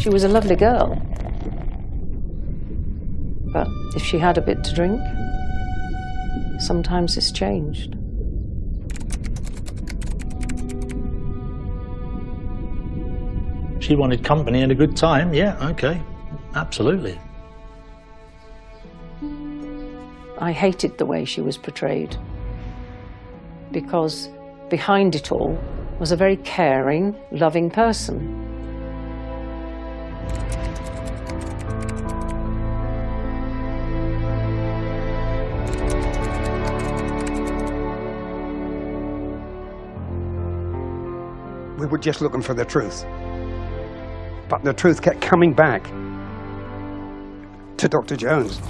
She was a lovely girl. But if she had a bit to drink, sometimes it's changed. She wanted company and a good time, yeah, okay, absolutely. I hated the way she was portrayed, because behind it all was a very caring, loving person. We were just looking for the truth. But the truth kept coming back to Dr. Jones.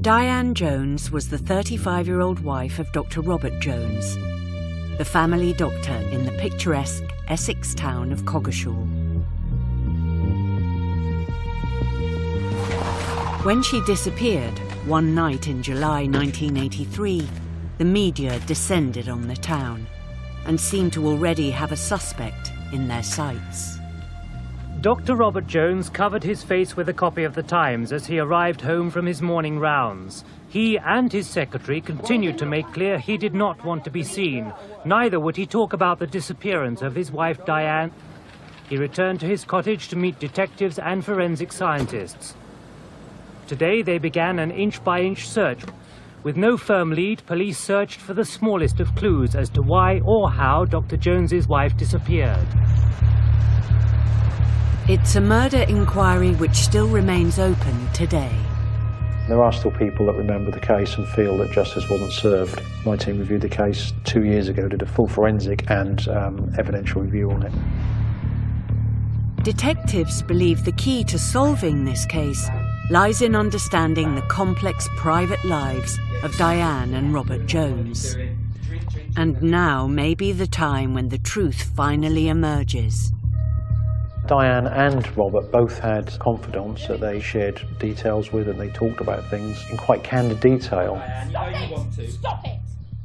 Diane Jones was the 35-year-old wife of Dr. Robert Jones, the family doctor in the picturesque Essex town of Coggeshall. When she disappeared one night in July 1983, the media descended on the town and seemed to already have a suspect in their sights. Dr. Robert Jones covered his face with a copy of the Times as he arrived home from his morning rounds. He and his secretary continued to make clear he did not want to be seen. Neither would he talk about the disappearance of his wife Diane. He returned to his cottage to meet detectives and forensic scientists. Today they began an inch-by-inch search. With no firm lead, police searched for the smallest of clues as to why or how Dr. Jones's wife disappeared. It's a murder inquiry which still remains open today. There are still people that remember the case and feel that justice wasn't served. My team reviewed the case 2 years ago, did a full forensic and evidential review on it. Detectives believe the key to solving this case lies in understanding the complex private lives of Diane and Robert Jones. And now may be the time when the truth finally emerges. Diane and Robert both had confidants that they shared details with, and they talked about things in quite candid detail. Stop it!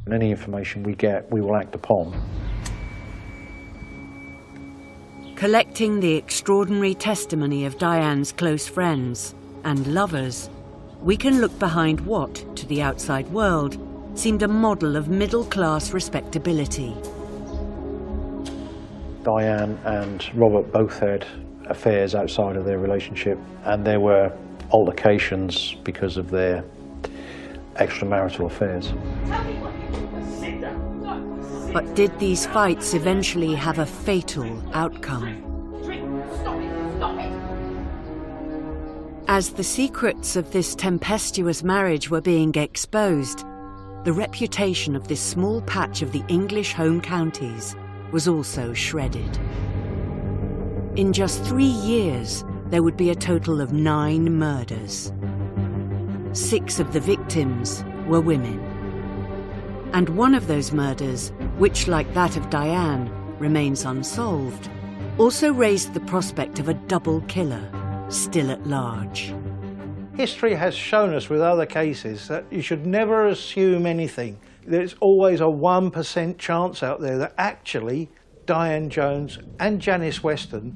And any information we get, we will act upon. Collecting the extraordinary testimony of Diane's close friends and lovers, we can look behind what, to the outside world, seemed a model of middle-class respectability. Diane and Robert both had affairs outside of their relationship, and there were altercations because of their extramarital affairs. But did these fights eventually have a fatal outcome? Stop it! As the secrets of this tempestuous marriage were being exposed, the reputation of this small patch of the English home counties was also shredded. In just 3 years, there would be a total of 9 murders. 6 of the victims were women. And one of those murders, which, like that of Diane, remains unsolved, also raised the prospect of a double killer still at large. History has shown us with other cases that you should never assume anything. There's always a 1% chance out there that actually Diane Jones and Janice Weston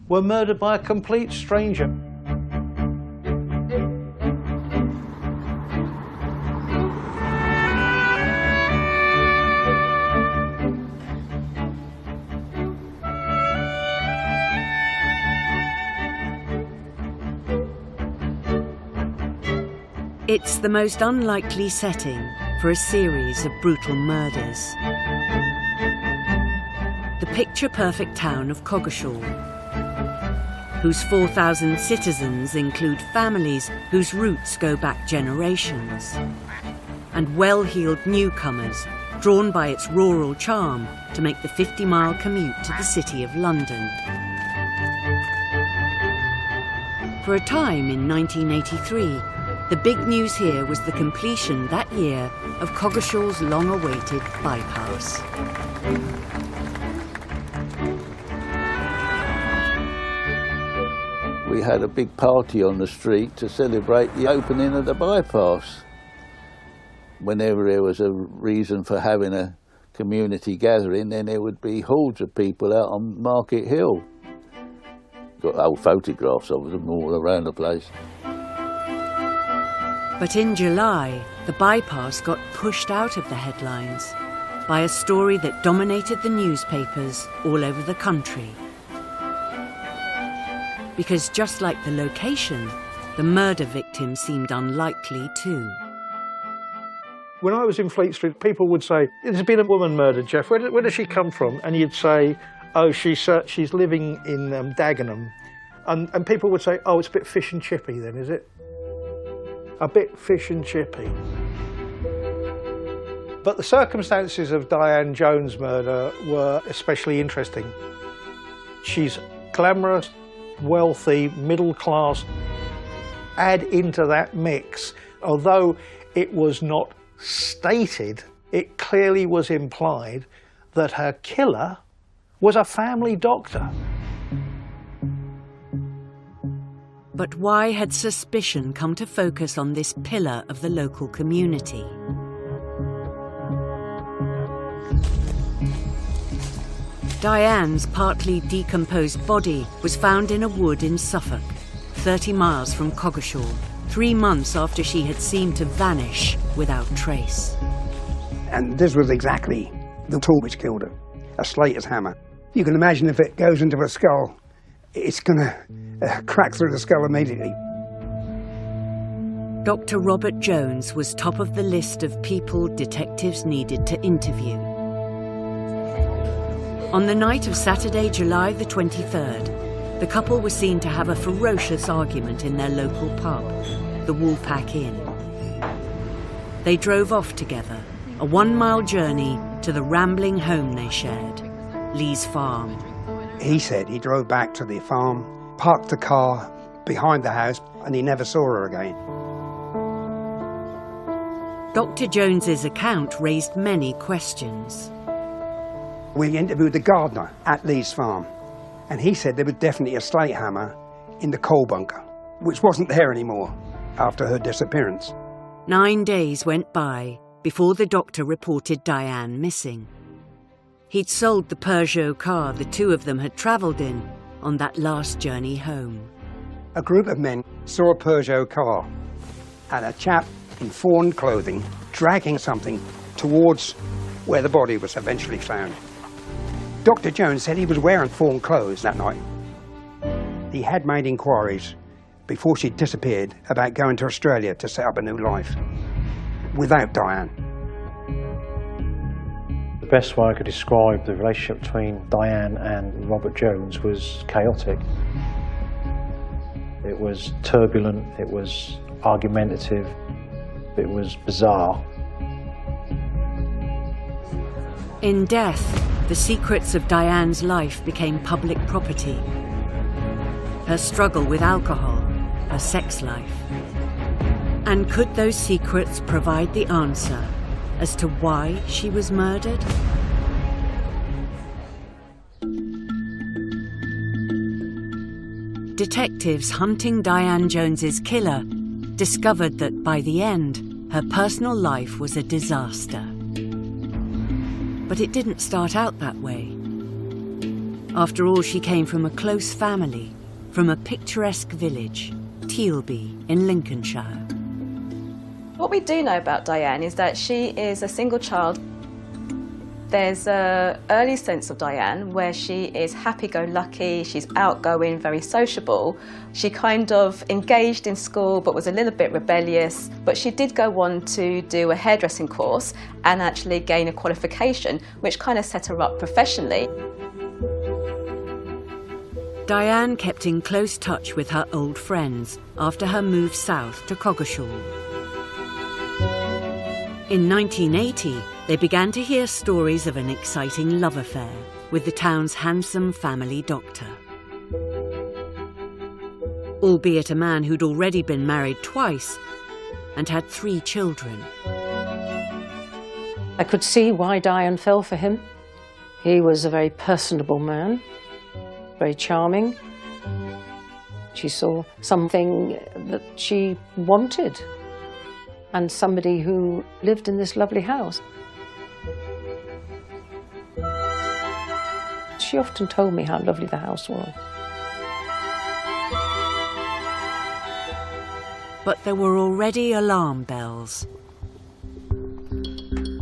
were murdered by a complete stranger. It's the most unlikely setting for a series of brutal murders. The picture-perfect town of Coggeshall, whose 4,000 citizens include families whose roots go back generations, and well-heeled newcomers drawn by its rural charm to make the 50-mile commute to the City of London. For a time in 1983, the big news here was the completion that year of Coggeshall's long-awaited bypass. had a big party on the street to celebrate the opening of the bypass. Whenever there was a reason for having a community gathering, then there would be hordes of people out on Market Hill. Got old photographs of them all around the place. But in July, the bypass got pushed out of the headlines by a story that dominated the newspapers all over the country. Because just like the location, the murder victim seemed unlikely too. When I was in Fleet Street, people would say, "There's been a woman murdered, Jeff. Where does she come from?" And you'd say, "Oh, she's living in Dagenham." And people would say, "Oh, it's a bit fish and chippy then, is it? A bit fish and chippy." But the circumstances of Diane Jones' murder were especially interesting. She's glamorous, wealthy, middle class. Add into that mix, although it was not stated, it clearly was implied that her killer was a family doctor. But why had suspicion come to focus on this pillar of the local community? Diane's partly decomposed body was found in a wood in Suffolk, 30 miles from Coggeshall, 3 months after she had seemed to vanish without trace. And this was exactly the tool which killed her, a slater's hammer. You can imagine if it goes into a skull, it's going to crack through the skull immediately. Dr. Robert Jones was top of the list of people detectives needed to interview. On the night of Saturday, July the 23rd, the couple were seen to have a ferocious argument in their local pub, the Woolpack Inn. They drove off together, a 1-mile journey to the rambling home they shared, Lee's Farm. He said he drove back to the farm, parked the car behind the house, and he never saw her again. Dr. Jones's account raised many questions. We interviewed the gardener at Lee's Farm, and he said there was definitely a slate hammer in the coal bunker, which wasn't there anymore after her disappearance. 9 days went by before the doctor reported Diane missing. He'd sold the Peugeot car the two of them had travelled in on that last journey home. A group of men saw a Peugeot car and a chap in fawn clothing dragging something towards where the body was eventually found. Dr. Jones said he was wearing fawn clothes that night. He had made inquiries before she disappeared about going to Australia to set up a new life without Diane. The best way I could describe the relationship between Diane and Robert Jones was chaotic. It was turbulent, it was argumentative, it was bizarre. In death, the secrets of Diane's life became public property. Her struggle with alcohol, her sex life. And could those secrets provide the answer as to why she was murdered? Detectives hunting Diane Jones's killer discovered that by the end, her personal life was a disaster. But it didn't start out that way. After all, she came from a close family, from a picturesque village, Tealby in Lincolnshire. What we do know about Diane is that she is a single child. There's an early sense of Diane where she is happy-go-lucky, she's outgoing, very sociable. She kind of engaged in school but was a little bit rebellious, but she did go on to do a hairdressing course and actually gain a qualification, which kind of set her up professionally. Diane kept in close touch with her old friends after her move south to Coggeshall. In 1980, they began to hear stories of an exciting love affair with the town's handsome family doctor. Albeit a man who'd already been married twice and had 3 children. I could see why Diane fell for him. He was a very personable man, very charming. She saw something that she wanted and somebody who lived in this lovely house. She often told me how lovely the house was. But there were already alarm bells.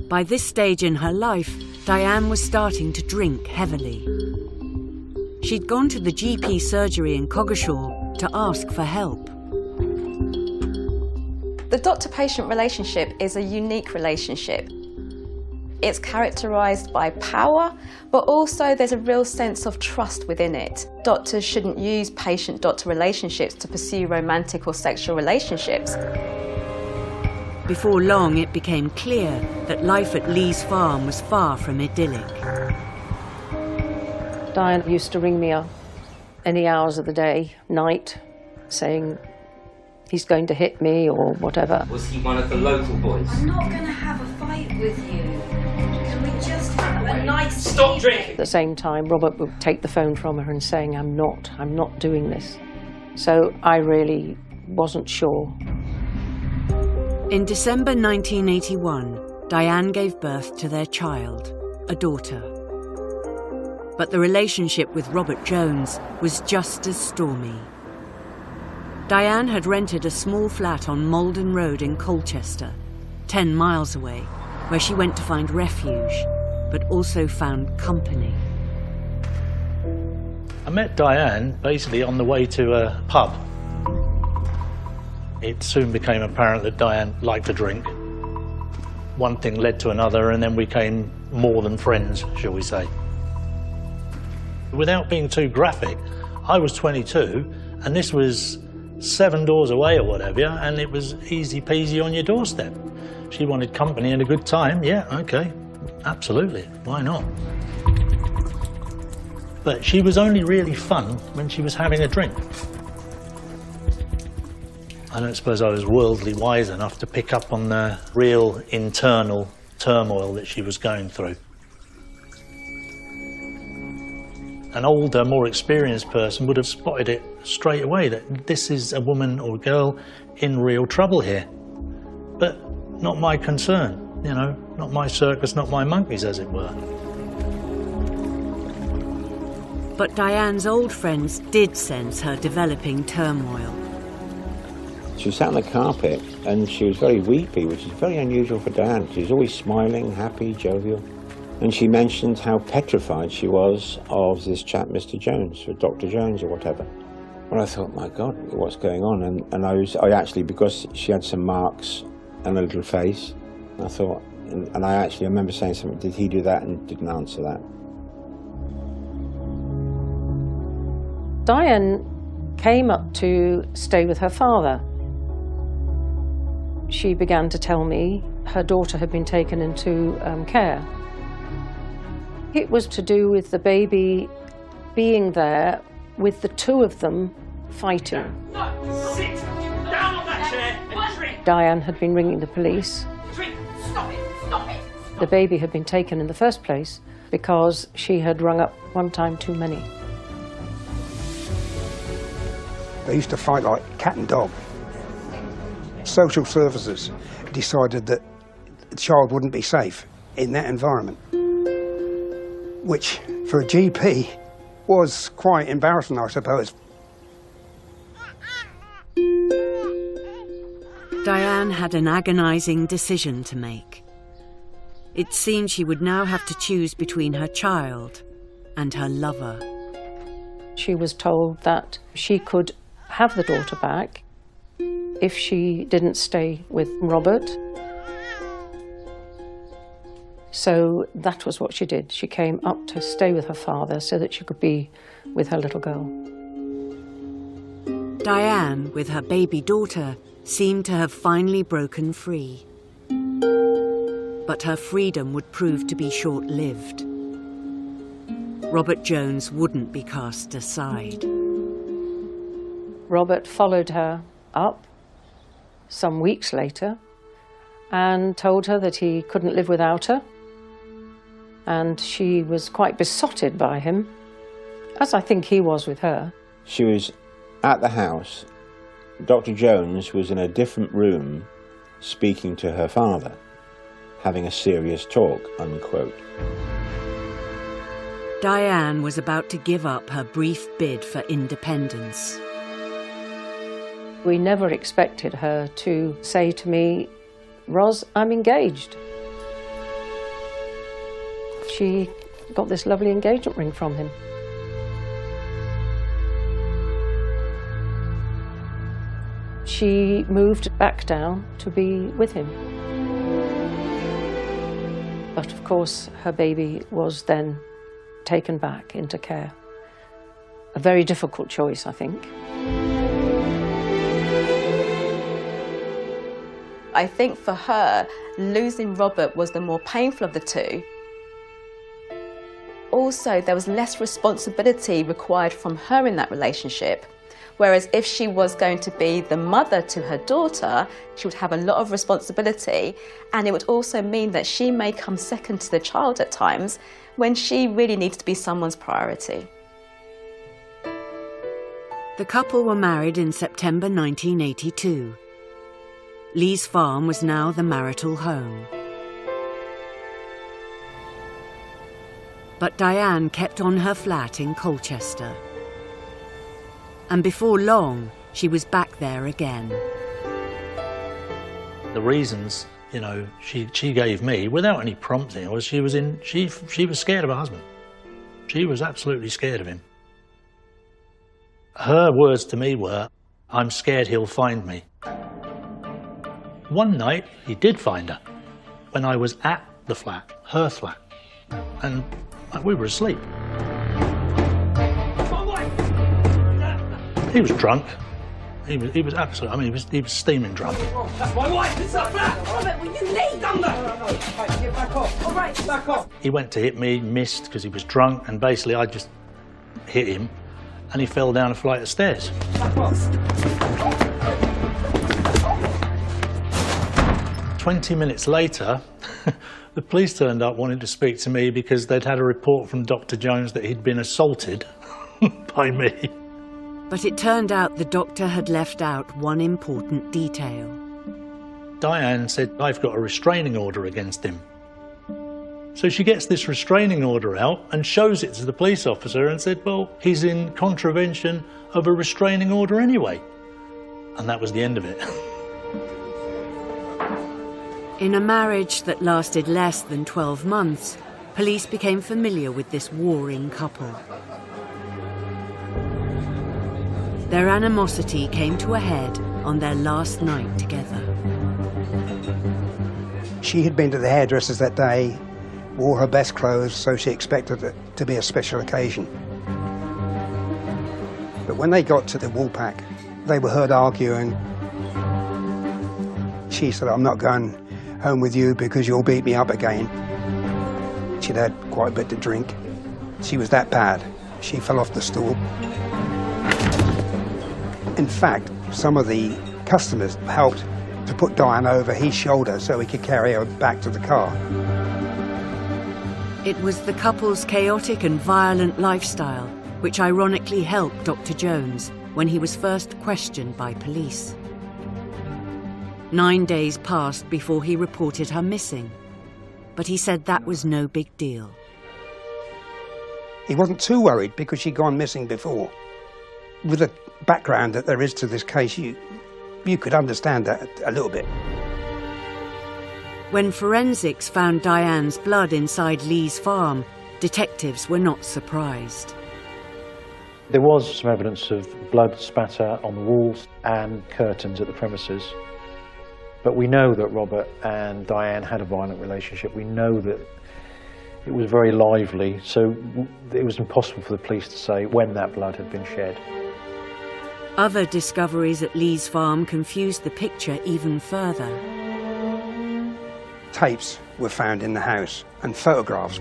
By this stage in her life, Diane was starting to drink heavily. She'd gone to the GP surgery in Coggeshall to ask for help. The doctor-patient relationship is a unique relationship. It's characterised by power, but also there's a real sense of trust within it. Doctors shouldn't use patient-doctor relationships to pursue romantic or sexual relationships. Before long, it became clear that life at Lee's farm was far from idyllic. Diane used to ring me up any hours of the day, night, saying he's going to hit me or whatever. Was he one of the local boys? I'm not going to have a fight with you. Can we just have a nice Stop evening? drinking! At the same time, Robert would take the phone from her and saying, I'm not doing this. So I really wasn't sure. In December 1981, Diane gave birth to their child, a daughter. But the relationship with Robert Jones was just as stormy. Diane had rented a small flat on Malden Road in Colchester, 10 miles away, where she went to find refuge, but also found company. I met Diane basically on the way to a pub. It soon became apparent that Diane liked to drink. One thing led to another, and then we became more than friends, shall we say. Without being too graphic, I was 22, and this was 7 doors away or whatever, and it was easy peasy on your doorstep. She wanted company and a good time, yeah, okay, absolutely, why not? But she was only really fun when she was having a drink. I don't suppose I was worldly wise enough to pick up on the real internal turmoil that she was going through. An older, more experienced person would have spotted it straight away, that this is a woman or a girl in real trouble here. But not my concern, you know, not my circus, not my monkeys, as it were. But Diane's old friends did sense her developing turmoil. She sat on the carpet and she was very weepy, which is very unusual for Diane. She was always smiling, happy, jovial. And she mentioned how petrified she was of this chap, Mr. Jones, or Dr. Jones or whatever. Well, I thought, my God, what's going on? And I actually, because she had some marks on her little face, I thought, and I remember saying something, did he do that? And didn't answer that. Diane came up to stay with her father. She began to tell me her daughter had been taken into care. It was to do with the baby being there with the two of them fighting. No, sit down on that chair and drink! Diane had been ringing the police. Drink. Stop it. Stop it. The baby had been taken in the first place because she had rung up one time too many. They used to fight like cat and dog. Social services decided that the child wouldn't be safe in that environment, which for a GP was quite embarrassing, I suppose. Diane had an agonising decision to make. It seemed she would now have to choose between her child and her lover. She was told that she could have the daughter back if she didn't stay with Robert. So that was what she did. She came up to stay with her father so that she could be with her little girl. Diane, with her baby daughter, seemed to have finally broken free. But her freedom would prove to be short-lived. Robert Jones wouldn't be cast aside. Robert followed her up some weeks later and told her that he couldn't live without her. And she was quite besotted by him, as I think he was with her. She was At the house, Dr. Jones was in a different room speaking to her father, having a serious talk, unquote. Diane was about to give up her brief bid for independence. We never expected her to say to me, "Ros, I'm engaged." She got this lovely engagement ring from him. She moved back down to be with him. But of course, her baby was then taken back into care. A very difficult choice, I think. I think for her, losing Robert was the more painful of the two. Also, there was less responsibility required from her in that relationship. Whereas if she was going to be the mother to her daughter, she would have a lot of responsibility, and it would also mean that she may come second to the child at times when she really needs to be someone's priority. The couple were married in September 1982. Lee's Farm was now the marital home. But Diane kept on her flat in Colchester. And before long, she was back there again. The reasons, you know, she gave me, without any prompting, was she was scared of her husband. She was absolutely scared of him. Her words to me were, "I'm scared he'll find me." One night, he did find her, when I was at the flat, her flat, and we were asleep. He was drunk. He was absolutely, I mean, he was steaming drunk. That's my wife, it's that flat! Robert, will you leave? Done that! Get back off. All right, back off. He went to hit me, missed because he was drunk, and basically I just hit him, and he fell down a flight of stairs. Back off. 20 minutes later, the police turned up wanting to speak to me because they'd had a report from Dr. Jones that he'd been assaulted by me. But it turned out the doctor had left out one important detail. Diane said, "I've got a restraining order against him." So she gets this restraining order out and shows it to the police officer and said, "Well, he's in contravention of a restraining order anyway." And that was the end of it. In a marriage that lasted less than 12 months, police became familiar with this warring couple. Their animosity came to a head on their last night together. She had been to the hairdresser's that day, wore her best clothes, so she expected it to be a special occasion. But when they got to the Woolpack, they were heard arguing. She said, "I'm not going home with you because you'll beat me up again." She'd had quite a bit to drink. She was that bad. She fell off the stool. In fact, some of the customers helped to put Diane over his shoulder so he could carry her back to the car. It was the couple's chaotic and violent lifestyle which ironically helped Dr. Jones when he was first questioned by police. 9 days passed before he reported her missing, but he said that was no big deal. He wasn't too worried because she'd gone missing before. With the background that there is to this case, you could understand that a little bit. When forensics found Diane's blood inside Lee's Farm, detectives were not surprised. There was some evidence of blood spatter on the walls and curtains at the premises. But we know that Robert and Diane had a violent relationship. We know that it was very lively, so it was impossible for the police to say when that blood had been shed. Other discoveries at Lee's Farm confused the picture even further. Tapes were found in the house and photographs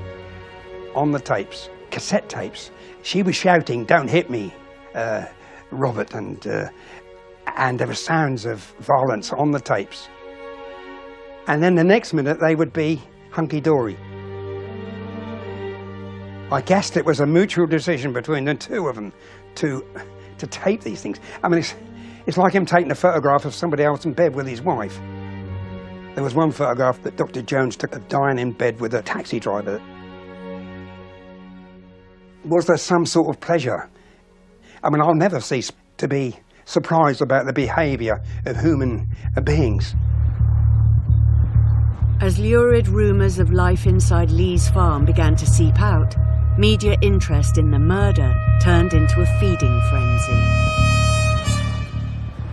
on the tapes, cassette tapes. She was shouting, "Don't hit me, Robert," and there were sounds of violence on the tapes. And then the next minute they would be hunky-dory. I guessed it was a mutual decision between the two of them to to tape these things. I mean, it's like him taking a photograph of somebody else in bed with his wife. There was one photograph that Dr. Jones took of Diane in bed with a taxi driver. Was there some sort of pleasure? I mean, I'll never cease to be surprised about the behaviour of human beings. As lurid rumours of life inside Lee's farm began to seep out, media interest in the murder turned into a feeding frenzy.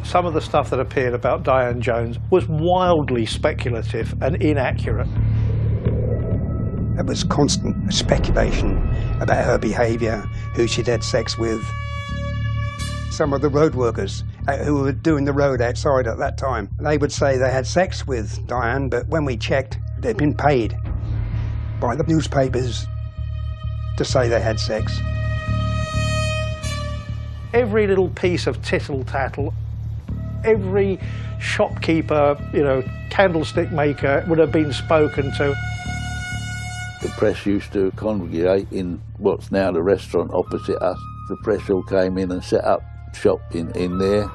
Some of the stuff that appeared about Diane Jones was wildly speculative and inaccurate. There was constant speculation about her behaviour, who she'd had sex with. Some of the road workers who were doing the road outside at that time, they would say they had sex with Diane, but when we checked, they'd been paid by the newspapers to say they had sex. Every little piece of tittle-tattle, every shopkeeper, candlestick maker would have been spoken to. The press used to congregate in what's now the restaurant opposite us. The press all came in and set up shop in there.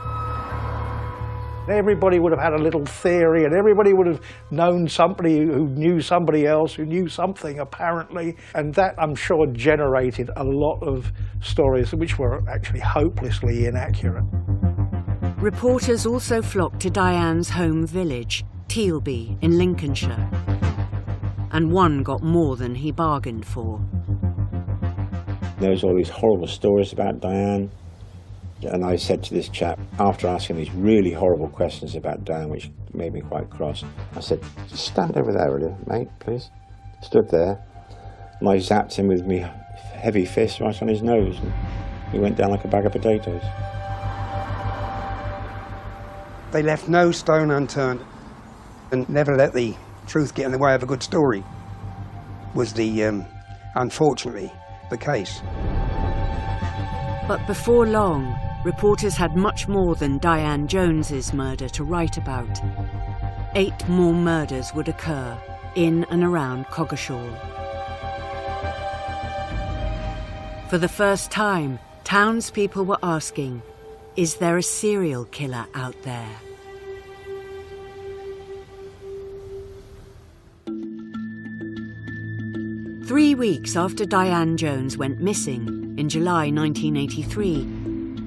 Everybody would have had a little theory, and everybody would have known somebody who knew somebody else who knew something, apparently. And that, I'm sure, generated a lot of stories which were actually hopelessly inaccurate. Reporters also flocked to Diane's home village, Tealby, in Lincolnshire. And one got more than he bargained for. There was all these horrible stories about Diane. And I said to this chap, after asking these really horrible questions about Diane, which made me quite cross, I said, just stand over there, will you, mate, please? Stood there, and I zapped him with me heavy fist right on his nose, and he went down like a bag of potatoes. They left no stone unturned and never let the truth get in the way of a good story, was unfortunately, the case. But before long, reporters had much more than Diane Jones's murder to write about. 8 more murders would occur in and around Coggeshall. For the first time, townspeople were asking, is there a serial killer out there? Three weeks after Diane Jones went missing, in July 1983,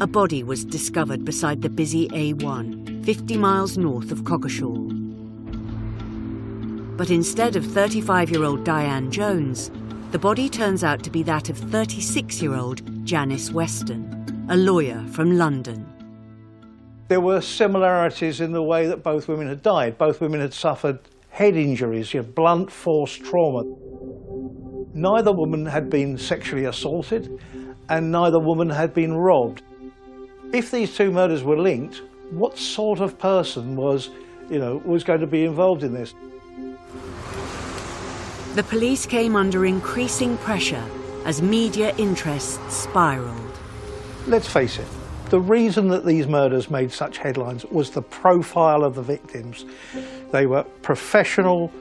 a body was discovered beside the busy A1, 50 miles north of Coggeshall. But instead of 35-year-old Diane Jones, the body turns out to be that of 36-year-old Janice Weston, a lawyer from London. There were similarities in the way that both women had died. Both women had suffered head injuries, blunt force trauma. Neither woman had been sexually assaulted, and neither woman had been robbed. If these two murders were linked, what sort of person was going to be involved in this? The police came under increasing pressure as media interests spiralled. Let's face it, the reason that these murders made such headlines was the profile of the victims. They were professional,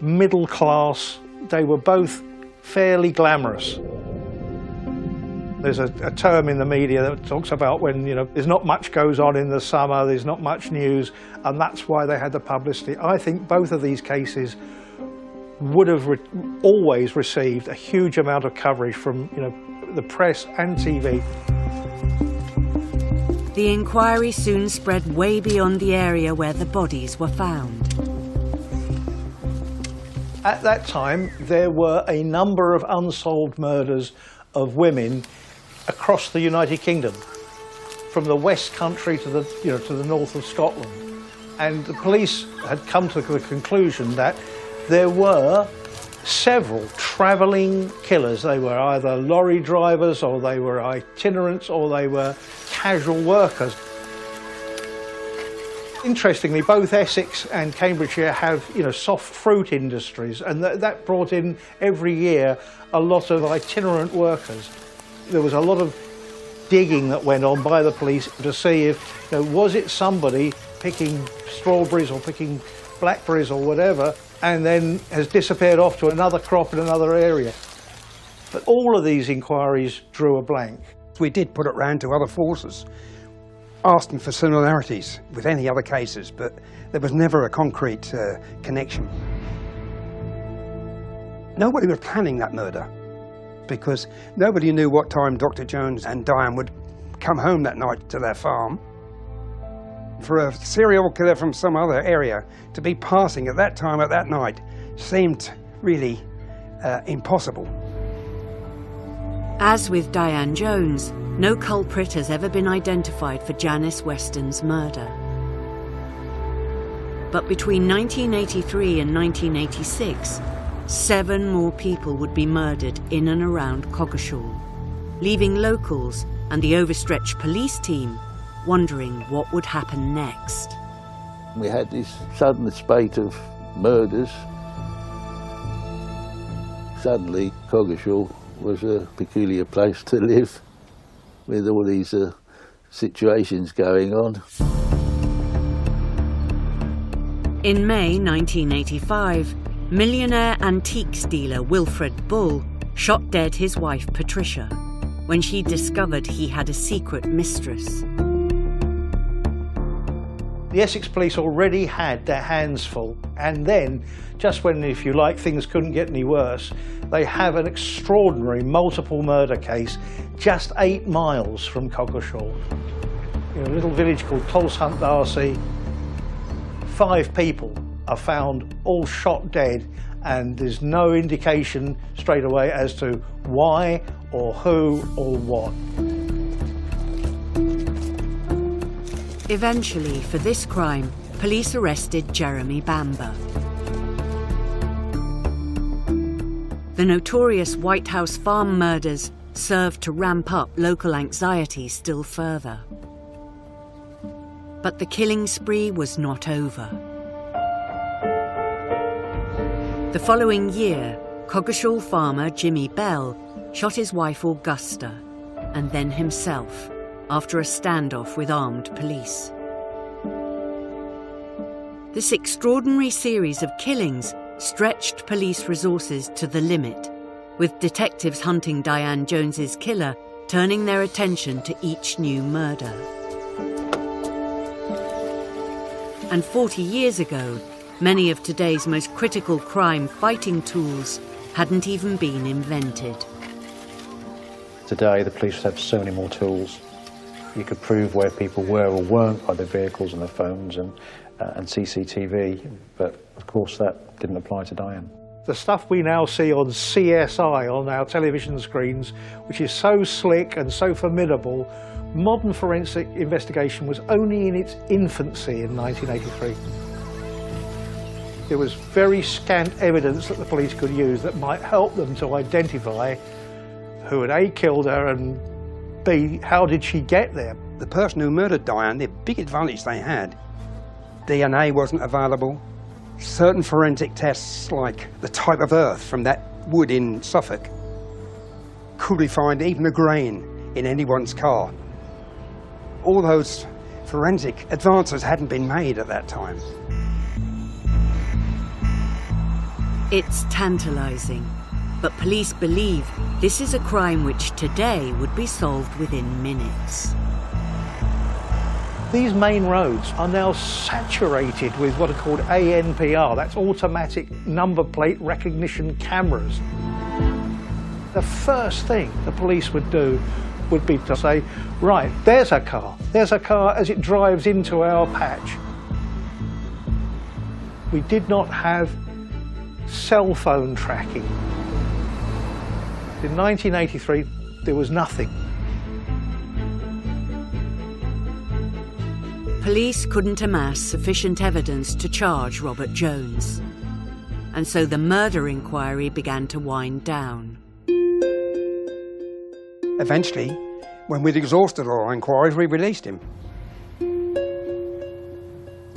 middle class, they were both fairly glamorous. There's a term in the media that talks about when there's not much goes on in the summer, there's not much news, and that's why they had the publicity. I think both of these cases would have always received a huge amount of coverage from the press and TV. The inquiry soon spread way beyond the area where the bodies were found. At that time, there were a number of unsolved murders of women across the United Kingdom, from the West Country to the north of Scotland. And the police had come to the conclusion that there were several travelling killers. They were either lorry drivers, or they were itinerants, or they were casual workers. Interestingly, both Essex and Cambridgeshire have, soft fruit industries, and that brought in every year a lot of itinerant workers. There was a lot of digging that went on by the police to see if, was it somebody picking strawberries or picking blackberries or whatever, and then has disappeared off to another crop in another area. But all of these inquiries drew a blank. We did put it round to other forces, asking for similarities with any other cases, but there was never a concrete connection. Nobody was planning that murder because nobody knew what time Dr. Jones and Diane would come home that night to their farm. For a serial killer from some other area to be passing at that time, at that night, seemed really impossible. As with Diane Jones, no culprit has ever been identified for Janice Weston's murder. But between 1983 and 1986, 7 more people would be murdered in and around Coggeshall, leaving locals and the overstretched police team wondering what would happen next. We had this sudden spate of murders. Suddenly, Coggeshall was a peculiar place to live with all these situations going on. In May 1985, millionaire antiques dealer Wilfred Bull shot dead his wife Patricia when she discovered he had a secret mistress. The Essex police already had their hands full, and then, just when, if you like, things couldn't get any worse, they have an extraordinary multiple murder case just 8 miles from Coggeshall. In a little village called Tolshunt Darcy, 5 people are found all shot dead, and there's no indication straight away as to why or who or what. Eventually, for this crime, police arrested Jeremy Bamber. The notorious White House Farm murders served to ramp up local anxiety still further. But the killing spree was not over. The following year, Coggeshall farmer Jimmy Bell shot his wife Augusta and then himself after a standoff with armed police. This extraordinary series of killings stretched police resources to the limit, with detectives hunting Diane Jones's killer turning their attention to each new murder. And 40 years ago, many of today's most critical crime-fighting tools hadn't even been invented. Today, the police have so many more tools. You could prove where people were or weren't by their vehicles and their phones and CCTV, but of course that didn't apply to Diane. The stuff we now see on CSI on our television screens, which is so slick and so formidable, modern forensic investigation was only in its infancy in 1983. There was very scant evidence that the police could use that might help them to identify who had A, killed her, and B, how did she get there? The person who murdered Diane, the big advantage they had, DNA wasn't available. Certain forensic tests, like the type of earth from that wood in Suffolk, could we find even a grain in anyone's car? All those forensic advances hadn't been made at that time. It's tantalising, but police believe this is a crime which today would be solved within minutes. These main roads are now saturated with what are called ANPR, that's automatic number plate recognition cameras. The first thing the police would do would be to say, right, there's a car as it drives into our patch. We did not have cell phone tracking. In 1983, there was nothing. Police couldn't amass sufficient evidence to charge Robert Jones, and so the murder inquiry began to wind down. Eventually, when we'd exhausted our inquiries, we released him.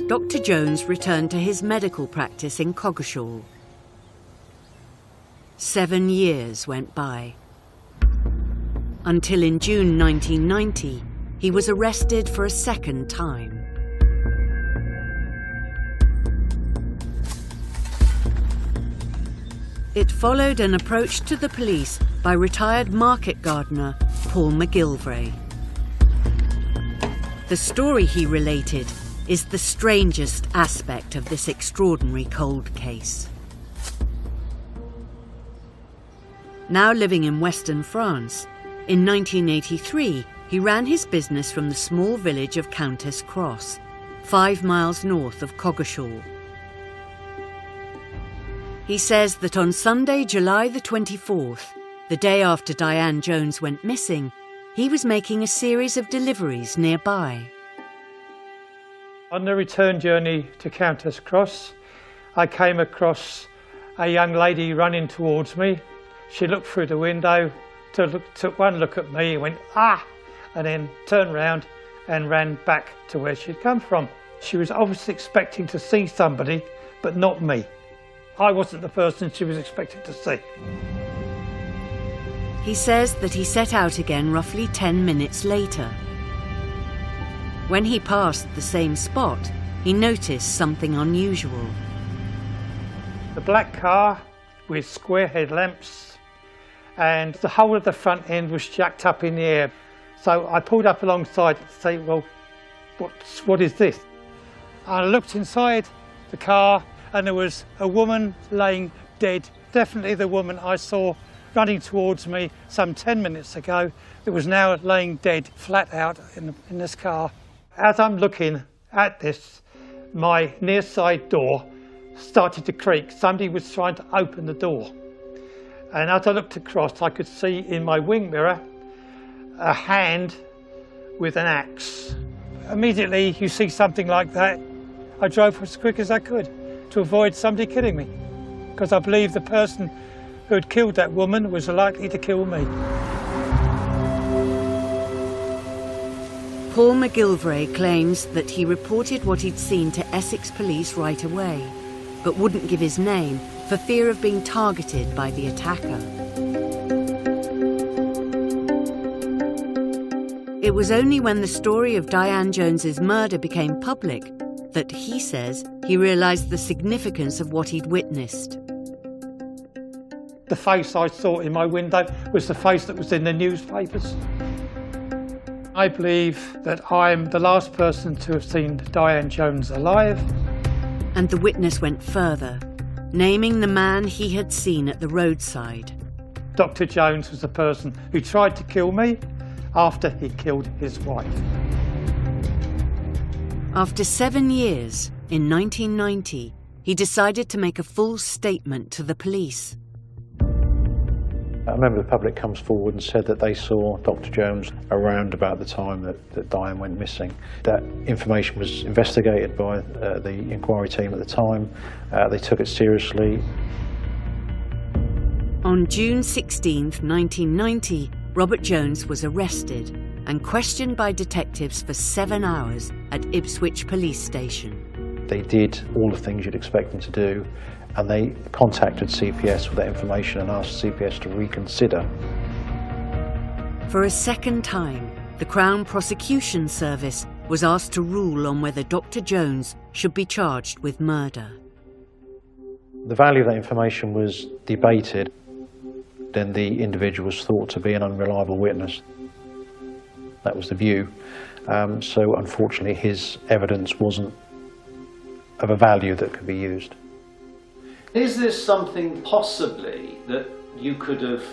Dr. Jones returned to his medical practice in Coggeshall. 7 years went by, until in June 1990, he was arrested for a second time. It followed an approach to the police by retired market gardener Paul McGilvray. The story he related is the strangest aspect of this extraordinary cold case. Now living in Western France, in 1983 he ran his business from the small village of Countess Cross, 5 miles north of Coggeshall. He says that on Sunday, July the 24th, the day after Diane Jones went missing, he was making a series of deliveries nearby. On the return journey to Countess Cross, I came across a young lady running towards me. She looked through the window, took one look at me, went, "Ah!" and then turned round and ran back to where she'd come from. She was obviously expecting to see somebody, but not me. I wasn't the person she was expecting to see. He says that he set out again roughly 10 minutes later. When he passed the same spot, he noticed something unusual. The black car with square headlamps, and the whole of the front end was jacked up in the air. So I pulled up alongside to say, well, what is this? I looked inside the car and there was a woman laying dead. Definitely the woman I saw running towards me some 10 minutes ago. It was now laying dead, flat out in this car. As I'm looking at this, my near side door started to creak. Somebody was trying to open the door. And as I looked across, I could see in my wing mirror a hand with an axe. Immediately you see something like that, I drove as quick as I could to avoid somebody killing me, because I believe the person who had killed that woman was likely to kill me. Paul McGilvray claims that he reported what he'd seen to Essex police right away, but wouldn't give his name for fear of being targeted by the attacker. It was only when the story of Diane Jones's murder became public that he says he realised the significance of what he'd witnessed. The face I saw in my window was the face that was in the newspapers. I believe that I'm the last person to have seen Diane Jones alive. And the witness went further, naming the man he had seen at the roadside. Dr. Jones was the person who tried to kill me after he killed his wife. After 7 years, in 1990, he decided to make a full statement to the police. A member of the public comes forward and said that they saw Dr. Jones around about the time that Diane went missing. That information was investigated by the inquiry team at the time. They took it seriously. On June 16th, 1990, Robert Jones was arrested and questioned by detectives for 7 hours at Ipswich Police Station. They did all the things you'd expect them to do, and they contacted CPS with that information and asked CPS to reconsider. For a second time, the Crown Prosecution Service was asked to rule on whether Dr. Jones should be charged with murder. The value of that information was debated. Then the individual was thought to be an unreliable witness. That was the view. So unfortunately his evidence wasn't of a value that could be used. Is this something possibly that you could have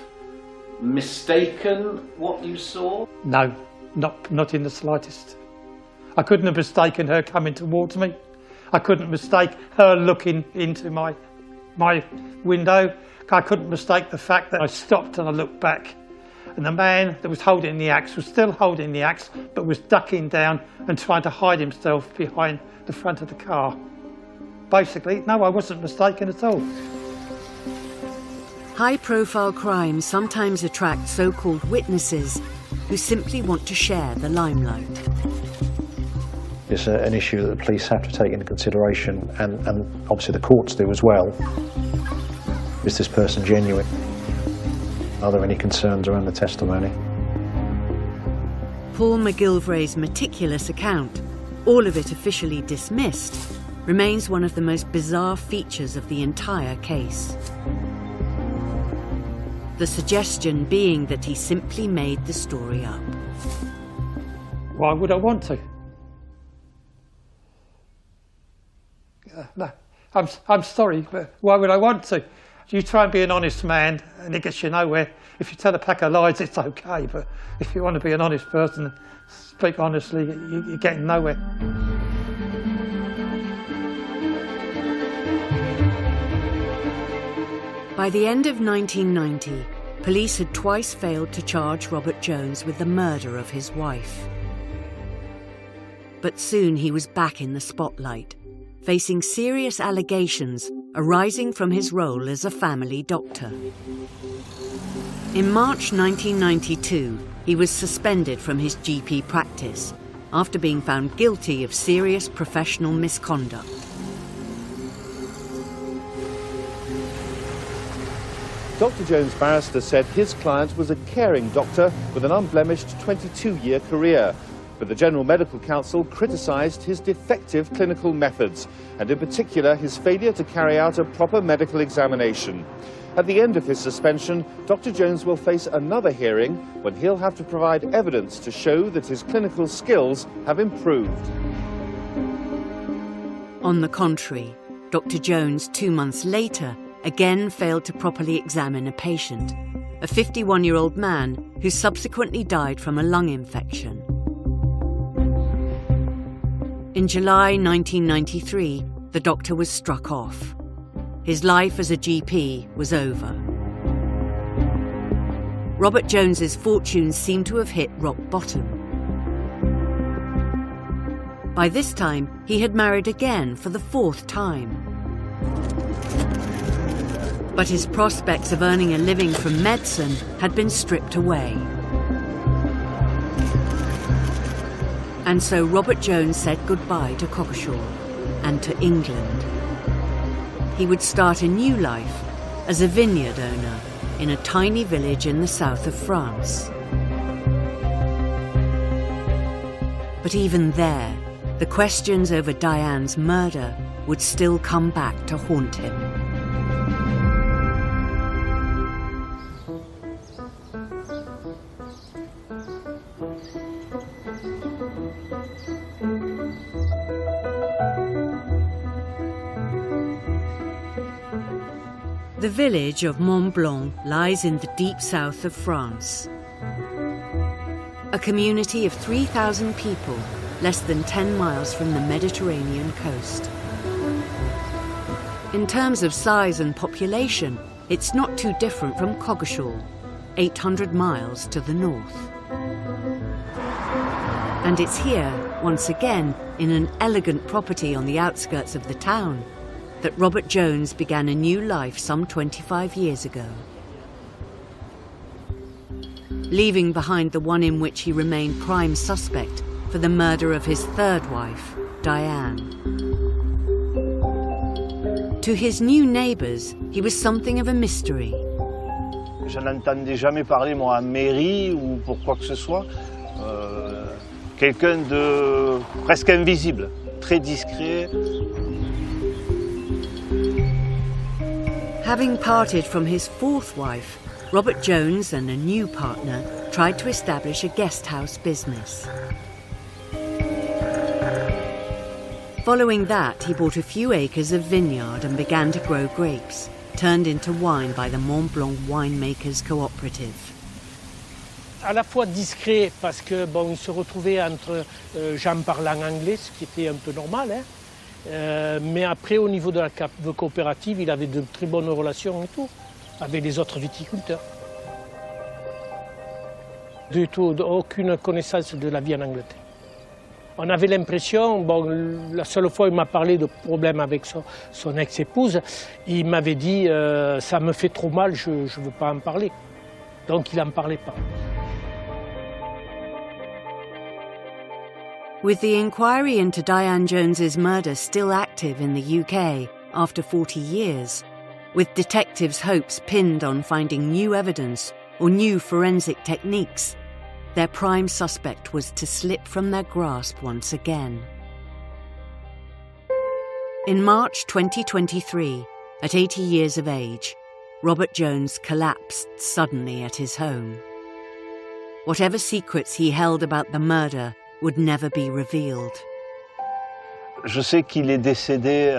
mistaken what you saw? No, not in the slightest. I couldn't have mistaken her coming towards me. I couldn't mistake her looking into my window. I couldn't mistake the fact that I stopped and I looked back. And the man that was holding the axe was still holding the axe, but was ducking down and trying to hide himself behind the front of the car. Basically, no, I wasn't mistaken at all. High-profile crimes sometimes attract so-called witnesses who simply want to share the limelight. It's an issue that the police have to take into consideration, and obviously the courts do as well. Is this person genuine? Are there any concerns around the testimony? Paul McGilvray's meticulous account, all of it officially dismissed, remains one of the most bizarre features of the entire case. the suggestion being that he simply made the story up. Why would I want to? No, I'm sorry, but why would I want to? You try and be an honest man and it gets you nowhere. If you tell a pack of lies, it's okay, but if you want to be an honest person and speak honestly, you're getting nowhere. By the end of 1990, police had twice failed to charge Robert Jones with the murder of his wife. But soon he was back in the spotlight, facing serious allegations arising from his role as a family doctor. In March 1992, he was suspended from his GP practice after being found guilty of serious professional misconduct. Dr. Jones' barrister said his client was a caring doctor with an unblemished 22-year career, but the General Medical Council criticised his defective clinical methods, and in particular his failure to carry out a proper medical examination. At the end of his suspension, Dr. Jones will face another hearing when he'll have to provide evidence to show that his clinical skills have improved. On the contrary, Dr. Jones, 2 months later, again failed to properly examine a patient, a 51-year-old man who subsequently died from a lung infection. In July 1993, the doctor was struck off. His life as a GP was over. Robert Jones's fortunes seemed to have hit rock bottom. By this time, he had married again for the 4th time. But his prospects of earning a living from medicine had been stripped away. And so Robert Jones said goodbye to Coggeshall and to England. He would start a new life as a vineyard owner in a tiny village in the south of France. But even there, the questions over Diane's murder would still come back to haunt him. The village of Mont Blanc lies in the deep south of France. A community of 3,000 people, less than 10 miles from the Mediterranean coast. In terms of size and population, it's not too different from Coggeshall, 800 miles to the north. And it's here, once again, in an elegant property on the outskirts of the town, that Robert Jones began a new life some 25 years ago. Leaving behind the one in which he remained prime suspect for the murder of his 3rd wife, Diane. To his new neighbours, he was something of a mystery. Je n'entendais jamais parler, moi, à mairie ou pour quoi que ce soit. Quelqu'un de presque invisible, très discret. Having parted from his 4th wife, Robert Jones and a new partner tried to establish a guest house business. Following that, he bought a few acres of vineyard and began to grow grapes, turned into wine by the Mont Blanc Winemakers Cooperative. À la fois discret parce que bon, il se retrouvait entre gens parlant anglais, ce qui était un peu normal, hein. Mais après, au niveau de la coopérative, il avait de très bonnes relations et tout, avec les autres viticulteurs. Du tout, aucune connaissance de la vie en Angleterre. On avait l'impression, bon, la seule fois où il m'a parlé de problèmes avec son ex-épouse, il m'avait dit ça me fait trop mal, je ne veux pas en parler. Donc il n'en parlait pas. With the inquiry into Diane Jones's murder still active in the UK after 40 years, with detectives' hopes pinned on finding new evidence or new forensic techniques, their prime suspect was to slip from their grasp once again. In March 2023, at 80 years of age, Robert Jones collapsed suddenly at his home. Whatever secrets he held about the murder would never be revealed. Je sais qu'il est décédé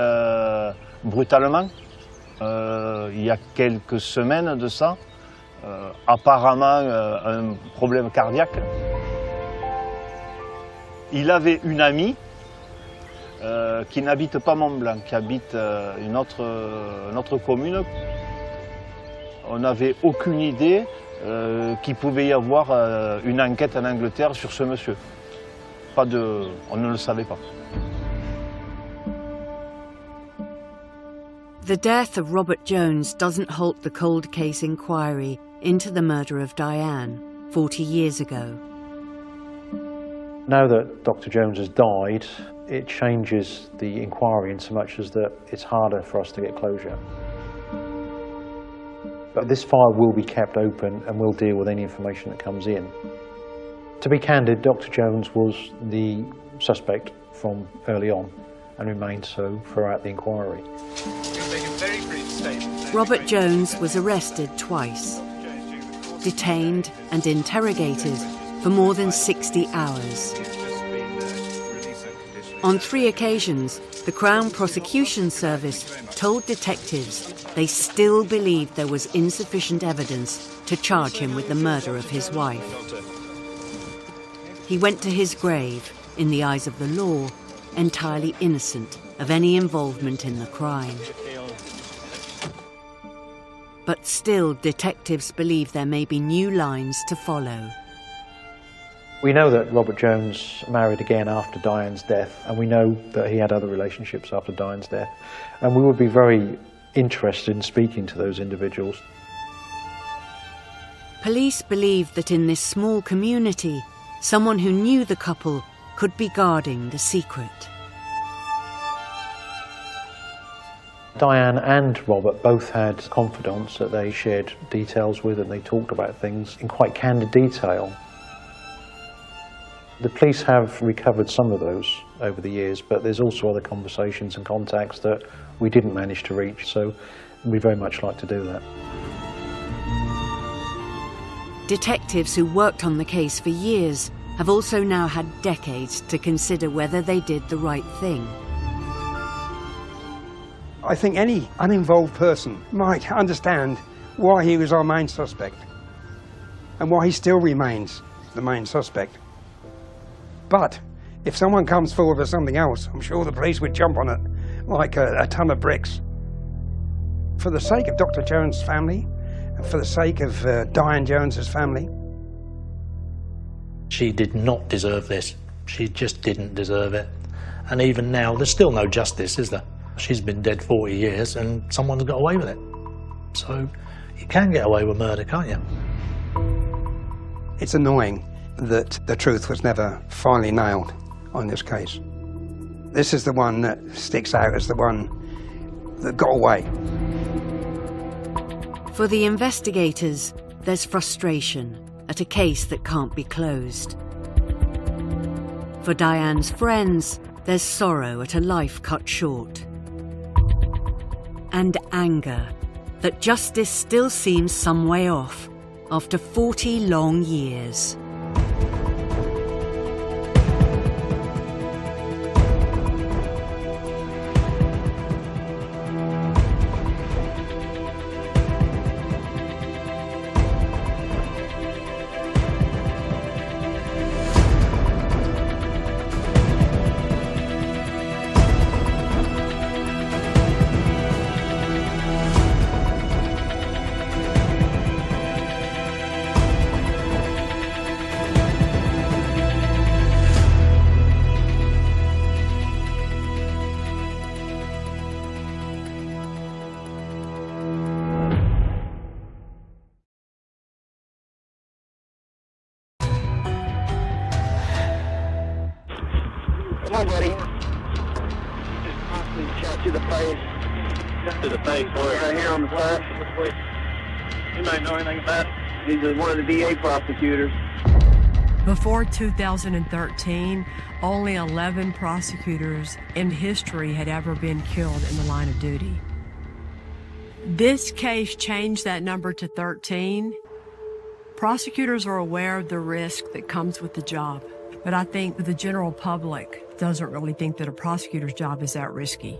brutalement, il y a quelques semaines de ça, apparemment un problème cardiaque. Il avait une amie qui n'habite pas Mont-Blanc, qui habite une autre commune. On n'avait aucune idée qu'il pouvait y avoir une enquête en Angleterre sur ce monsieur. On ne le savait pas. The death of Robert Jones doesn't halt the cold case inquiry into the murder of Diane 40 years ago. Now that Dr. Jones has died, it changes the inquiry in so much as that it's harder for us to get closure. But this file will be kept open and we'll deal with any information that comes in. To be candid, Dr. Jones was the suspect from early on and remained so throughout the inquiry. Robert Jones was arrested twice, detained and interrogated for more than 60 hours. On 3 occasions, the Crown Prosecution Service told detectives they still believed there was insufficient evidence to charge him with the murder of his wife. He went to his grave, in the eyes of the law, entirely innocent of any involvement in the crime. But still, detectives believe there may be new lines to follow. We know that Robert Jones married again after Diane's death, and we know that he had other relationships after Diane's death, and we would be very interested in speaking to those individuals. Police believe that in this small community, someone who knew the couple could be guarding the secret. Diane and Robert both had confidants that they shared details with, and they talked about things in quite candid detail. The police have recovered some of those over the years, but there's also other conversations and contacts that we didn't manage to reach, so we'd very much like to do that. Detectives who worked on the case for years have also now had decades to consider whether they did the right thing. I think any uninvolved person might understand why he was our main suspect and why he still remains the main suspect. But if someone comes forward with something else, I'm sure the police would jump on it like a ton of bricks. For the sake of Dr. Jones' family, and for the sake of Diane Jones's family. She did not deserve this. She just didn't deserve it. And even now, there's still no justice, is there? She's been dead 40 years and someone's got away with it. So you can get away with murder, can't you? It's annoying that the truth was never finally nailed on this case. This is the one that sticks out as the one that got away. For the investigators, there's frustration at a case that can't be closed. For Diane's friends, there's sorrow at a life cut short. And anger that justice still seems some way off after 40 long years. Come on, buddy. Just constantly shot to the face. To the face, boy. Right here on the side. You might know anything about it. He's one of the DA prosecutors. Before 2013, only 11 prosecutors in history had ever been killed in the line of duty. This case changed that number to 13. Prosecutors are aware of the risk that comes with the job, but I think the general public doesn't really think that a prosecutor's job is that risky.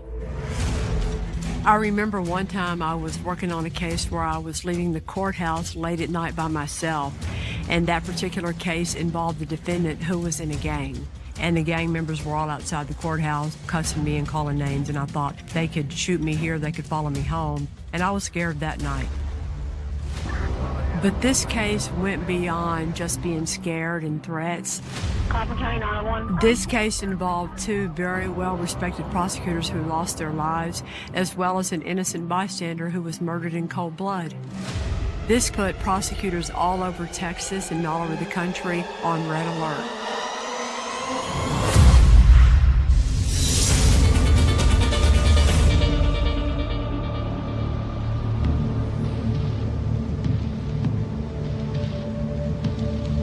I remember one time I was working on a case where I was leaving the courthouse late at night by myself, and that particular case involved the defendant who was in a gang. And the gang members were all outside the courthouse cussing me and calling names, and I thought they could shoot me here, they could follow me home, and I was scared that night. But this case went beyond just being scared and threats. This case involved two very well-respected prosecutors who lost their lives, as well as an innocent bystander who was murdered in cold blood. This put prosecutors all over Texas and all over the country on red alert.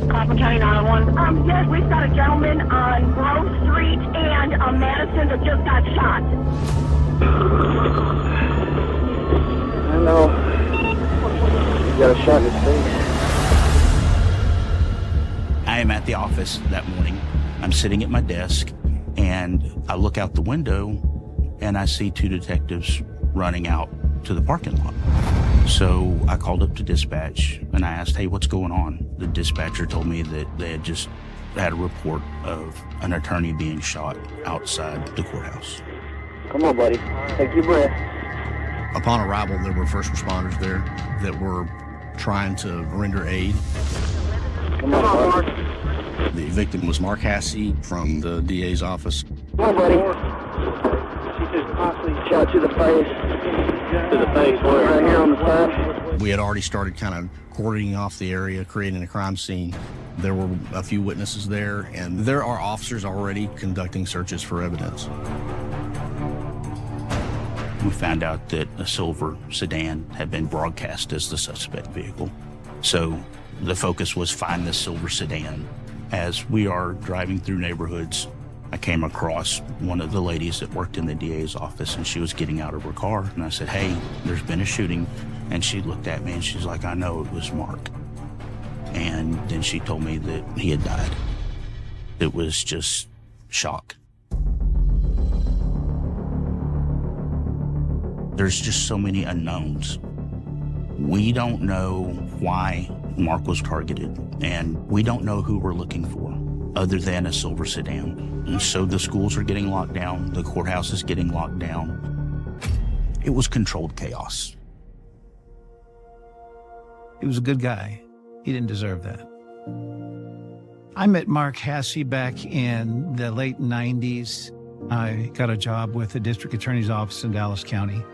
Coffin County 911. Yes, we've got a gentleman on Grove Street and Madison that just got shot. I know. He got a shot in his face. I am at the office that morning. I'm sitting at my desk, and I look out the window, and I see two detectives running out to the parking lot. So I called up to dispatch, and I asked, hey, what's going on? The dispatcher told me that they had just had a report of an attorney being shot outside the courthouse. Come on, buddy. Take your breath. Upon arrival, there were first responders there that were trying to render aid. Come on, Mark. The victim was Mark Hassey from the DA's office. Come on, buddy. He just constantly shot to the face. To the face, right here on the side. We had already started kind of cordoning off the area, creating a crime scene. There were a few witnesses there, and there are officers already conducting searches for evidence. We found out that a silver sedan had been broadcast as the suspect vehicle. So the focus was find this silver sedan. As we are driving through neighborhoods, I came across one of the ladies that worked in the DA's office, and she was getting out of her car. And I said, hey, there's been a shooting. And she looked at me and she's like, I know, it was Mark. And then she told me that he had died. It was just shock. There's just so many unknowns. We don't know why Mark was targeted, and we don't know who we're looking for other than a silver sedan. And so the schools are getting locked down, the courthouse is getting locked down. It was controlled chaos. He was a good guy. He didn't deserve that. I met Mark Hassey back in the late 90s. I got a job with the district attorney's office in Dallas County.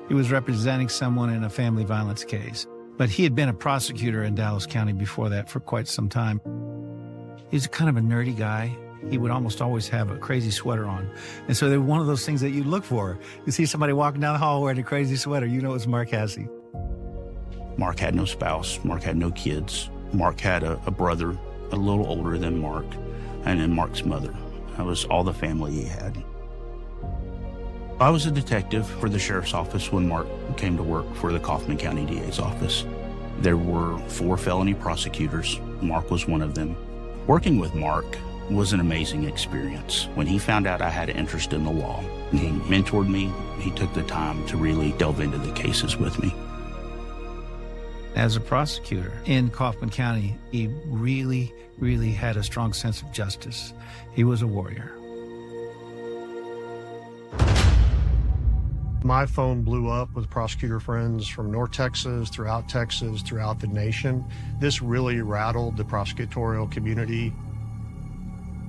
He was representing someone in a family violence case, but he had been a prosecutor in Dallas County before that for quite some time. He's kind of a nerdy guy. He would almost always have a crazy sweater on. And so they're one of those things that you look for. You see somebody walking down the hall wearing a crazy sweater, you know it's Mark Hassey. Mark had no spouse, Mark had no kids. Mark had a brother a little older than Mark, and then Mark's mother. That was all the family he had. I was a detective for the sheriff's office when Mark came to work for the Kaufman County DA's office. There were 4 felony prosecutors. Mark was one of them. Working with Mark was an amazing experience. When he found out I had an interest in the law, he mentored me. He took the time to really delve into the cases with me. As a prosecutor in Kaufman County, he really, really had a strong sense of justice. He was a warrior. My phone blew up with prosecutor friends from North Texas, throughout the nation. This really rattled the prosecutorial community.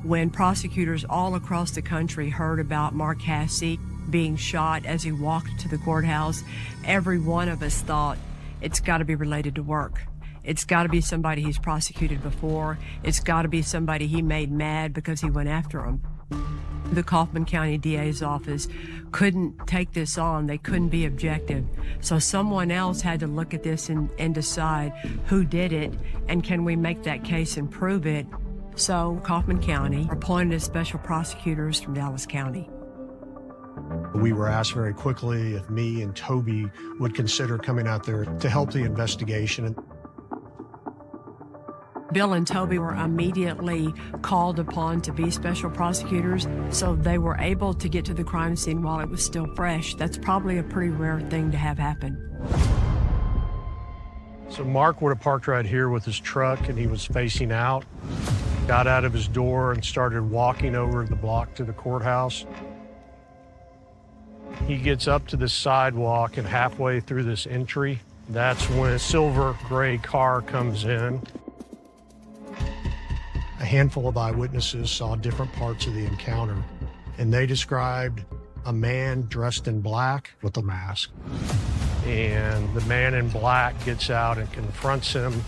When prosecutors all across the country heard about Mark Hassey being shot as he walked to the courthouse, every one of us thought, it's got to be related to work. It's got to be somebody he's prosecuted before. It's got to be somebody he made mad because he went after him. The Kaufman County DA's office couldn't take this on. They couldn't be objective. So someone else had to look at this and decide who did it and can we make that case and prove it. So Kaufman County appointed special prosecutors from Dallas County. We were asked very quickly if me and Toby would consider coming out there to help the investigation. Bill and Toby were immediately called upon to be special prosecutors, so they were able to get to the crime scene while it was still fresh. That's probably a pretty rare thing to have happen. So Mark would have parked right here with his truck, and he was facing out, got out of his door and started walking over the block to the courthouse. He gets up to the sidewalk, and halfway through this entry, that's when a silver gray car comes in. A handful of eyewitnesses saw different parts of the encounter, and they described a man dressed in black with a mask. And the man in black gets out and confronts him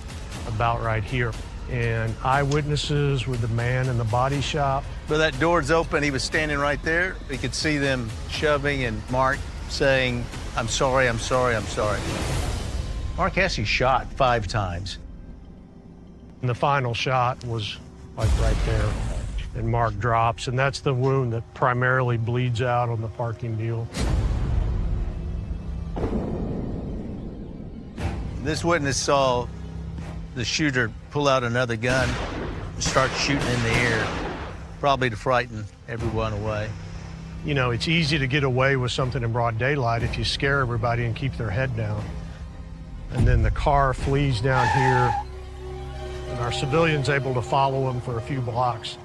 about right here. And eyewitnesses with the man in the body shop. But that door's open, he was standing right there. We could see them shoving and Mark saying, "I'm sorry, I'm sorry, I'm sorry." Mark Hasse shot 5 times. And the final shot was like right there. And Mark drops, and that's the wound that primarily bleeds out on the parking deal. This witness saw the shooter pull out another gun and start shooting in the air, probably to frighten everyone away. You know, it's easy to get away with something in broad daylight if you scare everybody and keep their head down. And then the car flees down here, and our civilian's able to follow him for a few blocks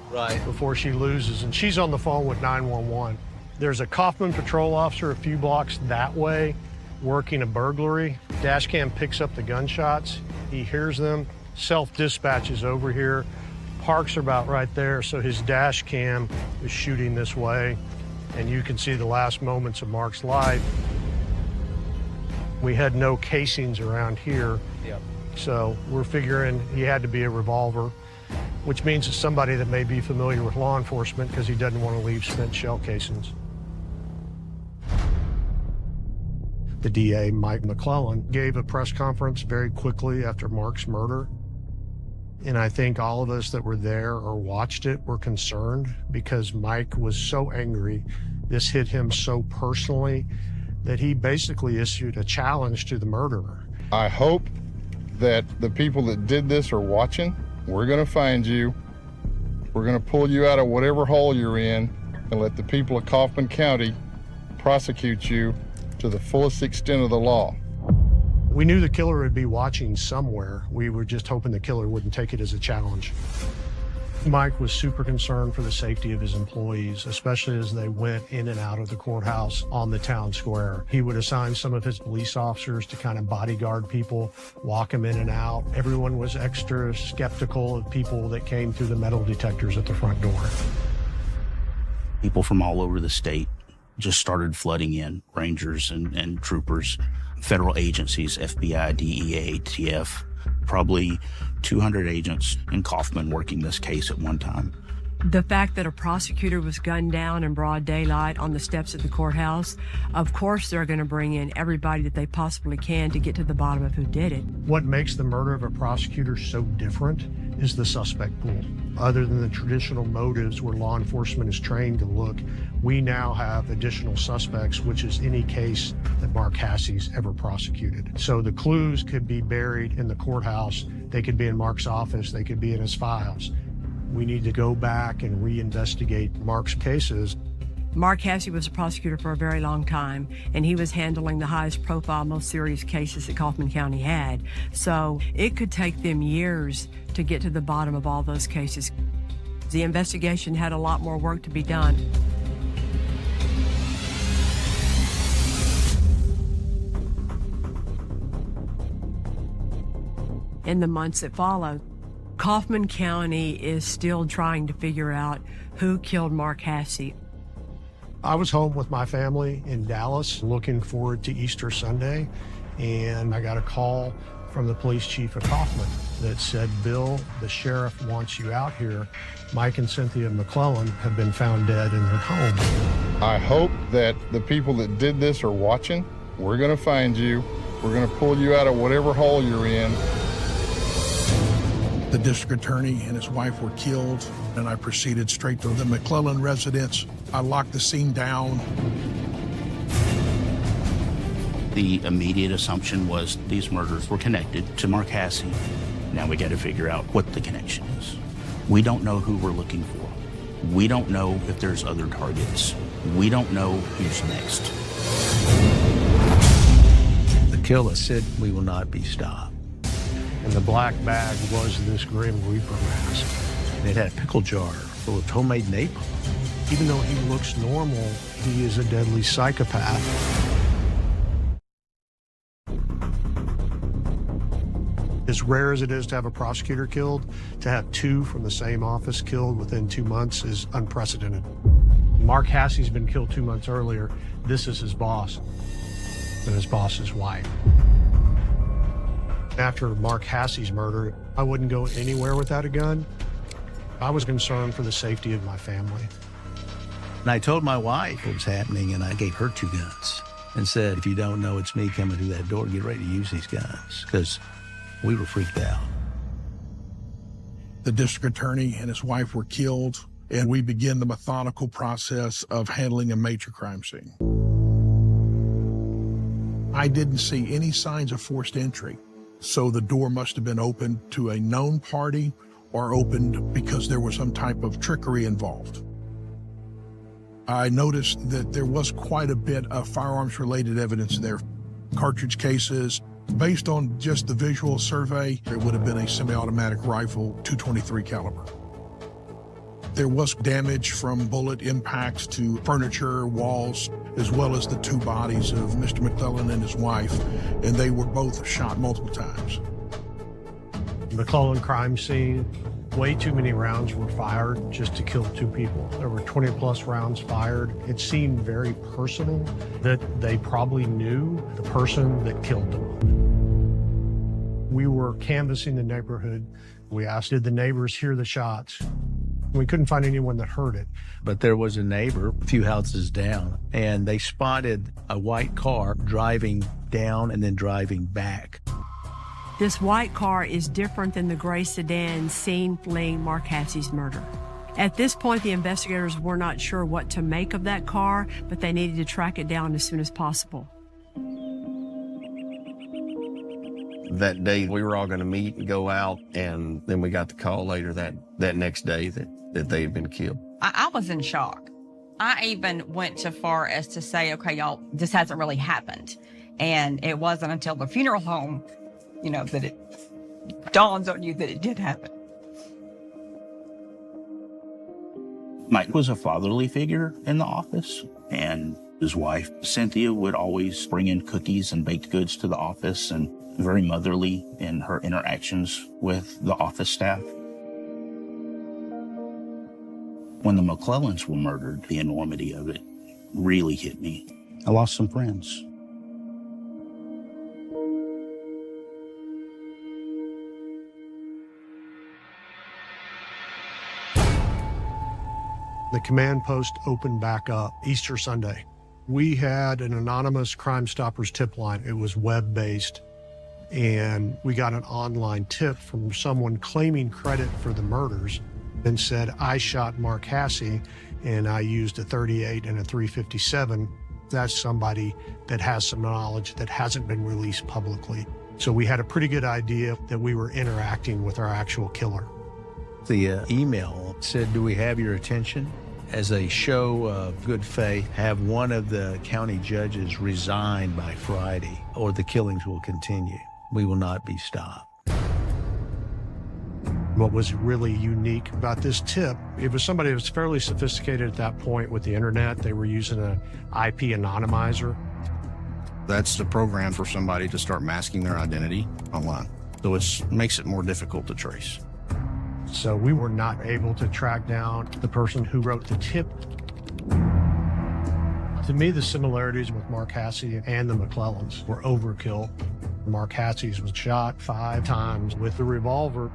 before she loses, and she's on the phone with 911. There's a Kaufman patrol officer a few blocks that way working a burglary. Dash cam picks up the gunshots. He hears them, self-dispatches over here. Parks are about right there, so his dash cam is shooting this way, and you can see the last moments of Mark's life. We had no casings around here, so we're figuring he had to be a revolver, which means it's somebody that may be familiar with law enforcement because he doesn't want to leave spent shell casings. The DA, Mike McClellan, gave a press conference very quickly after Mark's murder. And I think all of us that were there or watched it were concerned because Mike was so angry. This hit him so personally that he basically issued a challenge to the murderer. I hope that the people that did this are watching. We're going to find you. We're going to pull you out of whatever hole you're in and let the people of Kaufman County prosecute you to the fullest extent of the law. We knew the killer would be watching somewhere. We were just hoping the killer wouldn't take it as a challenge. Mike was super concerned for the safety of his employees, especially as they went in and out of the courthouse on the town square. He would assign some of his police officers to kind of bodyguard people, walk them in and out. Everyone was extra skeptical of people that came through the metal detectors at the front door. People from all over the state just started flooding in, rangers and troopers, federal agencies, FBI, DEA, ATF, probably 200 agents in Kaufman working this case at one time. The fact that a prosecutor was gunned down in broad daylight on the steps of the courthouse, of course they're going to bring in everybody that they possibly can to get to the bottom of who did it. What makes the murder of a prosecutor so different is the suspect pool. Other than the traditional motives where law enforcement is trained to look, we now have additional suspects, which is any case that Mark Hasse's ever prosecuted. So the clues could be buried in the courthouse. They could be in Mark's office. They could be in his files. We need to go back and reinvestigate Mark's cases. Mark Hasse was a prosecutor for a very long time, and he was handling the highest profile, most serious cases that Kaufman County had. So it could take them years to get to the bottom of all those cases. The investigation had a lot more work to be done. In the months that followed, Kaufman County is still trying to figure out who killed Mark Hasse. I was home with my family in Dallas, looking forward to Easter Sunday, and I got a call from the police chief of Kaufman that said, "Bill, the sheriff wants you out here. Mike and Cynthia McClellan have been found dead in their home." I hope that the people that did this are watching. We're going to find you. We're going to pull you out of whatever hole you're in. The district attorney and his wife were killed, and I proceeded straight to the McClellan residence. I locked the scene down. The immediate assumption was these murders were connected to Mark Hasse. Now we got to figure out what the connection is. We don't know who we're looking for. We don't know if there's other targets. We don't know who's next. The killer said, "We will not be stopped." And the black bag was this Grim Reaper mask. It had a pickle jar full of homemade napalm. Even though he looks normal, he is a deadly psychopath. As rare as it is to have a prosecutor killed, to have two from the same office killed within 2 months is unprecedented. Mark Hasse's been killed 2 months earlier. This is his boss and his boss's wife. After Mark Hasse's murder, I wouldn't go anywhere without a gun. I was concerned for the safety of my family. And I told my wife what was happening, and I gave her 2 guns and said, "If you don't know it's me coming through that door, get ready to use these guns," because we were freaked out. The district attorney and his wife were killed, and we began the methodical process of handling a major crime scene. I didn't see any signs of forced entry, so the door must have been opened to a known party or opened because there was some type of trickery involved. I noticed that there was quite a bit of firearms-related evidence there. Cartridge cases. Based on just the visual survey, it would have been a semi-automatic rifle, .223 caliber. There was damage from bullet impacts to furniture, walls, as well as the 2 bodies of Mr. McClellan and his wife, and they were both shot multiple times. McClellan crime scene, way too many rounds were fired just to kill 2 people. There were 20+ rounds fired. It seemed very personal that they probably knew the person that killed them. We were canvassing the neighborhood. We asked, did the neighbors hear the shots? We couldn't find anyone that heard it. But there was a neighbor a few houses down, and they spotted a white car driving down and then driving back. This white car is different than the gray sedan seen fleeing Mark Hasse's murder. At this point, the investigators were not sure what to make of that car, but they needed to track it down as soon as possible. That day, we were all going to meet and go out, and then we got the call later that next day that they had been killed. I was in shock. I even went so far as to say, okay, y'all, this hasn't really happened. And it wasn't until the funeral home, that it dawns on you that it did happen. Mike was a fatherly figure in the office, and his wife, Cynthia, would always bring in cookies and baked goods to the office, and very motherly in her interactions with the office staff. When the McClellans were murdered, the enormity of it really hit me. I lost some friends. The command post opened back up Easter Sunday. We had an anonymous Crime Stoppers tip line. It was web-based, and we got an online tip from someone claiming credit for the murders and said, I shot Mark Hasse, and I used a .38 and a .357. That's somebody that has some knowledge that hasn't been released publicly. So we had a pretty good idea that we were interacting with our actual killer. The email said, do we have your attention? As a show of good faith, have one of the county judges resign by Friday, or the killings will continue. We will not be stopped. What was really unique about this tip, it was somebody that was fairly sophisticated at that point with the internet. They were using an IP anonymizer. That's the program for somebody to start masking their identity online. So it makes it more difficult to trace. So we were not able to track down the person who wrote the tip. To me, the similarities with Mark Hasse and the McClellans were overkill. Mark Hasse's was shot 5 times with the revolver.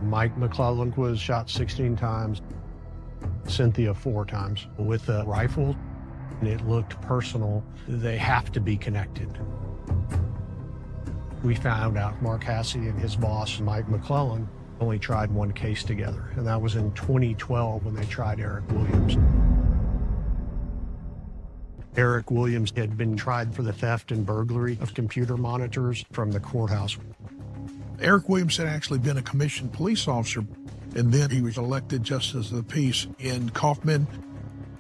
Mike McClellan was shot 16 times. Cynthia 4 times with a rifle. And it looked personal. They have to be connected. We found out Mark Hasse and his boss, Mike McClellan, only tried 1 case together, and that was in 2012 when they tried Eric Williams. Eric Williams had been tried for the theft and burglary of computer monitors from the courthouse. Eric Williams had actually been a commissioned police officer, and then he was elected Justice of the Peace in Kaufman.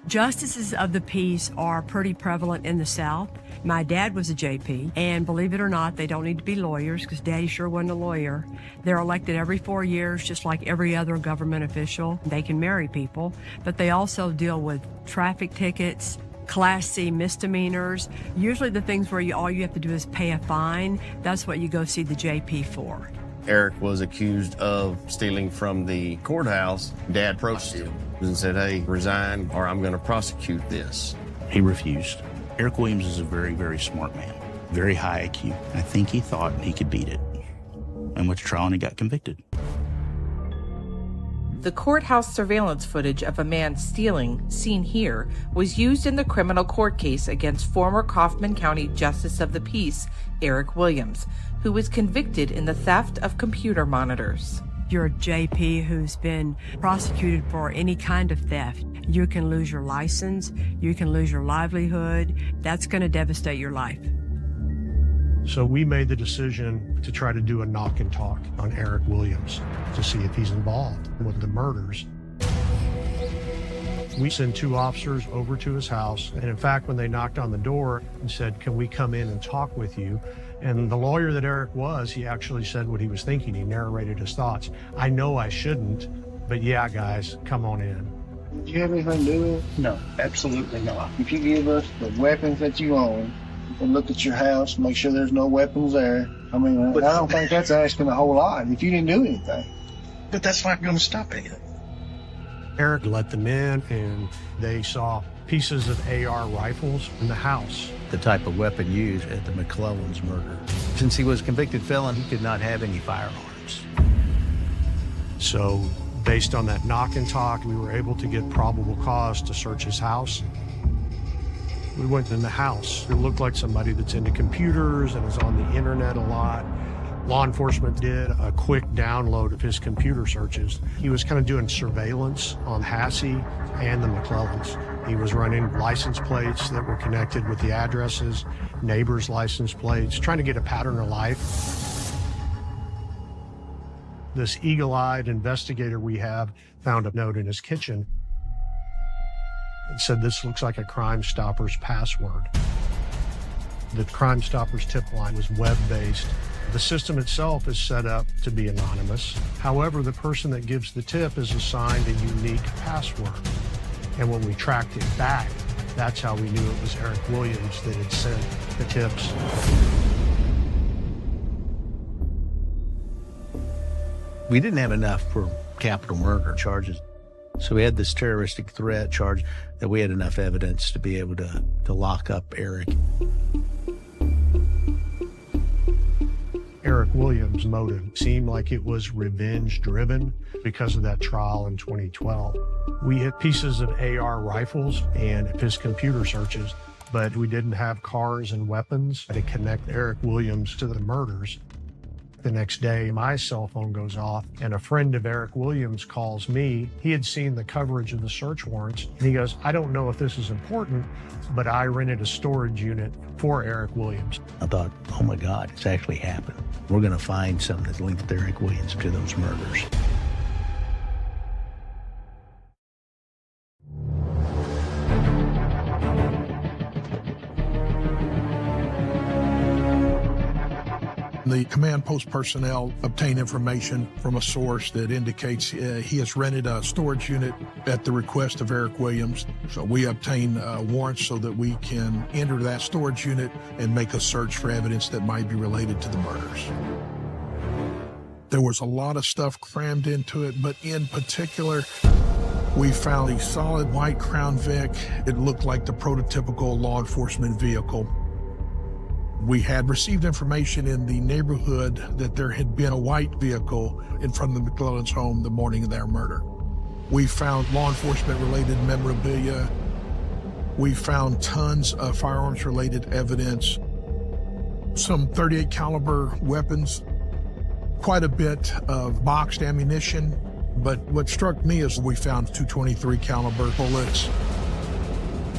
Justices of the peace are pretty prevalent in the South. My dad was a JP, and believe it or not, they don't need to be lawyers because Daddy sure wasn't a lawyer. They're elected every 4 years, just like every other government official. They can marry people, but they also deal with traffic tickets, Class C misdemeanors, usually the things where all you have to do is pay a fine. That's what you go see the JP for. Eric was accused of stealing from the courthouse. Dad approached him and said, hey, resign or I'm going to prosecute this. He refused. Eric Williams is a very, very smart man, very high IQ. I think he thought he could beat it and went to trial and he got convicted. The courthouse surveillance footage of a man stealing, seen here, was used in the criminal court case against former Kaufman County Justice of the Peace, Eric Williams, who was convicted in the theft of computer monitors. You're a JP who's been prosecuted for any kind of theft. You can lose your license, you can lose your livelihood. That's going to devastate your life. So we made the decision to try to do a knock and talk on Eric Williams to see if he's involved with the murders. We sent 2 officers over to his house, and in fact, when they knocked on the door and said, can we come in and talk with you? And the lawyer that Eric was, he actually said what he was thinking. He narrated his thoughts. I know I shouldn't, but yeah, guys, come on in. Do you have anything to do with it? No, absolutely not. If you give us the weapons that you own, and look at your house, make sure there's no weapons there. I mean, I don't think that's asking a whole lot if you didn't do anything. But that's not going to stop anything. Eric let them in, and they saw pieces of AR rifles in the house. The type of weapon used at the McClellan's murder. Since he was a convicted felon, he could not have any firearms. So, based on that knock and talk, we were able to get probable cause to search his house. We went in the house. It looked like somebody that's into computers and is on the internet a lot. Law enforcement did a quick download of his computer searches. He was kind of doing surveillance on Hassey and the McClellans. He was running license plates that were connected with the addresses, neighbors' license plates, trying to get a pattern of life. This eagle-eyed investigator we have found a note in his kitchen. It said, this looks like a Crime Stoppers password. The Crime Stoppers tip line was web-based. The system itself is set up to be anonymous. However, the person that gives the tip is assigned a unique password. And when we tracked it back, that's how we knew it was Eric Williams that had sent the tips. We didn't have enough for capital murder charges. So we had this terroristic threat charge that we had enough evidence to be able to lock up Eric. Eric Williams' motive seemed like it was revenge-driven because of that trial in 2012. We hit pieces of AR rifles and his computer searches, but we didn't have cars and weapons to connect Eric Williams to the murders. The next day, my cell phone goes off, and a friend of Eric Williams calls me. He had seen the coverage of the search warrants, and he goes, I don't know if this is important, but I rented a storage unit for Eric Williams. I thought, oh my God, it's actually happened. We're going to find something that linked Eric Williams to those murders. The command post personnel obtained information from a source that indicates he has rented a storage unit at the request of Eric Williams. So we obtain warrants so that we can enter that storage unit and make a search for evidence that might be related to the murders. There was a lot of stuff crammed into it, but in particular, we found a solid white Crown Vic. It looked like the prototypical law enforcement vehicle. We had received information in the neighborhood that there had been a white vehicle in front of the McClellan's home the morning of their murder. We found law enforcement-related memorabilia. We found tons of firearms-related evidence, some .38 caliber weapons, quite a bit of boxed ammunition. But what struck me is we found 223 caliber bullets.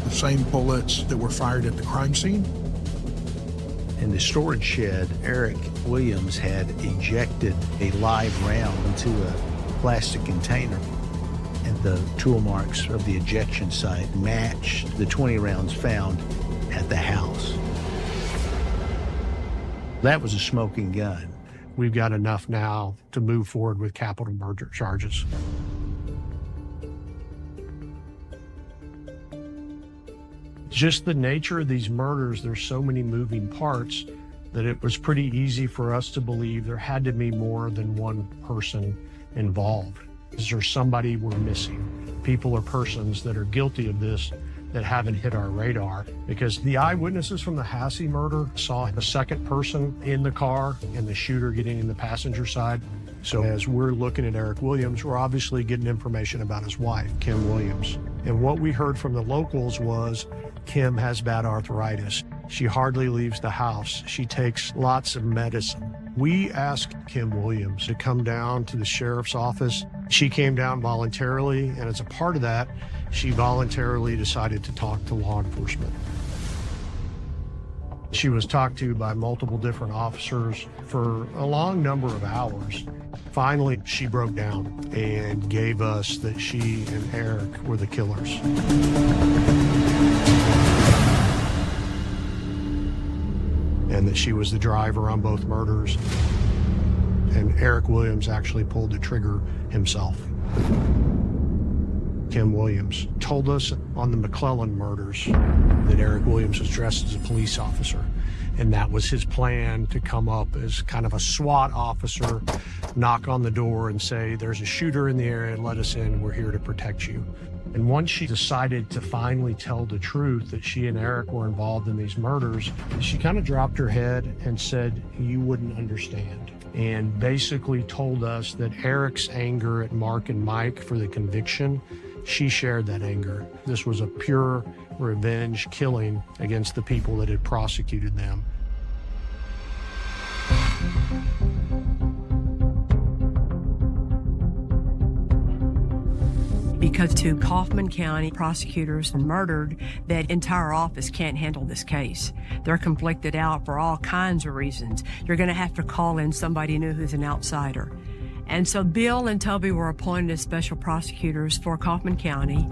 the same bullets that were fired at the crime scene. In the storage shed, Eric Williams had ejected a live round into a plastic container, and the tool marks of the ejection site matched the 20 rounds found at the house. That was a smoking gun. We've got enough now to move forward with capital murder charges. Just the nature of these murders, there's so many moving parts that it was pretty easy for us to believe there had to be more than one person involved. Is there somebody we're missing? People or persons that are guilty of this that haven't hit our radar, because the eyewitnesses from the Hasse murder saw a second person in the car and the shooter getting in the passenger side. So as we're looking at Eric Williams, we're obviously getting information about his wife, Kim Williams. And what we heard from the locals was Kim has bad arthritis. She hardly leaves the house. She takes lots of medicine. We asked Kim Williams to come down to the sheriff's office. She came down voluntarily, and as a part of that, she voluntarily decided to talk to law enforcement. She was talked to by multiple different officers for a long number of hours. Finally, she broke down and gave us that she and Eric were the killers. And that she was the driver on both murders. And Eric Williams actually pulled the trigger himself. Kim Williams told us on the McClellan murders that Eric Williams was dressed as a police officer, and that was his plan to come up as kind of a SWAT officer, knock on the door and say, there's a shooter in the area, let us in, we're here to protect you. And once she decided to finally tell the truth that she and Eric were involved in these murders, she kind of dropped her head and said, you wouldn't understand. And basically told us that Eric's anger at Mark and Mike for the conviction, she shared that anger. This was a pure revenge killing against the people that had prosecuted them. Because two Kaufman County prosecutors murdered, that entire office can't handle this case. They're conflicted out for all kinds of reasons. You're going to have to call in somebody new who's an outsider. And so Bill and Toby were appointed as special prosecutors for Kaufman County.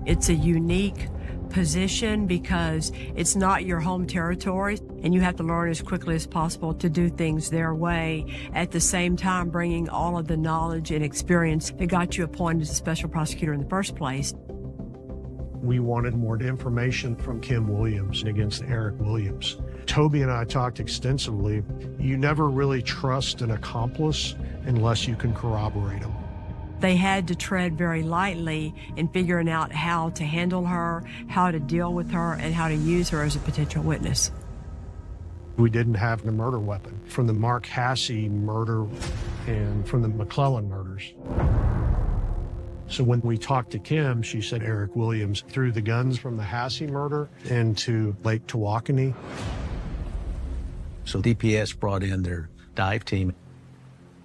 It's a unique position because it's not your home territory, and you have to learn as quickly as possible to do things their way, at the same time bringing all of the knowledge and experience that got you appointed as a special prosecutor in the first place. We wanted more information from Kim Williams against Eric Williams. Toby and I talked extensively. You never really trust an accomplice unless you can corroborate them. They had to tread very lightly in figuring out how to handle her, how to deal with her, and how to use her as a potential witness. We didn't have the murder weapon from the Mark Hasse murder and from the McClellan murders. So when we talked to Kim, she said Eric Williams threw the guns from the Hasse murder into Lake Tawakoni. So DPS brought in their dive team.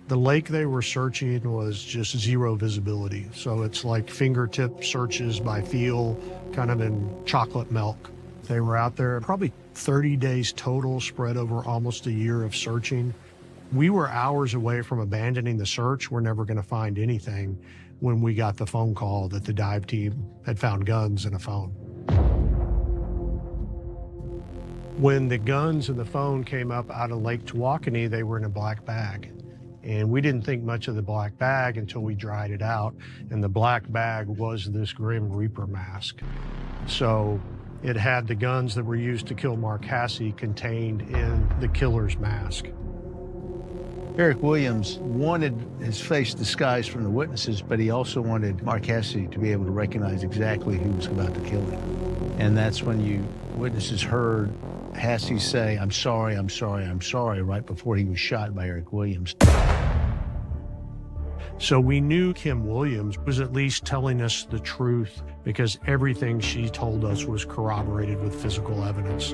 The lake they were searching was just zero visibility. So it's like fingertip searches by feel, kind of in chocolate milk. They were out there probably 30 days total, spread over almost a year of searching. We were hours away from abandoning the search. We're never going to find anything when we got the phone call that the dive team had found guns in a phone. When the guns and the phone came up out of Lake Tawakoni, they were in a black bag. And we didn't think much of the black bag until we dried it out. And the black bag was this Grim Reaper mask. So it had the guns that were used to kill Mark Hasse contained in the killer's mask. Eric Williams wanted his face disguised from the witnesses, but he also wanted Mark Hasse to be able to recognize exactly who was about to kill him. And that's when witnesses heard Hasse say, I'm sorry, I'm sorry, I'm sorry, right before he was shot by Eric Williams. So we knew Kim Williams was at least telling us the truth because everything she told us was corroborated with physical evidence.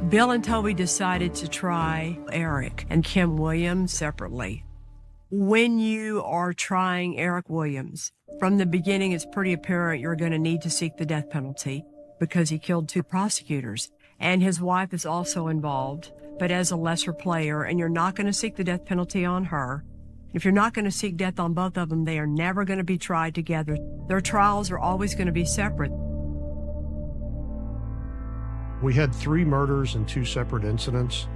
Bill and Toby decided to try Eric and Kim Williams separately. When you are trying Eric Williams, from the beginning, it's pretty apparent you're going to need to seek the death penalty because he killed 2 prosecutors. And his wife is also involved, but as a lesser player, and you're not going to seek the death penalty on her. If you're not going to seek death on both of them, they are never going to be tried together. Their trials are always going to be separate. We had 3 murders and 2 separate incidents.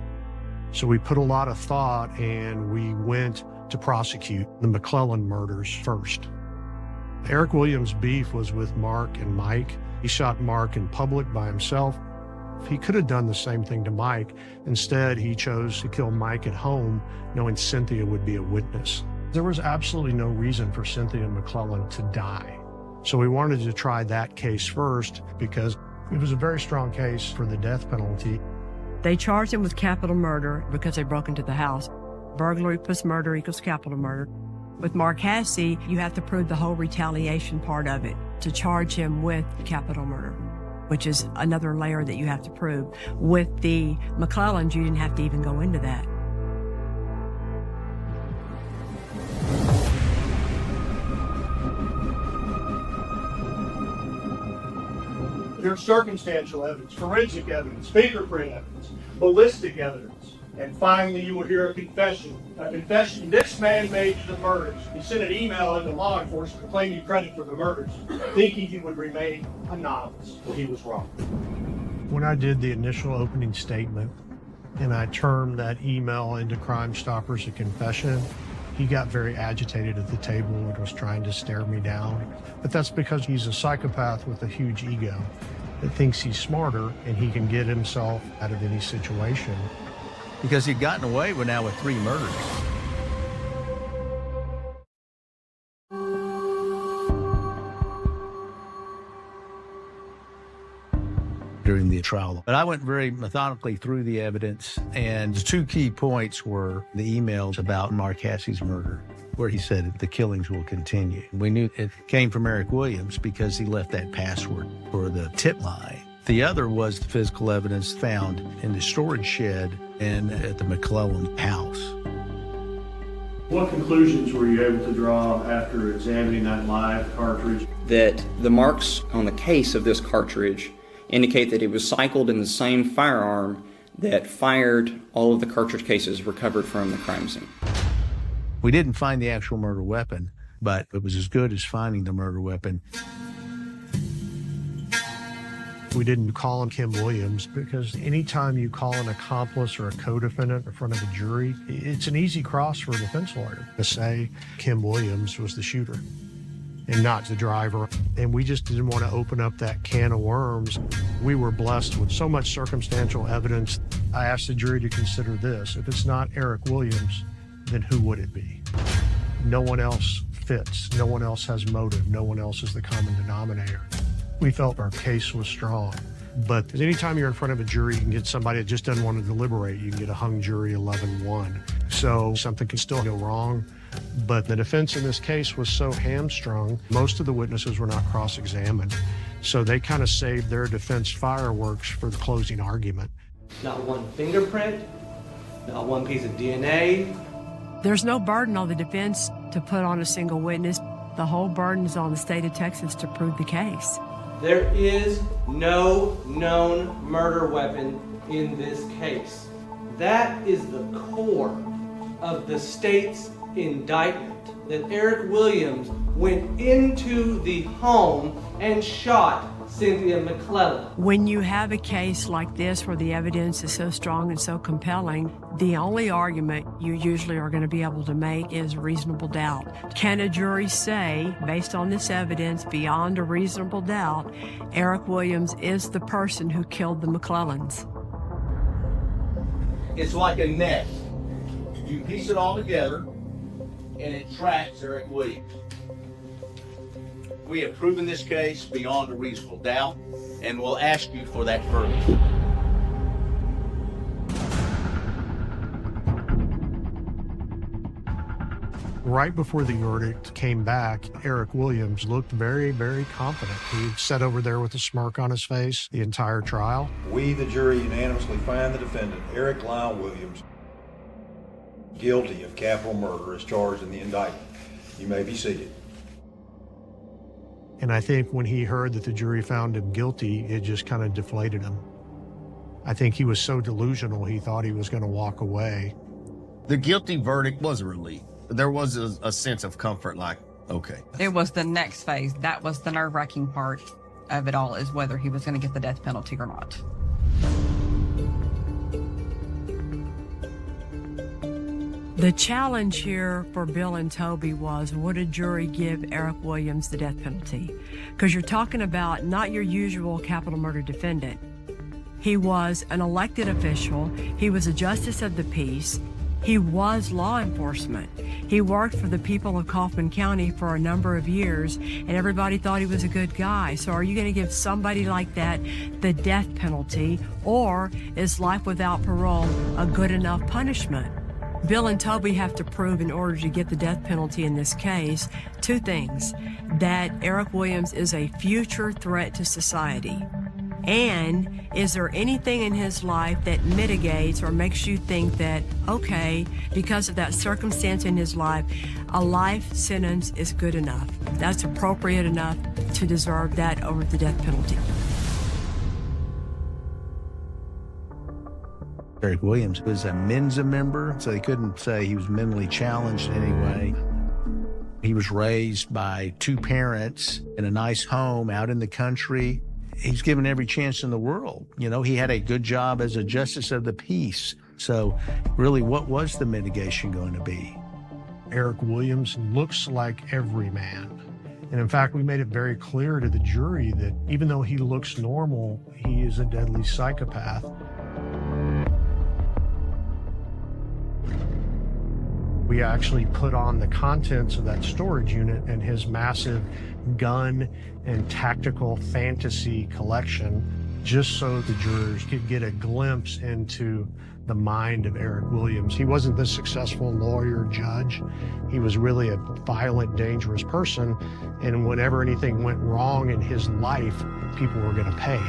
So we put a lot of thought and we went to prosecute the McClellan murders first. Eric Williams' beef was with Mark and Mike. He shot Mark in public by himself. He could have done the same thing to Mike. Instead, he chose to kill Mike at home, knowing Cynthia would be a witness. There was absolutely no reason for Cynthia McClellan to die. So we wanted to try that case first because it was a very strong case for the death penalty. They charged him with capital murder because they broke into the house. Burglary plus murder equals capital murder. With Mark Hasse, you have to prove the whole retaliation part of it to charge him with capital murder, which is another layer that you have to prove. With the McClellans, you didn't have to even go into that. There's circumstantial evidence, forensic evidence, fingerprint evidence, ballistic evidence, and finally you will hear a confession this man made to the murders. He sent an email into law enforcement claiming credit for the murders, thinking he would remain anonymous. Well, he was wrong. When I did the initial opening statement and I turned that email into Crime Stoppers a confession, he got very agitated at the table and was trying to stare me down. But that's because he's a psychopath with a huge ego that thinks he's smarter and he can get himself out of any situation. Because he'd gotten away with 3 murders. During the trial. But I went very methodically through the evidence, and the 2 key points were the emails about Mark Hasse's murder, where he said the killings will continue. We knew it came from Eric Williams because he left that password for the tip line. The other was the physical evidence found in the storage shed and at the McClellan house. What conclusions were you able to draw after examining that live cartridge? That the marks on the case of this cartridge indicate that it was cycled in the same firearm that fired all of the cartridge cases recovered from the crime scene. We didn't find the actual murder weapon, but it was as good as finding the murder weapon. We didn't call him Kim Williams because anytime you call an accomplice or a co-defendant in front of a jury, it's an easy cross for a defense lawyer to say Kim Williams was the shooter and not the driver. And we just didn't want to open up that can of worms. We were blessed with so much circumstantial evidence. I asked the jury to consider this. If it's not Eric Williams, then who would it be? No one else fits. No one else has motive. No one else is the common denominator. We felt our case was strong. But anytime you're in front of a jury, you can get somebody that just doesn't want to deliberate. You can get a hung jury 11-1. So something can still go wrong. But the defense in this case was so hamstrung, most of the witnesses were not cross-examined. So they kind of saved their defense fireworks for the closing argument. Not one fingerprint, not one piece of DNA. There's no burden on the defense to put on a single witness. The whole burden is on the state of Texas to prove the case. There is no known murder weapon in this case. That is the core of the state's indictment, that Eric Williams went into the home and shot Cynthia McClellan. When you have a case like this where the evidence is so strong and so compelling, the only argument you usually are going to be able to make is reasonable doubt. Can a jury say, based on this evidence, beyond a reasonable doubt, Eric Williams is the person who killed the McClellans? It's like a net. You piece it all together, and it tracks Eric Williams. We have proven this case beyond a reasonable doubt, and we'll ask you for that verdict. Right before the verdict came back, Eric Williams looked very, very confident. He sat over there with a smirk on his face the entire trial. We, the jury, unanimously find the defendant, Eric Lyle Williams. guilty of capital murder as charged in the indictment. You may be seated. And I think when he heard that the jury found him guilty, it just kind of deflated him. I think he was so delusional, he thought he was going to walk away. The guilty verdict was a relief. There was a sense of comfort, like, okay. It was the next phase. That was the nerve-wracking part of it all, is whether he was going to get the death penalty or not. The challenge here for Bill and Toby was, would a jury give Eric Williams the death penalty? Because you're talking about not your usual capital murder defendant. He was an elected official. He was a justice of the peace. He was law enforcement. He worked for the people of Kaufman County for a number of years, and everybody thought he was a good guy. So are you going to give somebody like that the death penalty, or is life without parole a good enough punishment? Bill and Toby have to prove, in order to get the death penalty in this case, two things: that Eric Williams is a future threat to society, and is there anything in his life that mitigates or makes you think that, okay, because of that circumstance in his life, a life sentence is good enough, that's appropriate enough to deserve that over the death penalty. Eric Williams was a Mensa member, so they couldn't say he was mentally challenged in any way. He was raised by two parents in a nice home out in the country. He's given every chance in the world. You know, he had a good job as a justice of the peace. So really, what was the mitigation going to be? Eric Williams looks like every man. And in fact, we made it very clear to the jury that even though he looks normal, he is a deadly psychopath. We actually put on the contents of that storage unit and his massive gun and tactical fantasy collection, just so the jurors could get a glimpse into the mind of Eric Williams. He wasn't this successful lawyer, judge. He was really a violent, dangerous person. And whenever anything went wrong in his life, people were going to pay.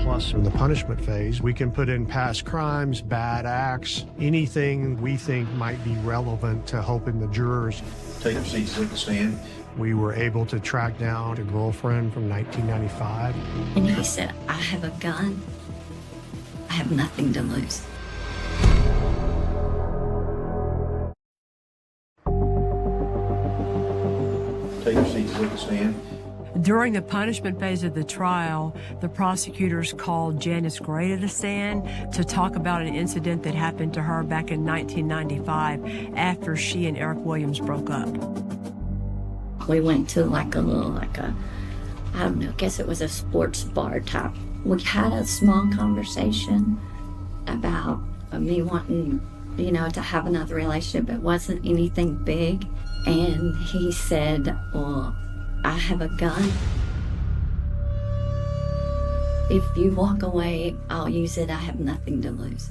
Plus, in the punishment phase, we can put in past crimes, bad acts, anything we think might be relevant to helping the jurors. Take your seats, take the stand. We were able to track down a girlfriend from 1995. And he said, I have a gun. I have nothing to lose. Take your seats, take the stand. During the punishment phase of the trial, the prosecutors called Janice Gray to the stand to talk about an incident that happened to her back in 1995 after she and Eric Williams broke up. We went to I don't know, I guess it was a sports bar type. We had a small conversation about me wanting, to have another relationship. It wasn't anything big. And he said, well, I have a gun. If you walk away, I'll use it. I have nothing to lose.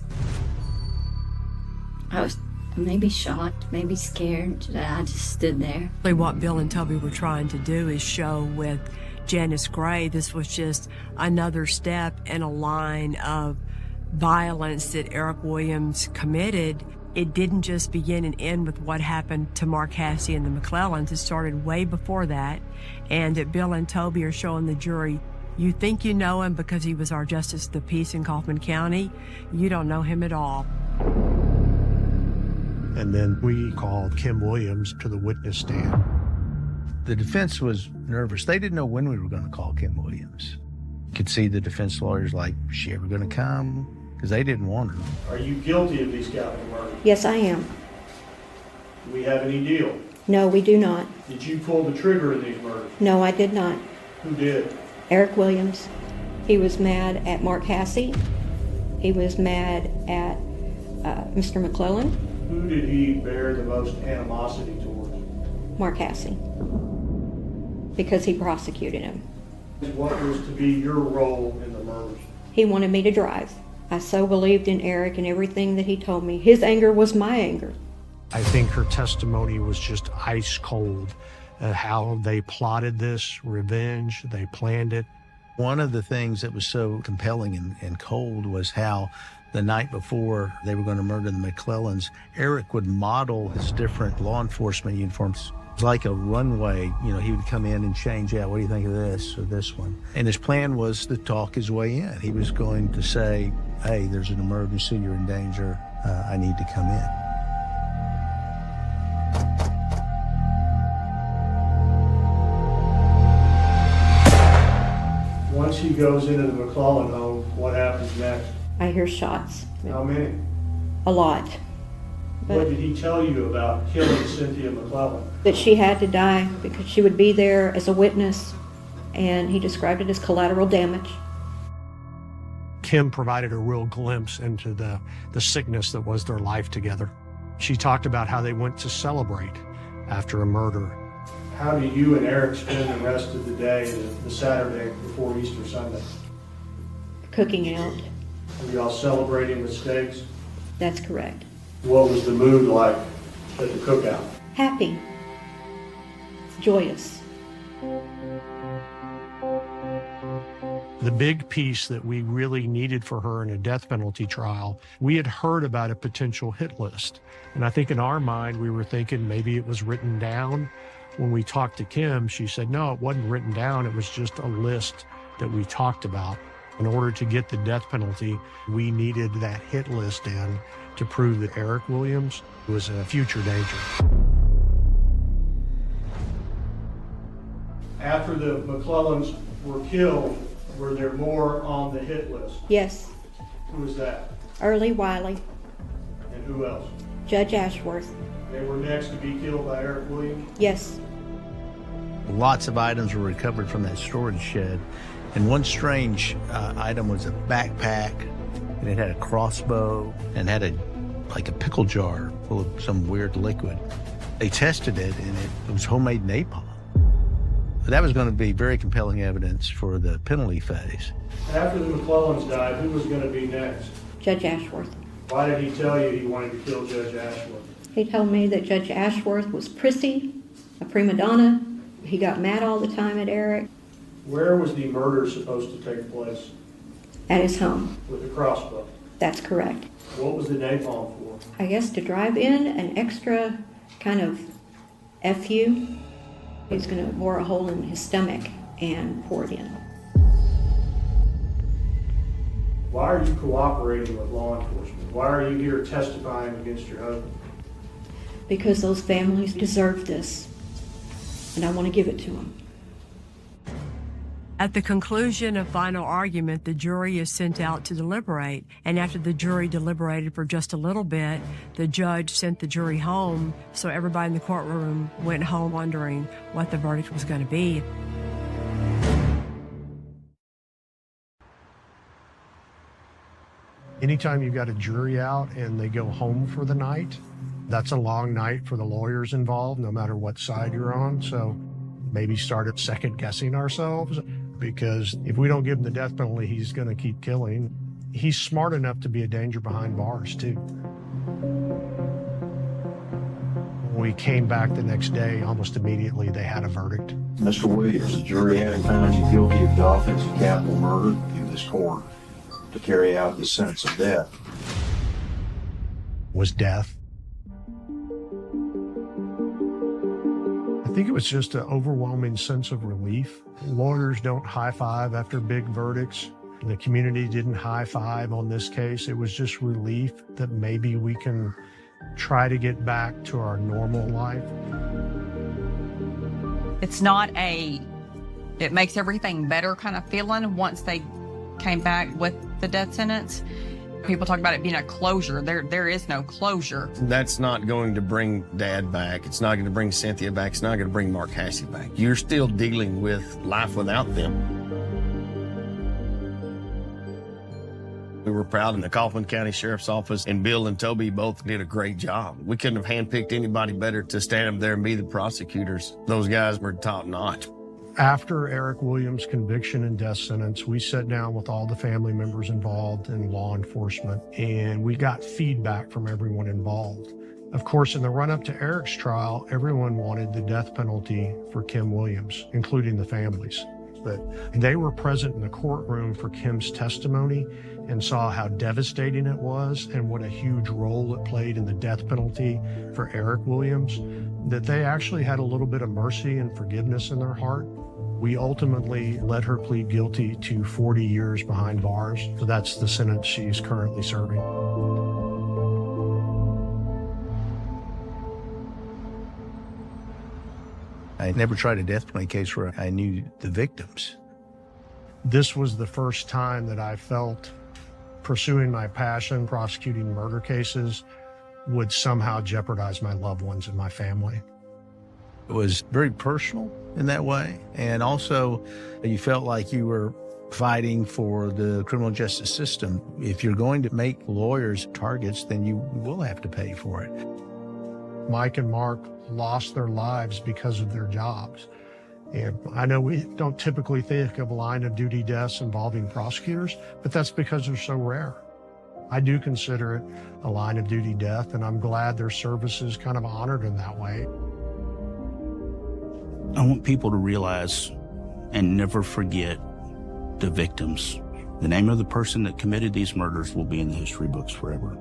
I was maybe shocked, maybe scared. I just stood there. What Bill and Toby were trying to do is show with Janice Gray, this was just another step in a line of violence that Eric Williams committed. It didn't just begin and end with what happened to Mark Hassey and the McClellans. It started way before that. And that Bill and Toby are showing the jury, you think you know him because he was our Justice of the Peace in Kaufman County. You don't know him at all. And then we called Kim Williams to the witness stand. The defense was nervous. They didn't know when we were going to call Kim Williams. You could see the defense lawyers like, is she ever going to come? Because they didn't want her. Are you guilty of these capital murders? Yes, I am. Do we have any deal? No, we do not. Did you pull the trigger in these murders? No, I did not. Who did? Eric Williams. He was mad at Mark Hassey. He was mad at Mr. McClellan. Who did he bear the most animosity towards? Mark Hassey. Because he prosecuted him. What was to be your role in the murders? He wanted me to drive. I so believed in Eric and everything that he told me. His anger was my anger. I think her testimony was just ice cold. How they plotted this revenge, they planned it. One of the things that was so compelling and cold was how The night before they were going to murder the McClellans, Eric would model his different law enforcement uniforms. It was like a runway. You know, he would come in and change out. What do you think of this or this one? And his plan was to talk his way in. He was going to say, hey, there's an emergency, you're in danger, I need to come in. Once he goes into the McClellan home, what happens next? I hear shots. How many? A lot. What did he tell you about killing Cynthia McClellan? That she had to die because she would be there as a witness, and he described it as collateral damage. Kim provided a real glimpse into the sickness that was their life together. She talked about how they went to celebrate after a murder. How do you and Eric spend the rest of the day, the Saturday before Easter Sunday? Cooking out. Were y'all celebrating with steaks? That's correct. What was the mood like at the cookout? Happy. Joyous. The big piece that we really needed for her in a death penalty trial, we had heard about a potential hit list. And I think in our mind, we were thinking maybe it was written down. When we talked to Kim, she said, no, it wasn't written down. It was just a list that we talked about. In order to get the death penalty, we needed that hit list in to prove that Eric Williams was a future danger. After the McClellans were killed, were there more on the hit list? Yes. Who was that? Early Wiley. And who else? Judge Ashworth. They were next to be killed by Eric Williams? Yes. Lots of items were recovered from that storage shed. And one strange item was a backpack, and it had a crossbow and had like a pickle jar full of some weird liquid. They tested it, and it was homemade napalm. That was going to be very compelling evidence for the penalty phase. After the McClellans died, who was going to be next? Judge Ashworth. Why did he tell you he wanted to kill Judge Ashworth? He told me that Judge Ashworth was prissy, a prima donna. He got mad all the time at Eric. Where was the murder supposed to take place? At his home. With the crossbow? That's correct. What was the napalm for? I guess to drive in an extra kind of FU. He's going to bore a hole in his stomach and pour it in. Why are you cooperating with law enforcement? Why are you here testifying against your husband? Because those families deserve this, and I want to give it to them. At the conclusion of final argument, the jury is sent out to deliberate. And after the jury deliberated for just a little bit, the judge sent the jury home. So everybody in the courtroom went home wondering what the verdict was going to be. Anytime you've got a jury out and they go home for the night, that's a long night for the lawyers involved, no matter what side you're on. So maybe start second guessing ourselves, because if we don't give him the death penalty, he's going to keep killing. He's smart enough to be a danger behind bars, too. When we came back the next day, almost immediately, they had a verdict. Mr. Williams, the jury having found you guilty of the offense of capital murder, in this court to carry out the sentence of death. Was death. I think it was just an overwhelming sense of relief. Lawyers don't high-five after big verdicts. The community didn't high-five on this case. It was just relief that maybe we can try to get back to our normal life. It's not it makes everything better kind of feeling once they came back with the death sentence. People talk about it being a closure. There is no closure. That's not going to bring Dad back. It's not going to bring Cynthia back. It's not going to bring Mark Hassey back. You're still dealing with life without them. We were proud in the Kaufman County Sheriff's Office, and Bill and Toby both did a great job. We couldn't have handpicked anybody better to stand up there and be the prosecutors. Those guys were top notch. After Eric Williams' conviction and death sentence, we sat down with all the family members involved in law enforcement, and we got feedback from everyone involved. Of course, in the run-up to Eric's trial, everyone wanted the death penalty for Kim Williams, including the families. but they were present in the courtroom for Kim's testimony and saw how devastating it was and what a huge role it played in the death penalty for Eric Williams, that they actually had a little bit of mercy and forgiveness in their heart. We ultimately let her plead guilty to 40 years behind bars. So that's the sentence she's currently serving. I never tried a death penalty case where I knew the victims. This was the first time that I felt pursuing my passion, prosecuting murder cases, would somehow jeopardize my loved ones and my family. It was very personal in that way. And also, you felt like you were fighting for the criminal justice system. If you're going to make lawyers targets, then you will have to pay for it. Mike and Mark lost their lives because of their jobs. And I know we don't typically think of line of duty deaths involving prosecutors, but that's because they're so rare. I do consider it a line of duty death, and I'm glad their service is kind of honored in that way. I want people to realize and never forget the victims. The name of the person that committed these murders will be in the history books forever.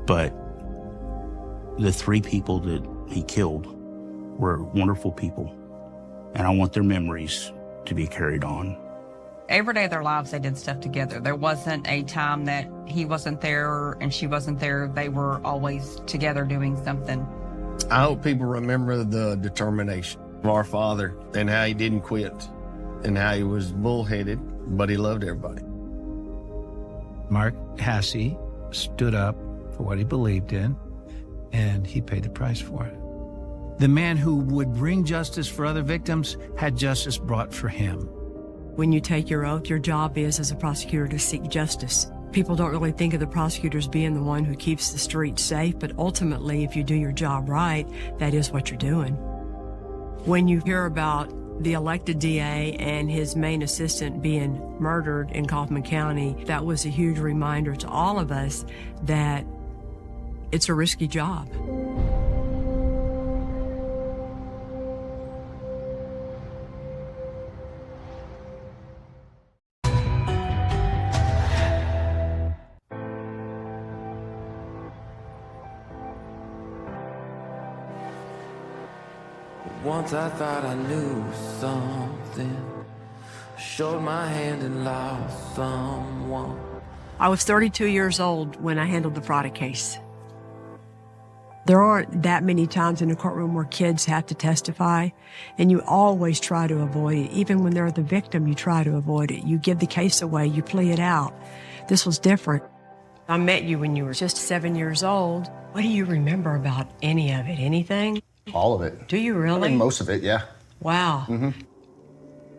But the 3 people that he killed were wonderful people, and I want their memories to be carried on. Every day of their lives, they did stuff together. There wasn't a time that he wasn't there and she wasn't there. They were always together doing something. I hope people remember the determination of our father and how he didn't quit and how he was bullheaded, but he loved everybody. Mark Hasse stood up for what he believed in, and he paid the price for it. The man who would bring justice for other victims had justice brought for him. When you take your oath, your job is as a prosecutor to seek justice. People don't really think of the prosecutors being the one who keeps the streets safe, but ultimately, if you do your job right, that is what you're doing. When you hear about the elected DA and his main assistant being murdered in Kaufman County, that was a huge reminder to all of us that it's a risky job. Once I thought I knew something, showed my hand and lost someone. I was 32 years old when I handled the Frada case. There aren't that many times in a courtroom where kids have to testify, and you always try to avoid it. Even when they're the victim, you try to avoid it. You give the case away, you plea it out. This was different. I met you when you were just 7 years old. What do you remember about any of it? Anything? All of it. Do you really? I mean, most of it, yeah. Wow. Mm-hmm.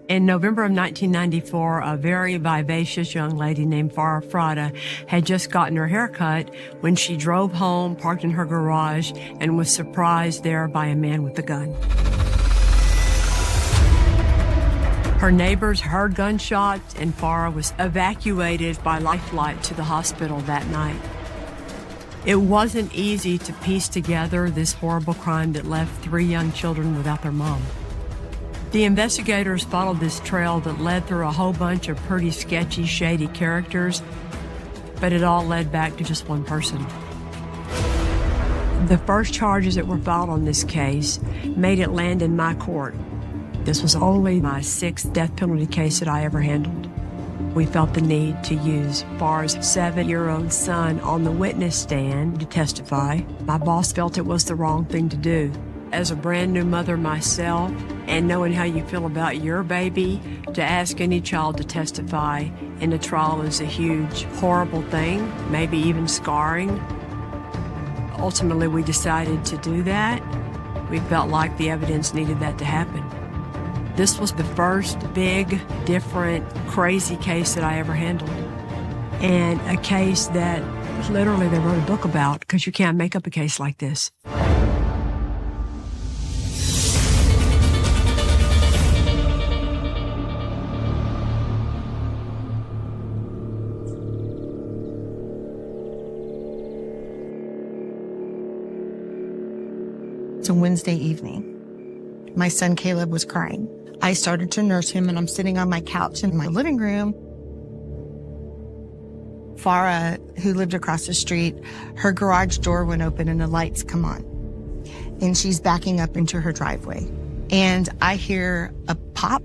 In November of 1994, a very vivacious young lady named Farah Frada had just gotten her hair cut when she drove home, parked in her garage, and was surprised there by a man with a gun. Her neighbors heard gunshots, and Farah was evacuated by Lifeline to the hospital that night. It wasn't easy to piece together this horrible crime that left 3 young children without their mom. The investigators followed this trail that led through a whole bunch of pretty sketchy, shady characters, but it all led back to just one person. The first charges that were filed on this case made it land in my court. This was only my 6th death penalty case that I ever handled. We felt the need to use Farah's 7-year-old son on the witness stand to testify. My boss felt it was the wrong thing to do. As a brand new mother myself, and knowing how you feel about your baby, to ask any child to testify in a trial is a huge, horrible thing, maybe even scarring. Ultimately, we decided to do that. We felt like the evidence needed that to happen. This was the first big, different, crazy case that I ever handled. And a case that literally they wrote a book about, because you can't make up a case like this. It's a Wednesday evening. My son Caleb was crying. I started to nurse him, and I'm sitting on my couch in my living room. Farah, who lived across the street, her garage door went open and the lights come on. And she's backing up into her driveway. And I hear a pop.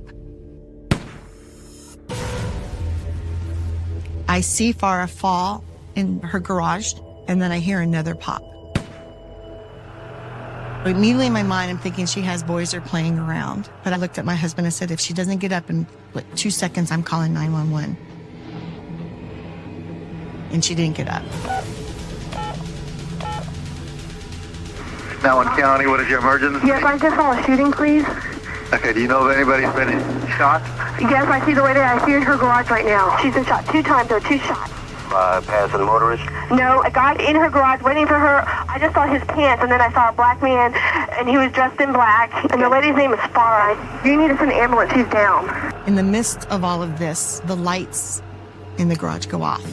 I see Farah fall in her garage, and then I hear another pop. Immediately in my mind, I'm thinking she has boys are playing around. But I looked at my husband and said, if she doesn't get up in 2 seconds, I'm calling 911. And she didn't get up. Now in county, what is your emergency? Yes, I just saw a shooting, please. Okay, do you know if anybody's been shot? Yes, I see the lady. I see her in her garage right now. She's been shot 2 times. There are 2 shots. Passing motorist? No, a guy in her garage waiting for her. I just saw his pants, and then I saw a black man, and he was dressed in black. And the lady's name is Farah. You need to send an ambulance. She's down. In the midst of all of this, the lights in the garage go off.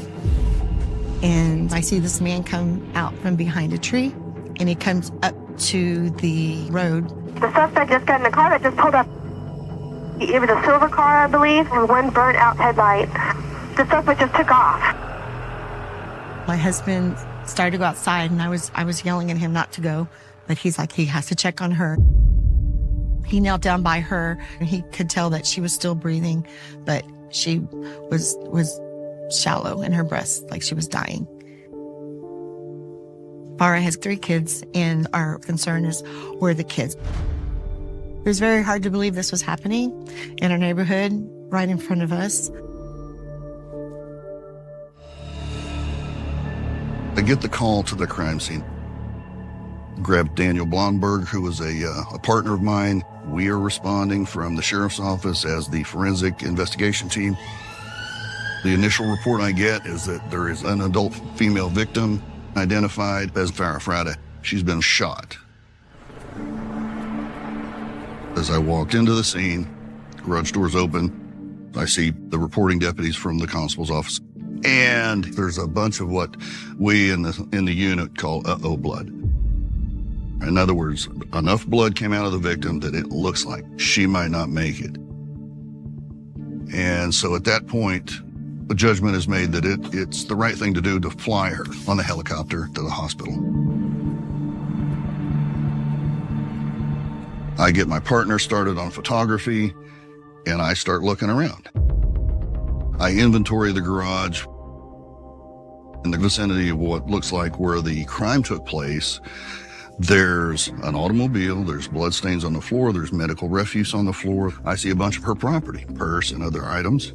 And I see this man come out from behind a tree, and he comes up to the road. The suspect just got in the car that just pulled up. It was a silver car, I believe, with one burnt out headlight. The suspect just took off. My husband started to go outside, and I was yelling at him not to go, but he's like, he has to check on her. He knelt down by her, and he could tell that she was still breathing, but she was shallow in her breast, like she was dying. Farah has 3 kids, and our concern is where are the kids? It was very hard to believe this was happening in our neighborhood, right in front of us. I get the call to the crime scene. Grabbed Daniel Blomberg, who was a partner of mine. We are responding from the sheriff's office as the forensic investigation team. The initial report I get is that there is an adult female victim identified as Farah Frada. She's been shot. As I walked into the scene, garage doors open. I see the reporting deputies from the constable's office. And there's a bunch of what we in the unit call uh-oh blood. In other words, enough blood came out of the victim that it looks like she might not make it. And so at that point, the judgment is made that it's the right thing to do to fly her on the helicopter to the hospital. I get my partner started on photography, and I start looking around. I inventory the garage in the vicinity of what looks like where the crime took place. There's an automobile, there's bloodstains on the floor, there's medical refuse on the floor. I see a bunch of her property, purse and other items.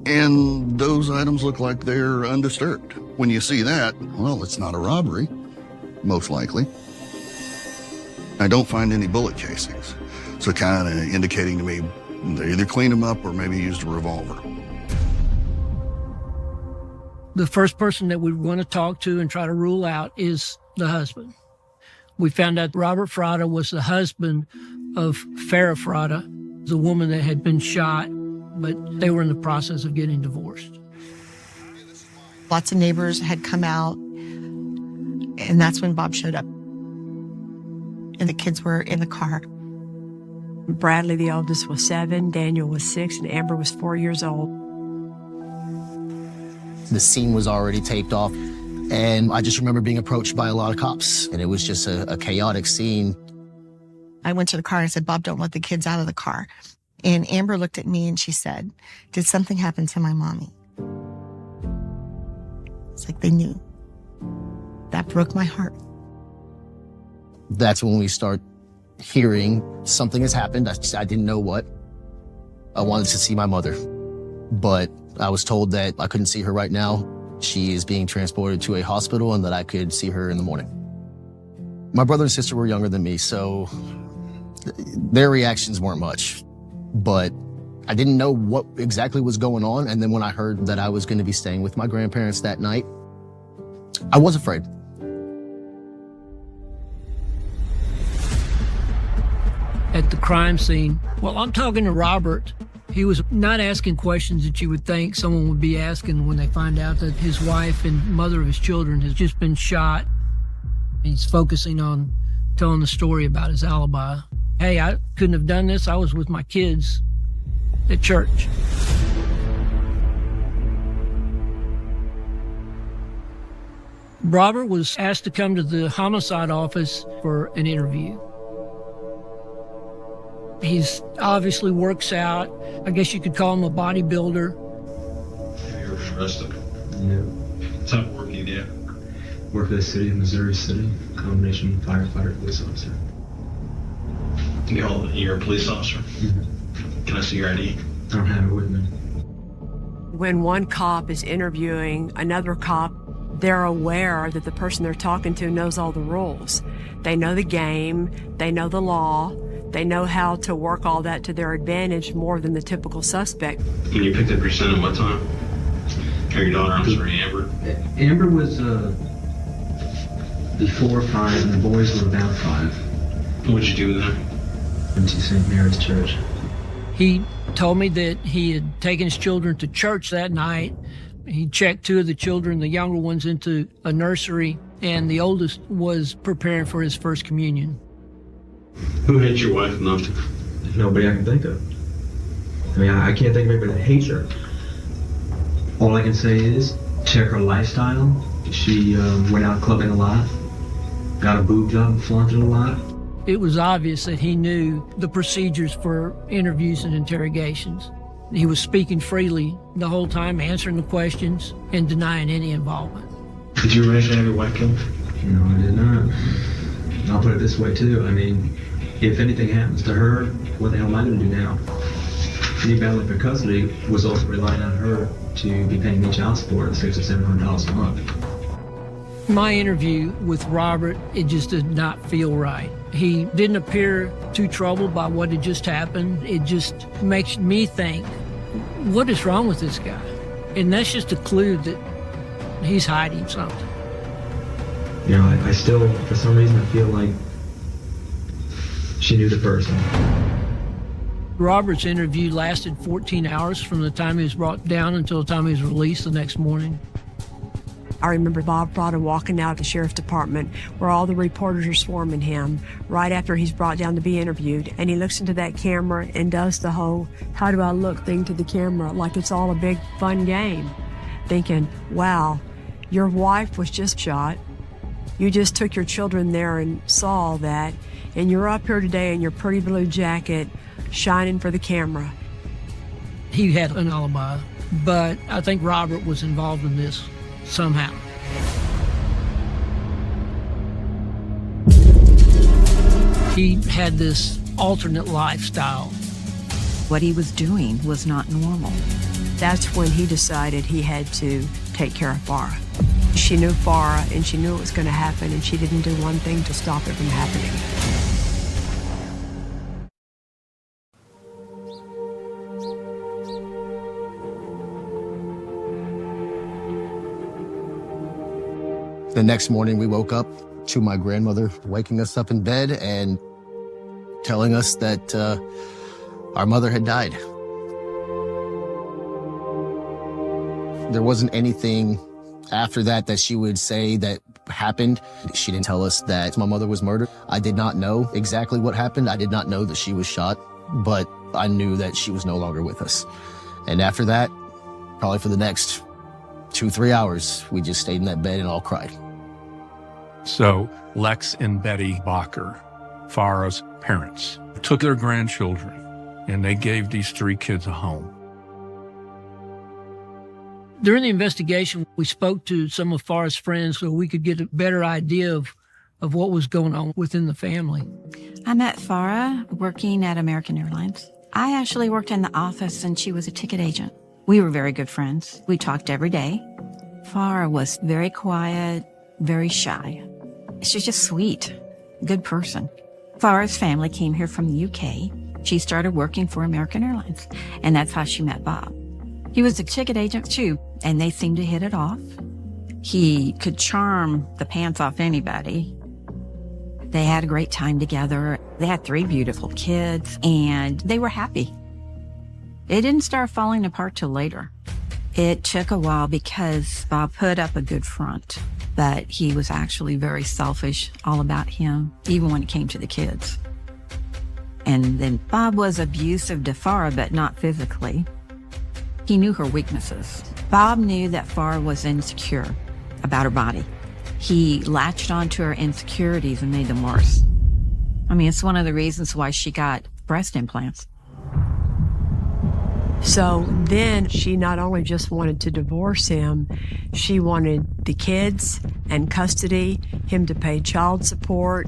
And those items look like they're undisturbed. When you see that, well, it's not a robbery, most likely. I don't find any bullet casings. So kind of indicating to me they either cleaned them up or maybe used a revolver. The first person that we want to talk to and try to rule out is the husband. We found out Robert Frada was the husband of Farah Frada, the woman that had been shot, but they were in the process of getting divorced. Lots of neighbors had come out, and that's when Bob showed up. And the kids were in the car. Bradley, the oldest, was 7, Daniel was 6, and Amber was 4 years old. The scene was already taped off, and I just remember being approached by a lot of cops, and it was just a chaotic scene. I went to the car and I said, Bob, don't let the kids out of the car. And Amber looked at me and she said, did something happen to my mommy? It's like they knew. That broke my heart. That's when we start hearing something has happened. I didn't know what. I wanted to see my mother, but I was told that I couldn't see her right now. She is being transported to a hospital and that I could see her in the morning. My brother and sister were younger than me, so their reactions weren't much, but I didn't know what exactly was going on. And then when I heard that I was going to be staying with my grandparents that night, I was afraid. At the crime scene, well, I'm talking to Robert. He was not asking questions that you would think someone would be asking when they find out that his wife and mother of his children has just been shot. He's focusing on telling the story about his alibi. Hey, I couldn't have done this. I was with my kids at church. Robert was asked to come to the homicide office for an interview. He's obviously works out. I guess you could call him a bodybuilder. Have you ever been arrested? No. What type of work do you do? Work for the city of Missouri City, combination firefighter, police officer. You're a police officer? Mm-hmm. Can I see your ID? I don't have it with me. When one cop is interviewing another cop, they're aware that the person they're talking to knows all the rules. They know the game, they know the law, they know how to work all that to their advantage more than the typical suspect. When you picked up your son at what time? Or your daughter, I'm sorry, Amber? Amber was before 5 and the boys were about 5. What'd you do with them? Went to St. Mary's Church. He told me that he had taken his children to church that night. He checked 2 of the children, the younger ones, into a nursery, and the oldest was preparing for his first communion. Who hates your wife enough to? There's nobody I can think of. I mean, I can't think of anybody that hates her. All I can say is, check her lifestyle. She went out clubbing a lot, got a boob job and flaunted a lot. It was obvious that he knew the procedures for interviews and interrogations. He was speaking freely the whole time, answering the questions and denying any involvement. Did you arrange to have your wife killed? No, I did not. I'll put it this way, too. I mean, if anything happens to her, what the hell am I going to do now? Me battling for custody was also relying on her to be paying me child support at $600 to $700 a month. My interview with Robert, it just did not feel right. He didn't appear too troubled by what had just happened. It just makes me think, what is wrong with this guy? And that's just a clue that he's hiding something. You know, I still, for some reason, I feel like she knew the person. Robert's interview lasted 14 hours from the time he was brought down until the time he was released the next morning. I remember Bob Prada walking out of the sheriff's department where all the reporters are swarming him right after he's brought down to be interviewed. And he looks into that camera and does the whole, how do I look thing to the camera, like it's all a big fun game. Thinking, wow, your wife was just shot. You just took your children there and saw all that. And you're up here today in your pretty blue jacket, shining for the camera. He had an alibi, but I think Robert was involved in this somehow. He had this alternate lifestyle. What he was doing was not normal. That's when he decided he had to take care of Farah. She knew Farah and she knew it was going to happen, and she didn't do one thing to stop it from happening. The next morning, we woke up to my grandmother waking us up in bed and telling us that our mother had died. There wasn't anything after that she would say that happened. She didn't tell us that my mother was murdered. I did not know exactly what happened. I did not know that she was shot, but I knew that she was no longer with us. And after that, probably for the next 2-3 hours, we just stayed in that bed and all cried. So Lex and Betty Bacher, Farah's parents, took their grandchildren and they gave these 3 kids a home. During the investigation, we spoke to some of Farah's friends so we could get a better idea of what was going on within the family. I met Farah working at American Airlines. I actually worked in the office and she was a ticket agent. We were very good friends. We talked every day. Farah was very quiet, very shy. She's just sweet, good person. Farah's family came here from the UK. She started working for American Airlines, and that's how she met Bob. He was a ticket agent too, and they seemed to hit it off. He could charm the pants off anybody. They had a great time together. They had 3 beautiful kids, and they were happy. It didn't start falling apart till later. It took a while because Bob put up a good front, but he was actually very selfish, all about him, even when it came to the kids. And then Bob was abusive to Farah, but not physically. He knew her weaknesses. Bob knew that Farah was insecure about her body. He latched onto her insecurities and made them worse. I mean, it's one of the reasons why she got breast implants. So then she not only just wanted to divorce him, she wanted the kids and custody, him to pay child support.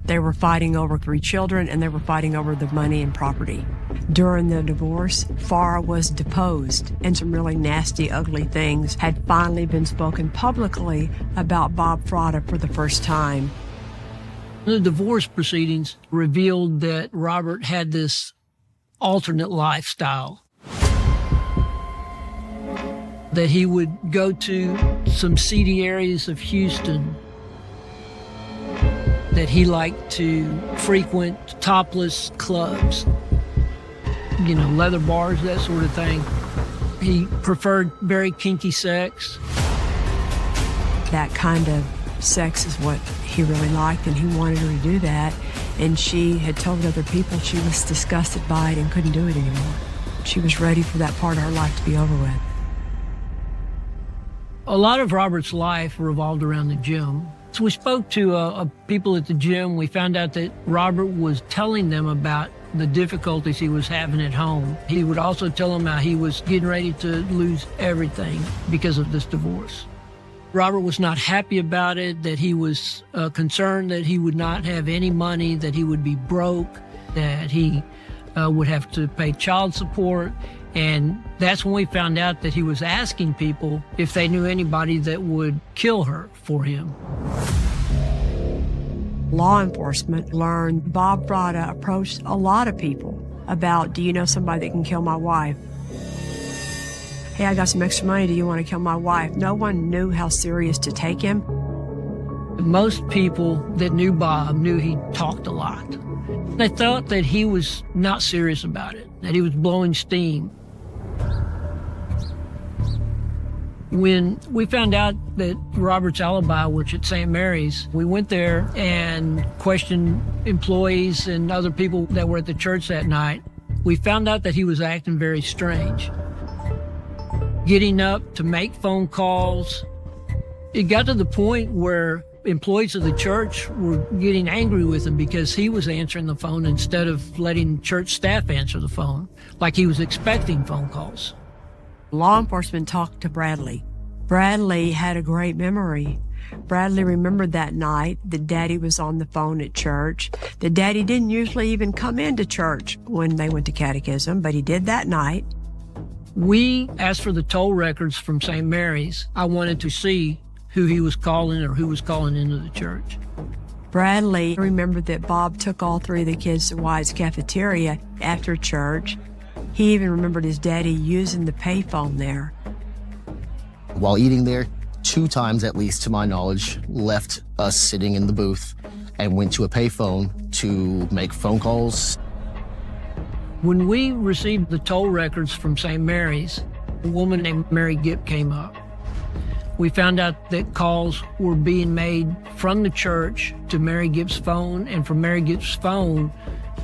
They were fighting over 3 children, and they were fighting over the money and property. During the divorce, Farah was deposed, and some really nasty, ugly things had finally been spoken publicly about Bob Fratta for the first time. The divorce proceedings revealed that Robert had this alternate lifestyle. That he would go to some seedy areas of Houston, that he liked to frequent topless clubs, you know, leather bars, that sort of thing. He preferred very kinky sex. That kind of sex is what he really liked, and he wanted her to do that. And she had told other people she was disgusted by it and couldn't do it anymore. She was ready for that part of her life to be over with. A lot of Robert's life revolved around the gym. So we spoke to people at the gym. We found out that Robert was telling them about the difficulties he was having at home. He would also tell them how he was getting ready to lose everything because of this divorce. Robert was not happy about it, that he was concerned that he would not have any money, that he would be broke, that he would have to pay child support. And that's when we found out that he was asking people if they knew anybody that would kill her for him. Law enforcement learned Bob Fratta approached a lot of people about, do you know somebody that can kill my wife? Hey, I got some extra money. Do you want to kill my wife? No one knew how serious to take him. Most people that knew Bob knew he talked a lot. They thought that he was not serious about it, that he was blowing steam. When we found out that Robert's alibi was at St. Mary's, we went there and questioned employees and other people that were at the church that night. We found out that he was acting very strange. Getting up to make phone calls. It got to the point where employees of the church were getting angry with him because he was answering the phone instead of letting church staff answer the phone, like he was expecting phone calls. Law enforcement talked to Bradley. Bradley had a great memory. Bradley remembered that night that Daddy was on the phone at church, that Daddy didn't usually even come into church when they went to catechism, but he did that night. We asked for the toll records from St. Mary's. I wanted to see who he was calling or who was calling into the church. Bradley remembered that Bob took all 3 of the kids to Wyatt's cafeteria after church. He even remembered his daddy using the payphone there. While eating there, 2 times at least, to my knowledge, left us sitting in the booth and went to a payphone to make phone calls. When we received the toll records from St. Mary's, a woman named Mary Gipp came up. We found out that calls were being made from the church to Mary Gipp's phone and from Mary Gipp's phone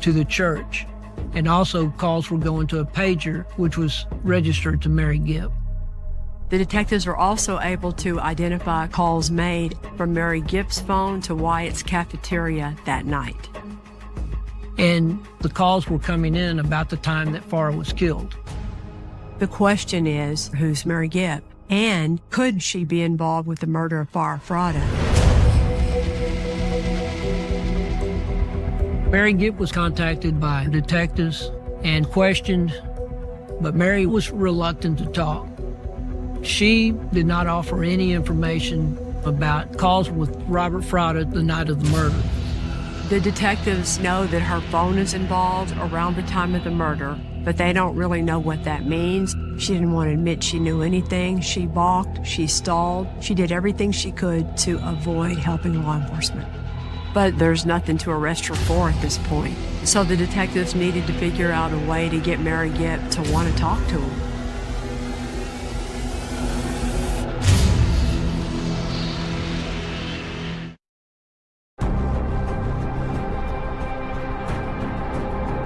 to the church. And also calls were going to a pager, which was registered to Mary Gipp. The detectives were also able to identify calls made from Mary Gipp's phone to Wyatt's cafeteria that night. And the calls were coming in about the time that Farah was killed. The question is, who's Mary Gipp? And could she be involved with the murder of Farah Fratta? Mary Gipp was contacted by detectives and questioned, but Mary was reluctant to talk. She did not offer any information about calls with Robert Fratta the night of the murder. The detectives know that her phone is involved around the time of the murder, but they don't really know what that means. She didn't want to admit she knew anything. She balked, she stalled, she did everything she could to avoid helping law enforcement. But there's nothing to arrest her for at this point. So the detectives needed to figure out a way to get Mary Gipp to want to talk to him.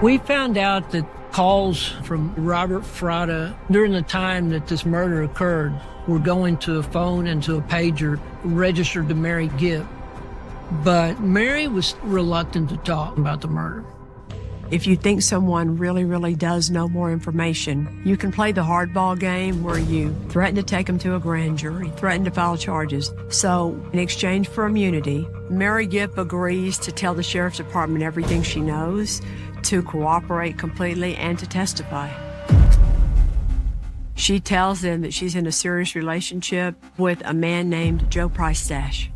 We found out that calls from Robert Fratta during the time that this murder occurred were going to a phone and to a pager registered to Mary Gibb. But Mary was reluctant to talk about the murder. If you think someone really, really does know more information, you can play the hardball game where you threaten to take them to a grand jury, threaten to file charges. So in exchange for immunity, Mary Gibb agrees to tell the sheriff's department everything she knows, to cooperate completely, and to testify. She tells them that she's in a serious relationship with a man named Joe Price-Stash.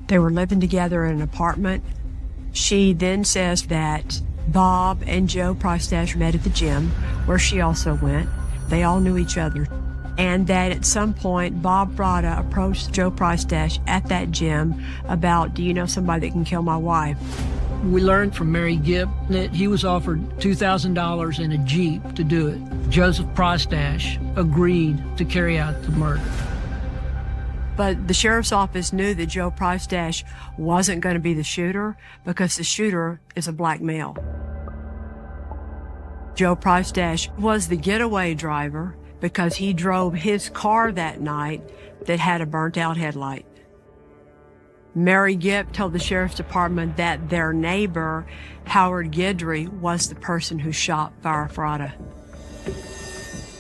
They were living together in an apartment. She then says that Bob and Joe Price-Stash met at the gym, where she also went. They all knew each other. And that at some point, Bob Fratta approached Joe Price-Stash at that gym about, do you know somebody that can kill my wife? We learned from Mary Gibb that he was offered $2,000 in a Jeep to do it. Joseph Price-Stash agreed to carry out the murder. But the sheriff's office knew that Joe Price-Stash wasn't going to be the shooter because the shooter is a black male. Joe Price-Stash was the getaway driver because he drove his car that night that had a burnt-out headlight. Mary Gibb told the sheriff's department that their neighbor, Howard Guidry, was the person who shot Farrah Fratta.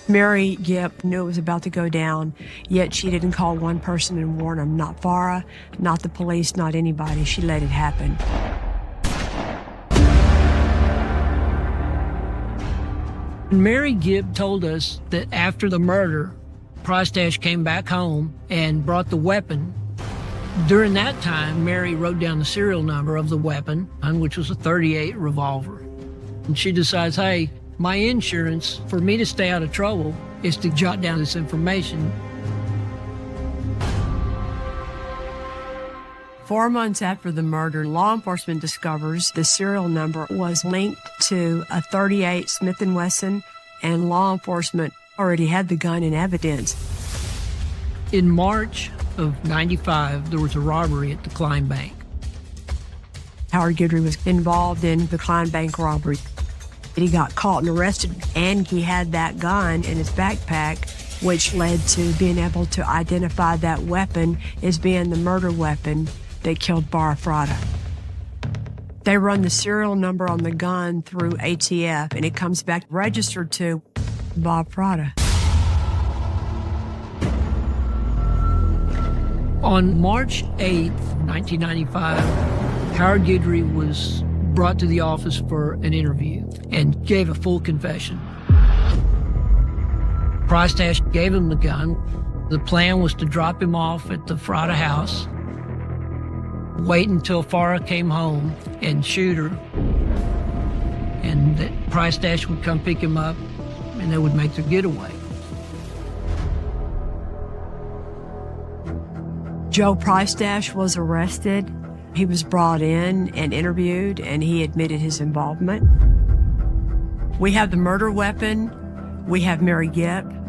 Mary Gibb knew it was about to go down, yet she didn't call one person and warn them. Not Farrah, not the police, not anybody. She let it happen. Mary Gibb told us that after the murder, Price-Stash came back home and brought the weapon. During that time, Mary wrote down the serial number of the weapon, which was a .38 revolver. And she decides, hey, my insurance for me to stay out of trouble is to jot down this information. 4 months after the murder, law enforcement discovers the serial number was linked to a .38 Smith & Wesson, and law enforcement already had the gun in evidence. In March of '95, there was a robbery at the Klein Bank. Howard Guidry was involved in the Klein Bank robbery. He got caught and arrested, and he had that gun in his backpack, which led to being able to identify that weapon as being the murder weapon that killed Farrah Fratta. They run the serial number on the gun through ATF, and it comes back registered to Bob Fratta. On March 8th, 1995, Howard Guidry was brought to the office for an interview and gave a full confession. Price-Stash gave him the gun. The plan was to drop him off at the Fratta house, wait until Farrah came home and shoot her, and that Price-Stash would come pick him up and they would make their getaway. Joe Price-Stash was arrested. He was brought in and interviewed, and he admitted his involvement. We have the murder weapon. We have Mary Gibb.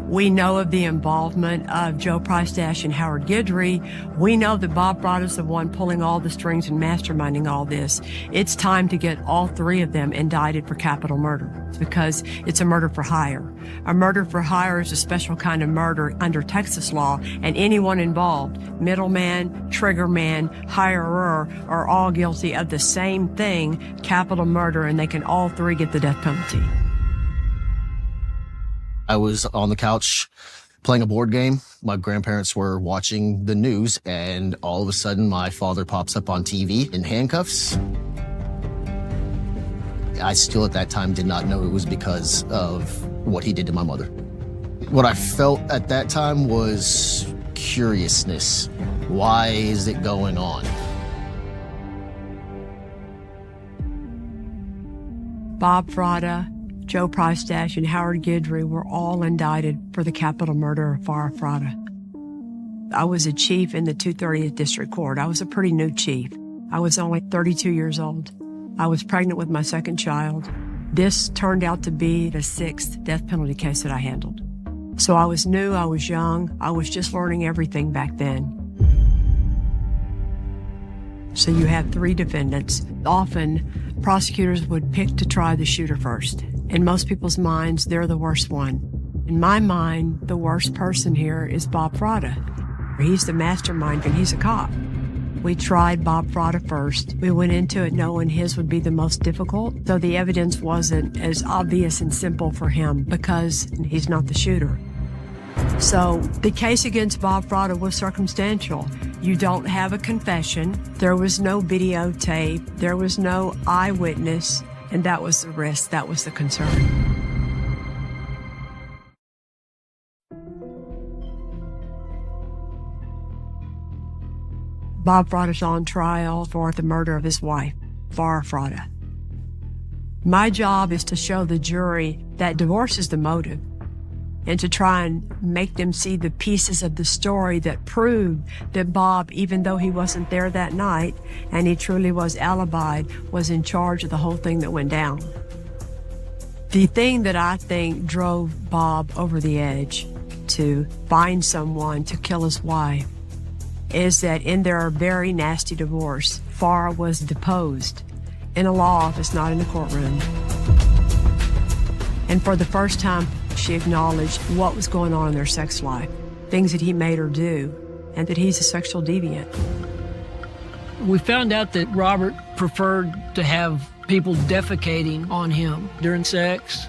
We know of the involvement of Joe Price-Stash and Howard Guidry. We know that Bob Fratta's the one pulling all the strings and masterminding all this. It's time to get all three of them indicted for capital murder because it's a murder for hire. A murder for hire is a special kind of murder under Texas law, and anyone involved, middleman, triggerman, hirer, are all guilty of the same thing, capital murder, and they can all three get the death penalty. I was on the couch playing a board game. My grandparents were watching the news, and all of a sudden my father pops up on TV in handcuffs. I still at that time did not know it was because of what he did to my mother. What I felt at that time was curiousness. Why is it going on? Bob Fratta, Joe Price-Stash, and Howard Guidry were all indicted for the capital murder of Farrah Fratta. I was a chief in the 230th District Court. I was a pretty new chief. I was only 32 years old. I was pregnant with my second child. This turned out to be the 6th death penalty case that I handled. So I was new, I was young, I was just learning everything back then. So you have 3 defendants. Often, prosecutors would pick to try the shooter first. In most people's minds, they're the worst one. In my mind, the worst person here is Bob Fratta. He's the mastermind and he's a cop. We tried Bob Fratta first. We went into it knowing his would be the most difficult, though the evidence wasn't as obvious and simple for him because he's not the shooter. So the case against Bob Fratta was circumstantial. You don't have a confession. There was no videotape. There was no eyewitness. And that was the risk. That was the concern. Bob Fratta's on trial for the murder of his wife, Farah Fratta. My job is to show the jury that divorce is the motive and to try and make them see the pieces of the story that prove that Bob, even though he wasn't there that night and he truly was alibied, was in charge of the whole thing that went down. The thing that I think drove Bob over the edge to find someone to kill his wife is that in their very nasty divorce, Farah was deposed in a law office, not in a courtroom. And for the first time, she acknowledged what was going on in their sex life, things that he made her do, and that he's a sexual deviant. We found out that Robert preferred to have people defecating on him during sex.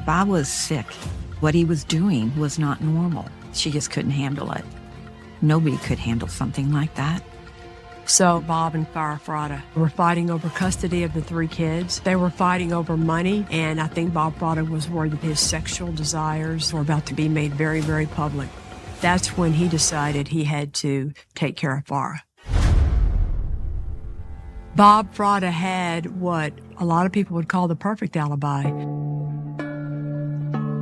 Bob was sick. What he was doing was not normal. She just couldn't handle it. Nobody could handle something like that. So Bob and Farah Fratta were fighting over custody of the 3 kids. They were fighting over money, and I think Bob Fratta was worried that his sexual desires were about to be made very, very public. That's when he decided he had to take care of Farah. Bob Fratta had what a lot of people would call the perfect alibi.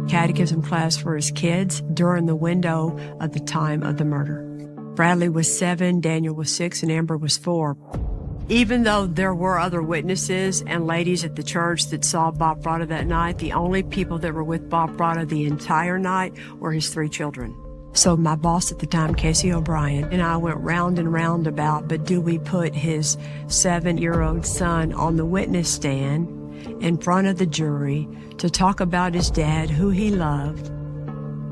Catechism class for his kids during the window of the time of the murder. Bradley was 7, Daniel was 6, and Amber was 4. Even though there were other witnesses and ladies at the church that saw Bob Fratta that night, the only people that were with Bob Fratta the entire night were his 3 children. So my boss at the time, Casey O'Brien, and I went round and round about, but do we put his 7-year-old son on the witness stand in front of the jury to talk about his dad, who he loved?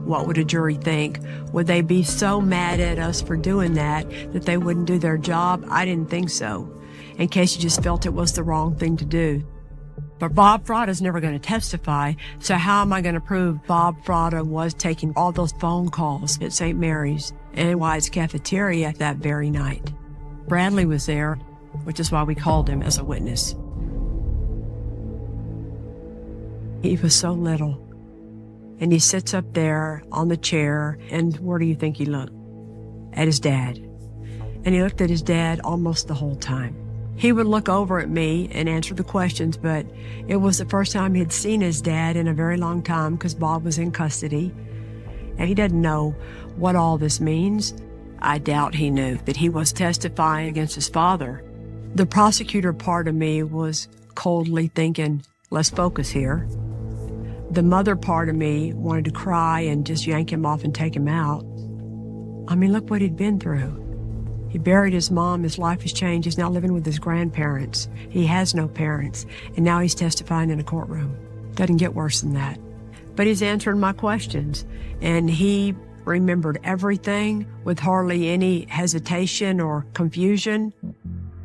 What would a jury think? Would they be so mad at us for doing that they wouldn't do their job? I didn't think so. In case you just felt it was the wrong thing to do. But Bob Fratta's never going to testify, so how am I going to prove Bob Fratta was taking all those phone calls at St. Mary's and Wyatt's cafeteria that very night? Bradley was there, which is why we called him as a witness. He was so little. And he sits up there on the chair, and where do you think he looked? At his dad. And he looked at his dad almost the whole time. He would look over at me and answer the questions, but it was the first time he'd seen his dad in a very long time because Bob was in custody. And he doesn't know what all this means. I doubt he knew that he was testifying against his father. The prosecutor part of me was coldly thinking, let's focus here. The mother part of me wanted to cry and just yank him off and take him out. I mean, look what he'd been through. He buried his mom. His life has changed. He's now living with his grandparents. He has no parents. And now he's testifying in a courtroom. Doesn't get worse than that. But he's answering my questions. And he remembered everything with hardly any hesitation or confusion.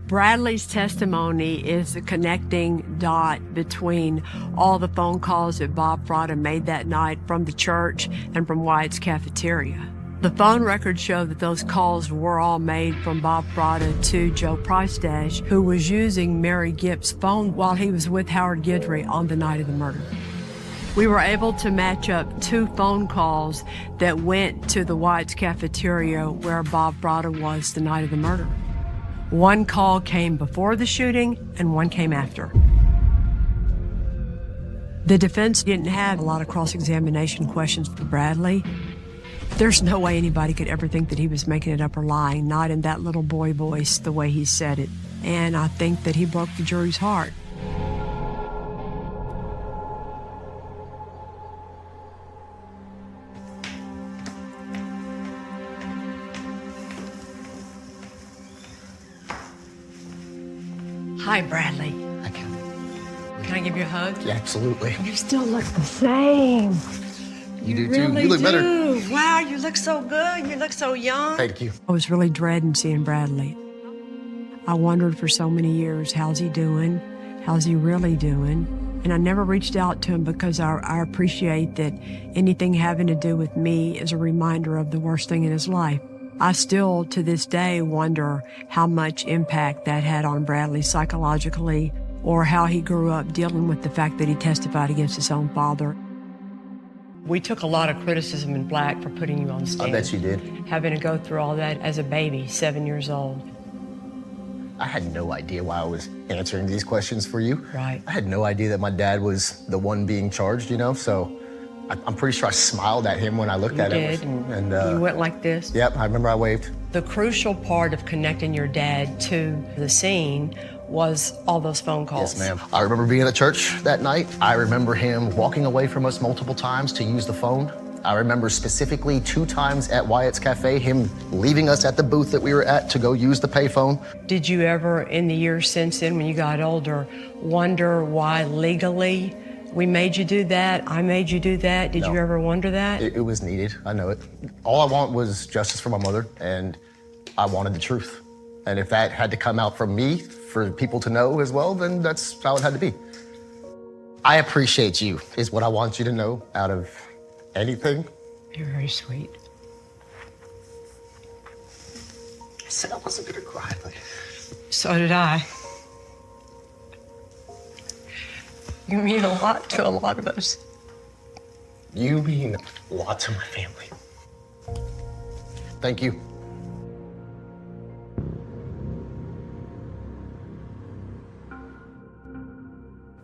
Bradley's testimony is the connecting dot between all the phone calls that Bob Fratta made that night from the church and from Wyatt's cafeteria. The phone records show that those calls were all made from Bob Fratta to Joe Pricedash, who was using Mary Gipp's phone while he was with Howard Guidry on the night of the murder. We were able to match up 2 phone calls that went to the Wyatt's cafeteria where Bob Fratta was the night of the murder. One call came before the shooting and one came after. The defense didn't have a lot of cross-examination questions for Bradley. There's no way anybody could ever think that he was making it up or lying, not in that little boy voice the way he said it. And I think that he broke the jury's heart. Hi, Bradley. Can I give you a hug? Yeah, absolutely. You still look the same. You do really too. You look better. do. Wow, you look so good. You look so young. Thank you. I was really dreading seeing Bradley. I wondered for so many years, how's he doing? How's he really doing? And I never reached out to him because I appreciate that anything having to do with me is a reminder of the worst thing in his life. I still, to this day, wonder how much impact that had on Bradley psychologically, or how he grew up dealing with the fact that he testified against his own father. We took a lot of criticism in Black for putting you on the stand. I bet you did. Having to go through all that as a baby, 7 years old. I had no idea why I was answering these questions for you. Right. I had no idea that my dad was the one being charged, so I'm pretty sure I smiled at him when I looked at him. And you went like this? Yep, I remember I waved. The crucial part of connecting your dad to the scene was all those phone calls. Yes, ma'am. I remember being at church that night. I remember him walking away from us multiple times to use the phone. I remember specifically 2 times at Wyatt's Cafe, him leaving us at the booth that we were at to go use the payphone. Did you ever, in the years since then, when you got older, wonder why legally we made you do that, I made you do that? Did you ever wonder that? It was needed, I know it. All I want was justice for my mother, and I wanted the truth. And if that had to come out from me for people to know as well, then that's how it had to be. I appreciate you, is what I want you to know out of anything. You're very sweet. I said I wasn't gonna cry, but... So did I. You mean a lot to a lot of us. You mean a lot to my family. Thank you.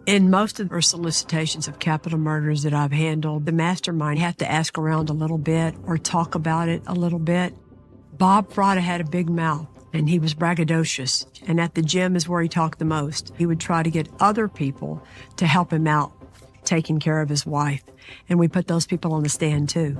In most of the solicitations of capital murders that I've handled, the mastermind had to ask around a little bit or talk about it a little bit. Bob Fratta had a big mouth, and he was braggadocious. And at the gym is where he talked the most. He would try to get other people to help him out taking care of his wife. And we put those people on the stand, too.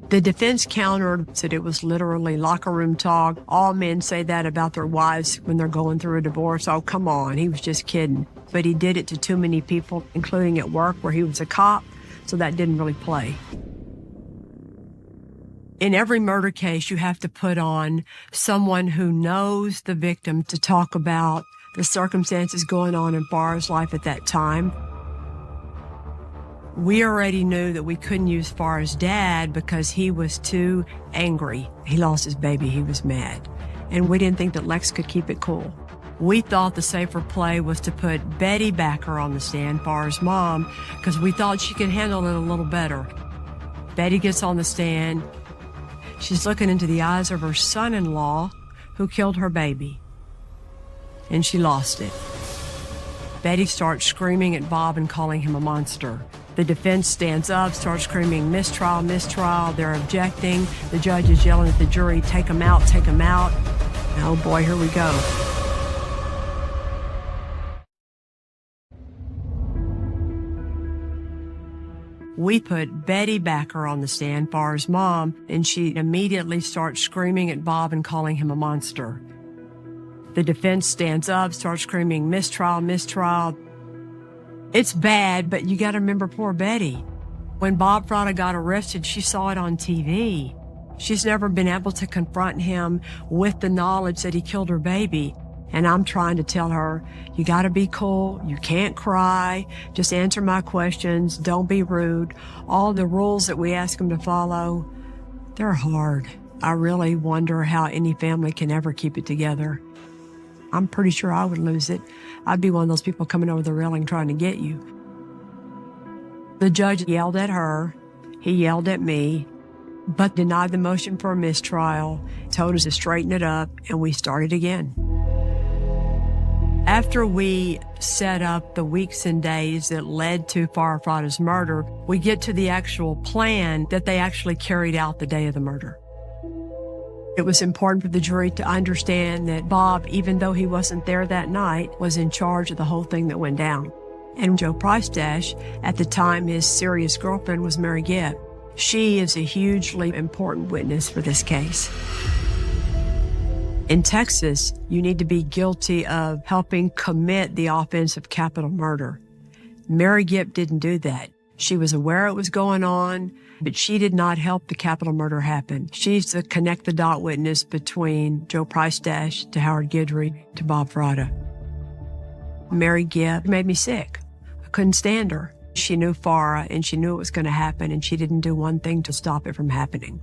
The defense countered, said it was literally locker room talk. All men say that about their wives when they're going through a divorce. Oh, come on, he was just kidding. But he did it to too many people, including at work where he was a cop, so that didn't really play. In every murder case, you have to put on someone who knows the victim to talk about the circumstances going on in Farrah's life at that time. We already knew that we couldn't use Farrah's dad because he was too angry. He lost his baby, he was mad. And we didn't think that Lex could keep it cool. We thought the safer play was to put Betty Backer on the stand, Farrah's mom, because we thought she could handle it a little better. Betty gets on the stand. She's looking into the eyes of her son-in-law who killed her baby. And she lost it. Betty starts screaming at Bob and calling him a monster. The defense stands up, starts screaming, mistrial, mistrial. They're objecting. The judge is yelling at the jury, take him out, take him out. Oh boy, here we go. We put Betty Backer on the stand, Farrah's mom, and she immediately starts screaming at Bob and calling him a monster. The defense stands up, starts screaming, mistrial, mistrial. It's bad, but you got to remember poor Betty. When Bob Fratta got arrested, she saw it on TV. She's never been able to confront him with the knowledge that he killed her baby. And I'm trying to tell her, you got to be cool. You can't cry. Just answer my questions. Don't be rude. All the rules that we ask them to follow, they're hard. I really wonder how any family can ever keep it together. I'm pretty sure I would lose it. I'd be one of those people coming over the railing trying to get you. The judge yelled at her. He yelled at me, but denied the motion for a mistrial, told us to straighten it up, and we started again. After we set up the weeks and days that led to Farrah Fratta's murder, we get to the actual plan that they actually carried out the day of the murder. It was important for the jury to understand that Bob, even though he wasn't there that night, was in charge of the whole thing that went down. And Joe Price-Dash, at the time his serious girlfriend, was Mary Gibb. She is a hugely important witness for this case. In Texas, you need to be guilty of helping commit the offense of capital murder. Mary Gipp didn't do that. She was aware it was going on, but she did not help the capital murder happen. She's the connect the dot witness between Joe Price Dash to Howard Guidry to Bob Fratta. Mary Gipp made me sick. I couldn't stand her. She knew Farah and she knew it was going to happen, and she didn't do one thing to stop it from happening.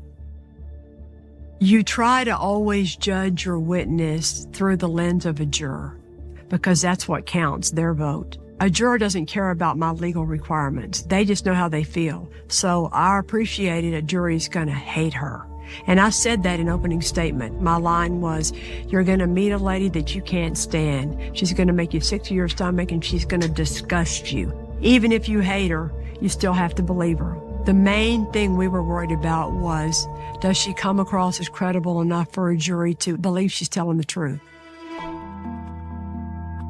You try to always judge your witness through the lens of a juror, because that's what counts, their vote. A juror doesn't care about my legal requirements. They just know how they feel. So I appreciated a jury's going to hate her. And I said that in opening statement. My line was, you're going to meet a lady that you can't stand. She's going to make you sick to your stomach, and she's going to disgust you. Even if you hate her, you still have to believe her. The main thing we were worried about was, does she come across as credible enough for a jury to believe she's telling the truth?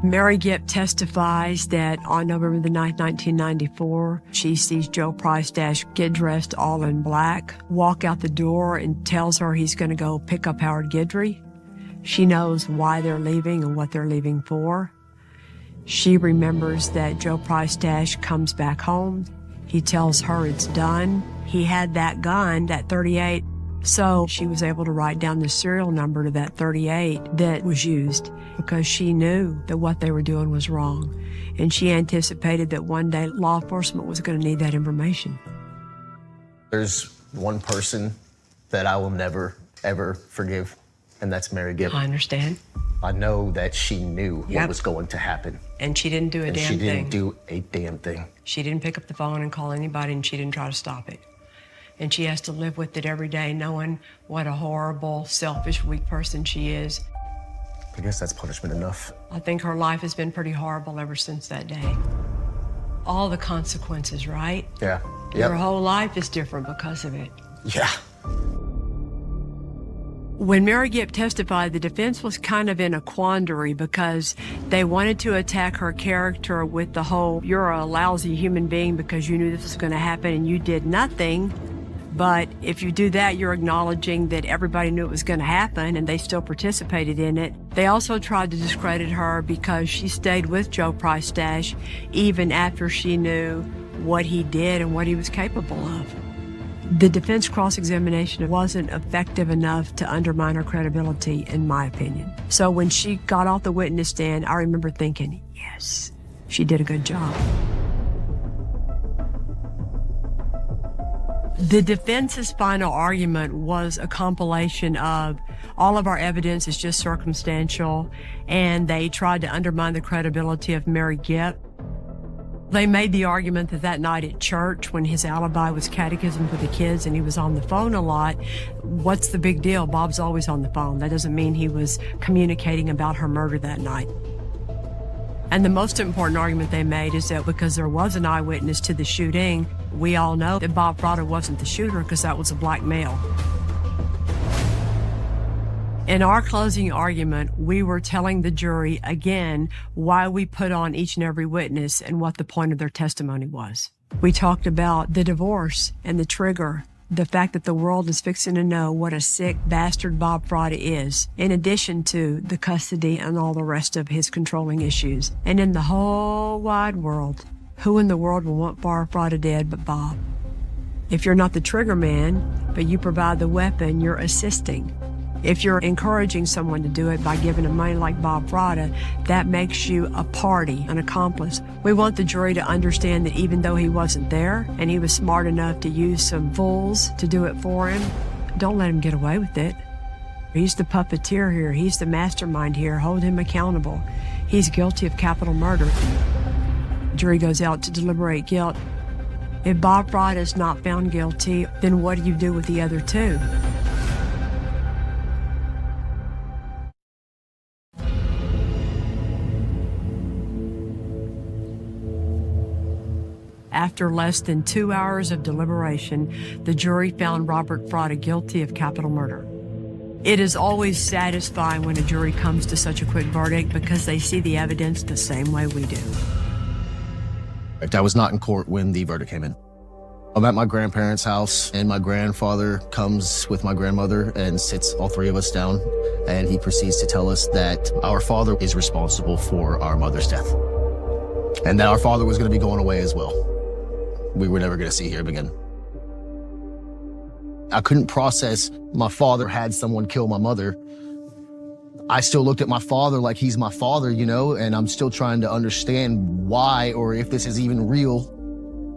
Mary Gipp testifies that on November the 9th, 1994, she sees Joe Price Dash get dressed all in black, walk out the door, and tells her he's going to go pick up Howard Guidry. She knows why they're leaving and what they're leaving for. She remembers that Joe Price Dash comes back home. He tells her it's done. He had that gun, that .38, so she was able to write down the serial number to that .38 that was used, because she knew that what they were doing was wrong. And she anticipated that one day law enforcement was going to need that information. There's one person that I will never, ever forgive, and that's Mary Gipp. I understand. I know that she knew what was going to happen. And she didn't do a damn thing. She didn't do a damn thing. She didn't pick up the phone and call anybody, and she didn't try to stop it. And she has to live with it every day, knowing what a horrible, selfish, weak person she is. I guess that's punishment enough. I think her life has been pretty horrible ever since that day. All the consequences, right? Yeah. Your whole life is different because of it. Yeah. When Mary Gipp testified, the defense was kind of in a quandary because they wanted to attack her character with the whole, you're a lousy human being because you knew this was going to happen and you did nothing. But if you do that, you're acknowledging that everybody knew it was going to happen and they still participated in it. They also tried to discredit her because she stayed with Joe Price Dash even after she knew what he did and what he was capable of. The defense cross-examination wasn't effective enough to undermine her credibility, in my opinion. So when she got off the witness stand, I remember thinking, yes, she did a good job. The defense's final argument was a compilation of all of our evidence is just circumstantial, and they tried to undermine the credibility of Mary Gipp. They made the argument that that night at church, when his alibi was catechism for the kids and he was on the phone a lot, what's the big deal? Bob's always on the phone. That doesn't mean he was communicating about her murder that night. And the most important argument they made is that because there was an eyewitness to the shooting, we all know that Bob Fratta wasn't the shooter because that was a black male. In our closing argument, we were telling the jury again why we put on each and every witness and what the point of their testimony was. We talked about the divorce and the trigger, the fact that the world is fixing to know what a sick bastard Bob Fratta is, in addition to the custody and all the rest of his controlling issues. And in the whole wide world, who in the world will want Farah Fratta dead but Bob? If you're not the trigger man, but you provide the weapon, you're assisting. If you're encouraging someone to do it by giving them money like Bob Fratta, that makes you a party, an accomplice. We want the jury to understand that even though he wasn't there and he was smart enough to use some fools to do it for him, don't let him get away with it. He's the puppeteer here. He's the mastermind here. Hold him accountable. He's guilty of capital murder. The jury goes out to deliberate guilt. If Bob Fratta is not found guilty, then what do you do with the other two? After less than 2 hours of deliberation, the jury found Robert Fratta guilty of capital murder. It is always satisfying when a jury comes to such a quick verdict because they see the evidence the same way we do. I was not in court when the verdict came in. I'm at my grandparents' house, and my grandfather comes with my grandmother and sits all three of us down, and he proceeds to tell us that our father is responsible for our mother's death, and that our father was going to be going away as well. We were never going to see him again. I couldn't process my father had someone kill my mother. I still looked at my father like he's my father, you know, and I'm still trying to understand why or if this is even real.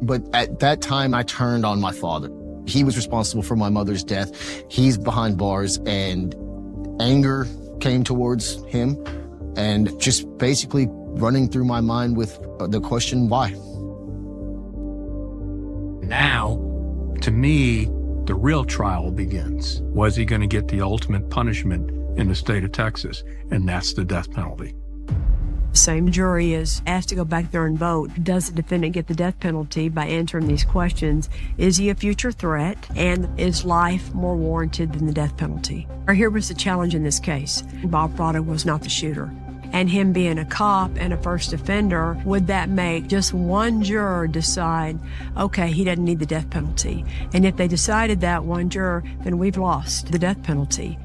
But at that time, I turned on my father. He was responsible for my mother's death. He's behind bars, and anger came towards him, and just basically running through my mind with the question, why? Now, to me, the real trial begins. Was he going to get the ultimate punishment in the state of Texas? And that's the death penalty. Same jury is asked to go back there and vote. Does the defendant get the death penalty by answering these questions? Is he a future threat? And is life more warranted than the death penalty? Or here was the challenge in this case. Bob Fratto was not the shooter. And him being a cop and a first offender, would that make just one juror decide, okay, he doesn't need the death penalty? And if they decided that one juror, then we've lost the death penalty.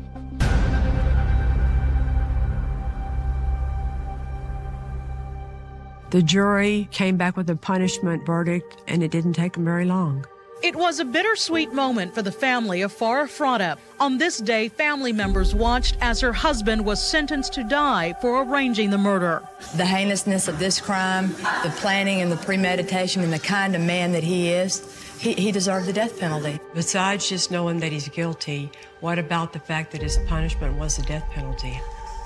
The jury came back with a punishment verdict, and it didn't take them very long. It was a bittersweet moment for the family of Farah Fratto. On this day, family members watched as her husband was sentenced to die for arranging the murder. The heinousness of this crime, the planning and the premeditation and the kind of man that he is, he deserved the death penalty. Besides just knowing that he's guilty, what about the fact that his punishment was the death penalty?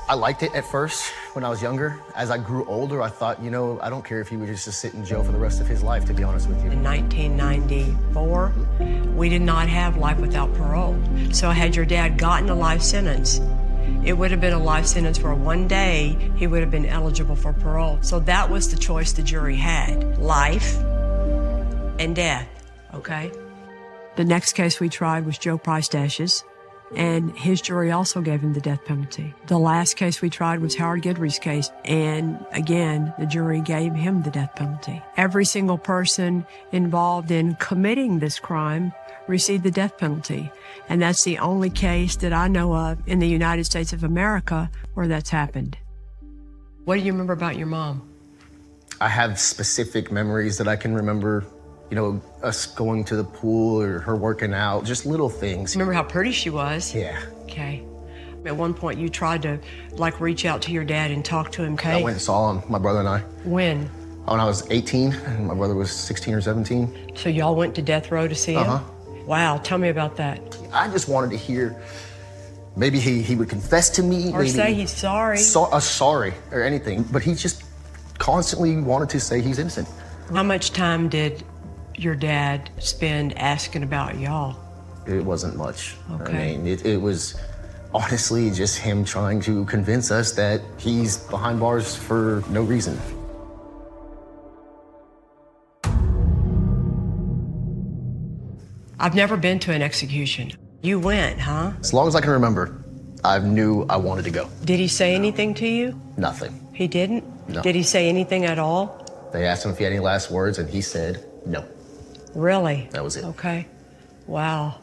I liked it at first when I was younger. As I grew older, I thought, you know, I don't care if he would just sit in jail for the rest of his life, to be honest with you. In 1994, we did not have life without parole. So had your dad gotten a life sentence, it would have been a life sentence for one day. He would have been eligible for parole. So that was the choice the jury had, life and death, okay? The next case we tried was Joe Price-Dash's, and his jury also gave him the death penalty. The last case we tried was Howard Guidry's case, and again, the jury gave him the death penalty. Every single person involved in committing this crime received the death penalty, and that's the only case that I know of in the United States of America where that's happened. What do you remember about your mom? I have specific memories that I can remember. You know, us going to the pool or her working out, just little things. Remember how pretty she was? Yeah. Okay. At one point, you tried to, like, reach out to your dad and talk to him, okay? I went and saw him, my brother and I. When? When I was 18, and my brother was 16 or 17. So y'all went to death row to see him? Uh-huh. Wow, tell me about that. I just wanted to hear, maybe he would confess to me. Or maybe say he's sorry. Sorry, or anything. But he just constantly wanted to say he's innocent. How much time did your dad spend asking about y'all? It wasn't much. Okay. I mean, it was honestly just him trying to convince us that he's behind bars for no reason. I've never been to an execution. You went, huh? As long as I can remember, I knew I wanted to go. Did he say anything to you? Nothing. He didn't? No. Did he say anything at all? They asked him if he had any last words, and he said no. Really? That was it. Okay. Wow.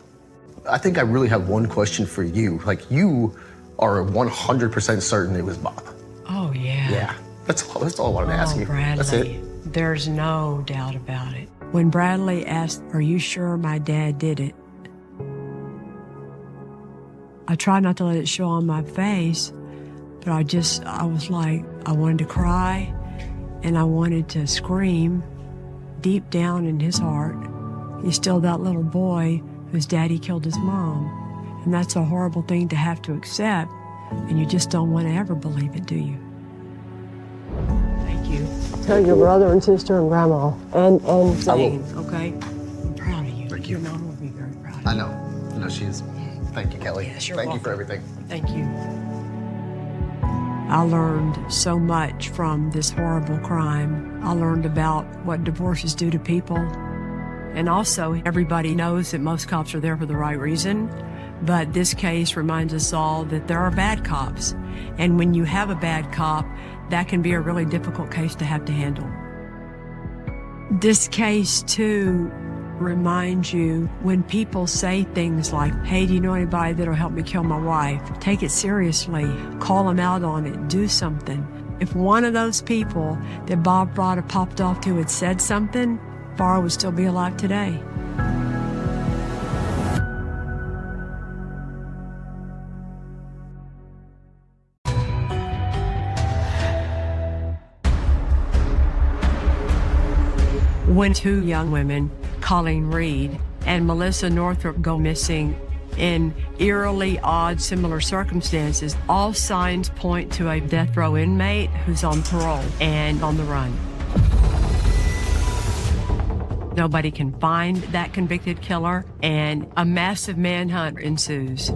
I think I really have one question for you. Like, you are 100% certain it was Bob. Oh, yeah. Yeah. That's all I wanted to ask you. Bradley. That's it. There's no doubt about it. When Bradley asked, "Are you sure my dad did it?" I tried not to let it show on my face, but I was like, I wanted to cry and I wanted to scream. Deep down in his heart, he's still that little boy whose daddy killed his mom. And that's a horrible thing to have to accept, and you just don't want to ever believe it, do you? Thank you. Tell your brother and sister and grandma and Zane, okay? I'm proud of you. Thank you. Your mom will be very proud of I know. I know she is. Thank you, Kelly. Yes, you're Thank you welcome. for everything. Thank you. I learned so much from this horrible crime. I learned about what divorces do to people. And also, everybody knows that most cops are there for the right reason. But this case reminds us all that there are bad cops. And when you have a bad cop, that can be a really difficult case to have to handle. This case, too, remind you when people say things like, hey, do you know anybody that'll help me kill my wife? Take it seriously. Call them out on it. Do something. If one of those people that Bob Fratta popped off to had said something, Farah would still be alive today. When two young women, Colleen Reed and Melissa Northrup, go missing in eerily odd, similar circumstances, all signs point to a death row inmate who's on parole and on the run. Nobody can find that convicted killer, and a massive manhunt ensues.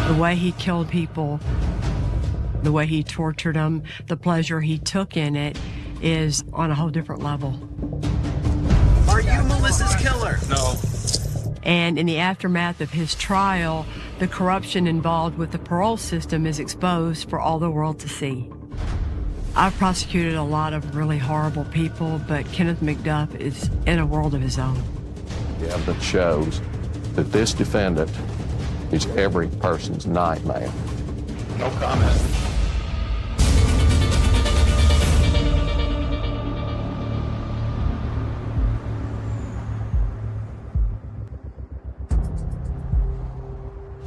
The way he killed people, the way he tortured them, the pleasure he took in it is on a whole different level. Are you Melissa's killer? No. And in the aftermath of his trial, the corruption involved with the parole system is exposed for all the world to see. I've prosecuted a lot of really horrible people, but Kenneth McDuff is in a world of his own. The evidence shows that this defendant is every person's nightmare. No comment.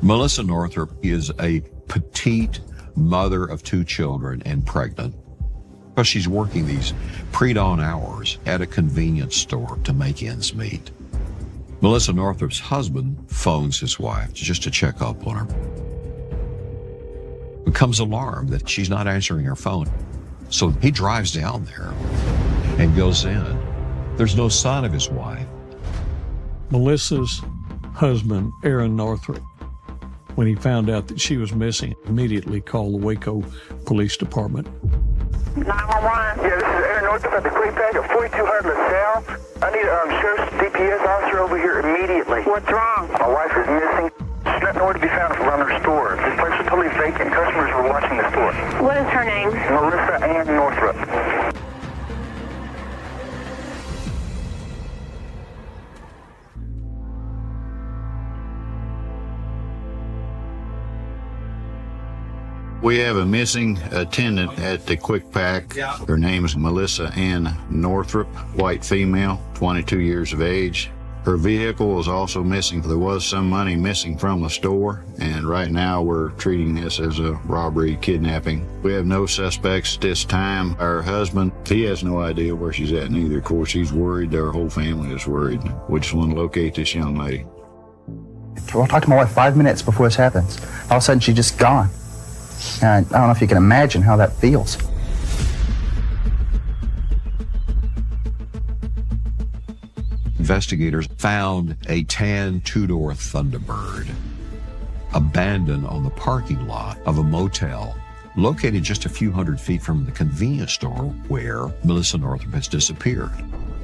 Melissa Northrup is a petite mother of 2 children and pregnant. But she's working these pre-dawn hours at a convenience store to make ends meet. Melissa Northrup's husband phones his wife just to check up on her. Becomes alarmed that she's not answering her phone. So he drives down there and goes in. There's no sign of his wife. Melissa's husband, Aaron Northrup, when he found out that she was missing, immediately called the Waco Police Department. 911. Yeah, this is Aaron Northrup at the Claypack at 4200 LaSalle. I need a sheriff's DPS officer over here immediately. What's wrong? My wife is missing. She's not nowhere to be found around her store. This place is totally vacant. Customers were watching the store. What is her name? Melissa Ann Northrup. We have a missing attendant at the Quick Pack. Her name is Melissa Ann Northrup, white female, 22 years of age. Her vehicle was also missing. There was some money missing from the store, and right now we're treating this as a robbery, kidnapping. We have no suspects at this time. Our husband, he has no idea where she's at neither. Of course, he's worried. Our whole family is worried. We just want to locate this young lady. I talked to my wife 5 minutes before this happens. All of a sudden, she's just gone. And I don't know if you can imagine how that feels. Investigators found a tan 2-door Thunderbird abandoned on the parking lot of a motel located just a few hundred feet from the convenience store where Melissa Northrup has disappeared.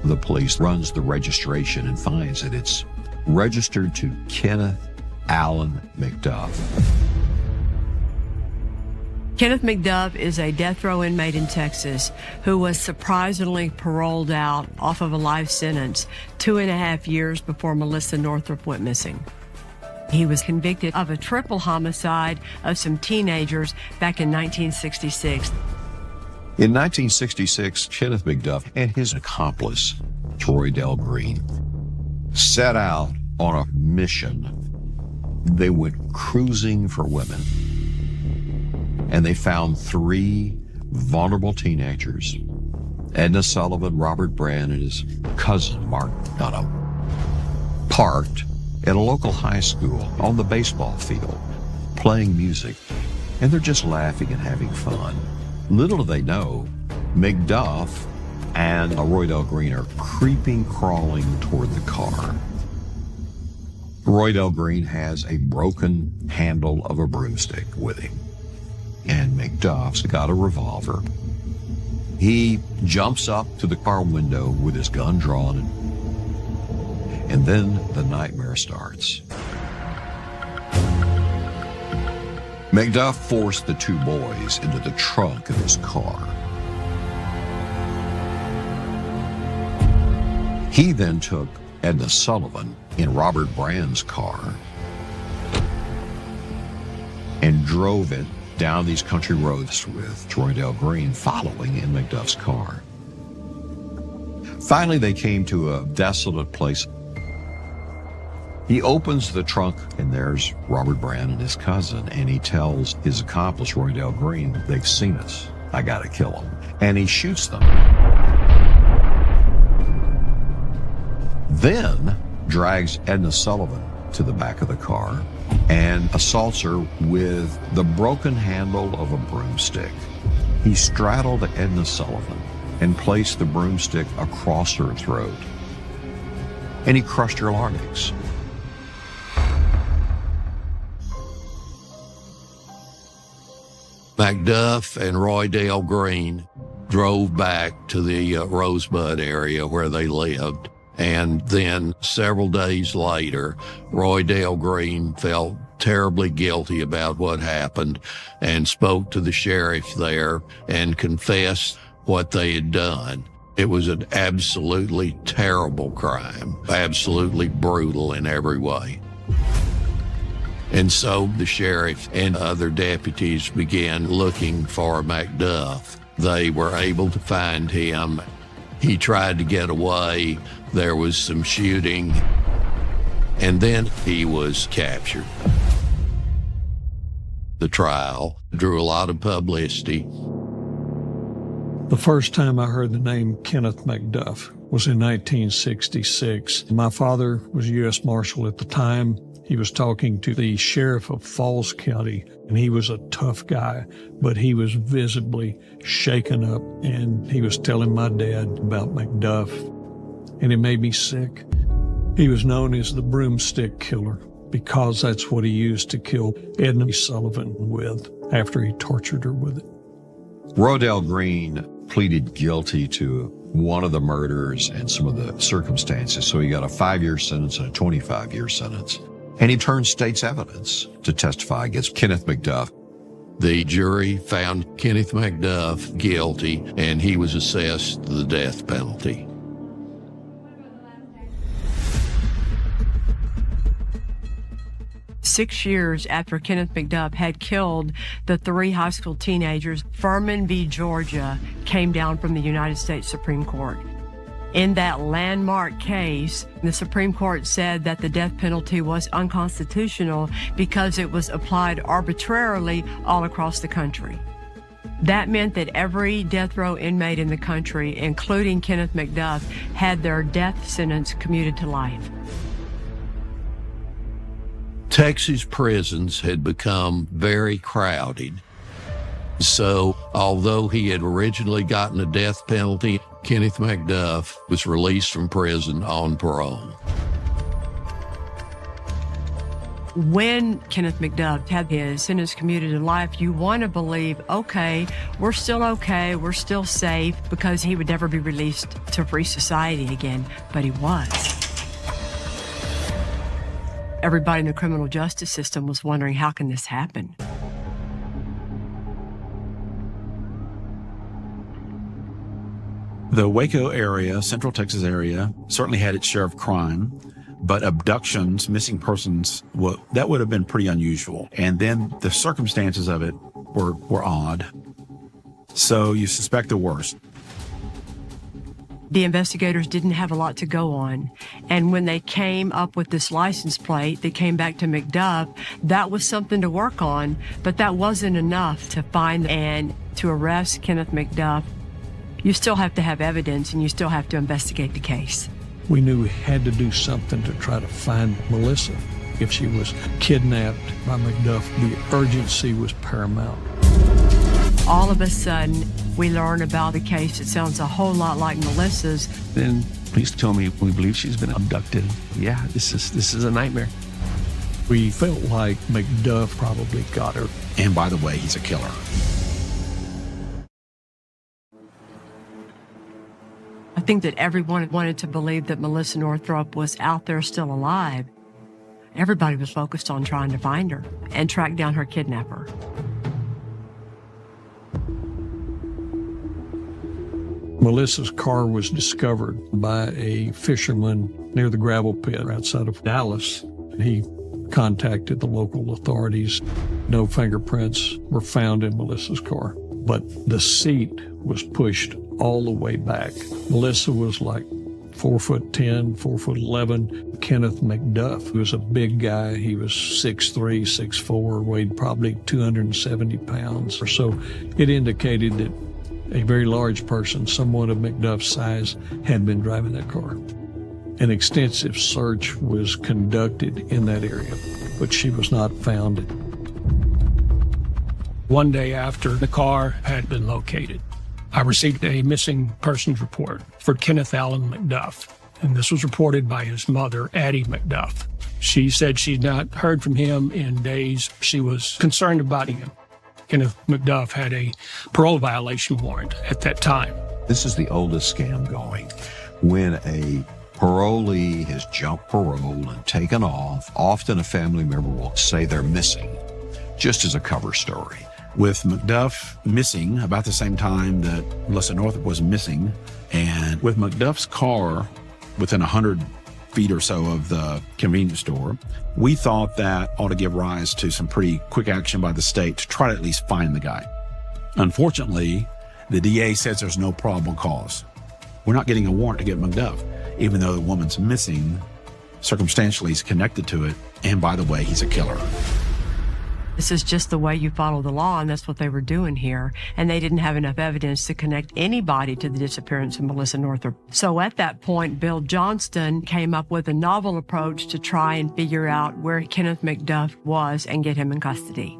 The police runs the registration and finds that it's registered to Kenneth Allen McDuff. Kenneth McDuff is a death row inmate in Texas who was surprisingly paroled out off of a life sentence 2.5 years before Melissa Northrup went missing. He was convicted of a triple homicide of some teenagers back in 1966. In 1966, Kenneth McDuff and his accomplice, Troy Del Green, set out on a mission. They went cruising for women. And they found 3 vulnerable teenagers, Edna Sullivan, Robert Brand, and his cousin, Mark Dunham, parked at a local high school on the baseball field, playing music, and they're just laughing and having fun. Little do they know, McDuff and Roy Del Green are crawling toward the car. Roy Del Green has a broken handle of a broomstick with him. And McDuff's got a revolver. He jumps up to the car window with his gun drawn, and then the nightmare starts. McDuff forced the 2 boys into the trunk of his car. He then took Edna Sullivan in Robert Brand's car and drove it down these country roads with Troy Dale Green following in McDuff's car. Finally, they came to a desolate place. He opens the trunk, and there's Robert Brand and his cousin, and he tells his accomplice, Roy Dale Green, they've seen us. I gotta kill them. And he shoots them. Then drags Edna Sullivan to the back of the car and assaults her with the broken handle of a broomstick. He straddled Edna Sullivan and placed the broomstick across her throat. And he crushed her larynx. McDuff and Roy Dale Green drove back to the Rosebud area where they lived. And then several days later, Roy Dale Green felt terribly guilty about what happened and spoke to the sheriff there and confessed what they had done. It was an absolutely terrible crime, absolutely brutal in every way. And so the sheriff and other deputies began looking for McDuff. They were able to find him. He tried to get away. There was some shooting, and then he was captured. The trial drew a lot of publicity. The first time I heard the name Kenneth McDuff was in 1966. My father was a U.S. Marshal at the time. He was talking to the sheriff of Falls County, and he was a tough guy, but he was visibly shaken up, and he was telling my dad about McDuff, and it made me sick. He was known as the broomstick killer because that's what he used to kill Edna Sullivan with after he tortured her with it. Roy Dale Green pleaded guilty to one of the murders and some of the circumstances, so he got a 5-year sentence and a 25-year sentence. And he turned state's evidence to testify against Kenneth McDuff. The jury found Kenneth McDuff guilty, and he was assessed the death penalty. 6 years after Kenneth McDuff had killed the 3 high school teenagers, Furman v. Georgia came down from the United States Supreme Court. In that landmark case, the Supreme Court said that the death penalty was unconstitutional because it was applied arbitrarily all across the country. That meant that every death row inmate in the country, including Kenneth McDuff, had their death sentence commuted to life. Texas prisons had become very crowded. So, although he had originally gotten a death penalty, Kenneth McDuff was released from prison on parole. When Kenneth McDuff had his sentence commuted to life, you want to believe, okay, we're still safe, because he would never be released to free society again, but he was. Everybody in the criminal justice system was wondering, how can this happen? The Waco area, Central Texas area, certainly had its share of crime, but abductions, missing persons, that would have been pretty unusual. And then the circumstances of it were odd. So you suspect the worst. The investigators didn't have a lot to go on. And when they came up with this license plate that came back to McDuff, that was something to work on, but that wasn't enough to find and to arrest Kenneth McDuff. You still have to have evidence, and you still have to investigate the case. We knew we had to do something to try to find Melissa. If she was kidnapped by McDuff, the urgency was paramount. All of a sudden, we learn about a case that sounds a whole lot like Melissa's. Then police told me, we believe she's been abducted. Yeah, this is a nightmare. We felt like McDuff probably got her. And by the way, he's a killer. I think that everyone wanted to believe that Melissa Northrup was out there still alive. Everybody was focused on trying to find her and track down her kidnapper. Melissa's car was discovered by a fisherman near the gravel pit outside of Dallas. He contacted the local authorities. No fingerprints were found in Melissa's car, but the seat was pushed all the way back. Melissa was like 4'10", 4'11". Kenneth McDuff was a big guy. He was 6'3", 6'4", weighed probably 270 pounds or so. It indicated that a very large person, someone of McDuff's size, had been driving that car. An extensive search was conducted in that area, but she was not found. One day after the car had been located, I received a missing persons report for Kenneth Allen McDuff, and this was reported by his mother, Addie McDuff. She said she'd not heard from him in days. She was concerned about him. Kenneth McDuff had a parole violation warrant at that time. This is the oldest scam going. When a parolee has jumped parole and taken off, often a family member will say they're missing, just as a cover story. With McDuff missing about the same time that Melissa Northrop was missing, and with McDuff's car within 100 feet or so of the convenience store, we thought that ought to give rise to some pretty quick action by the state to try to at least find the guy. Unfortunately, the DA says there's no probable cause. We're not getting a warrant to get McDuff, even though the woman's missing. Circumstantially, he's connected to it, and by the way, he's a killer. This is just the way you follow the law, and that's what they were doing here. And they didn't have enough evidence to connect anybody to the disappearance of Melissa Northrop. So at that point, Bill Johnston came up with a novel approach to try and figure out where Kenneth McDuff was and get him in custody.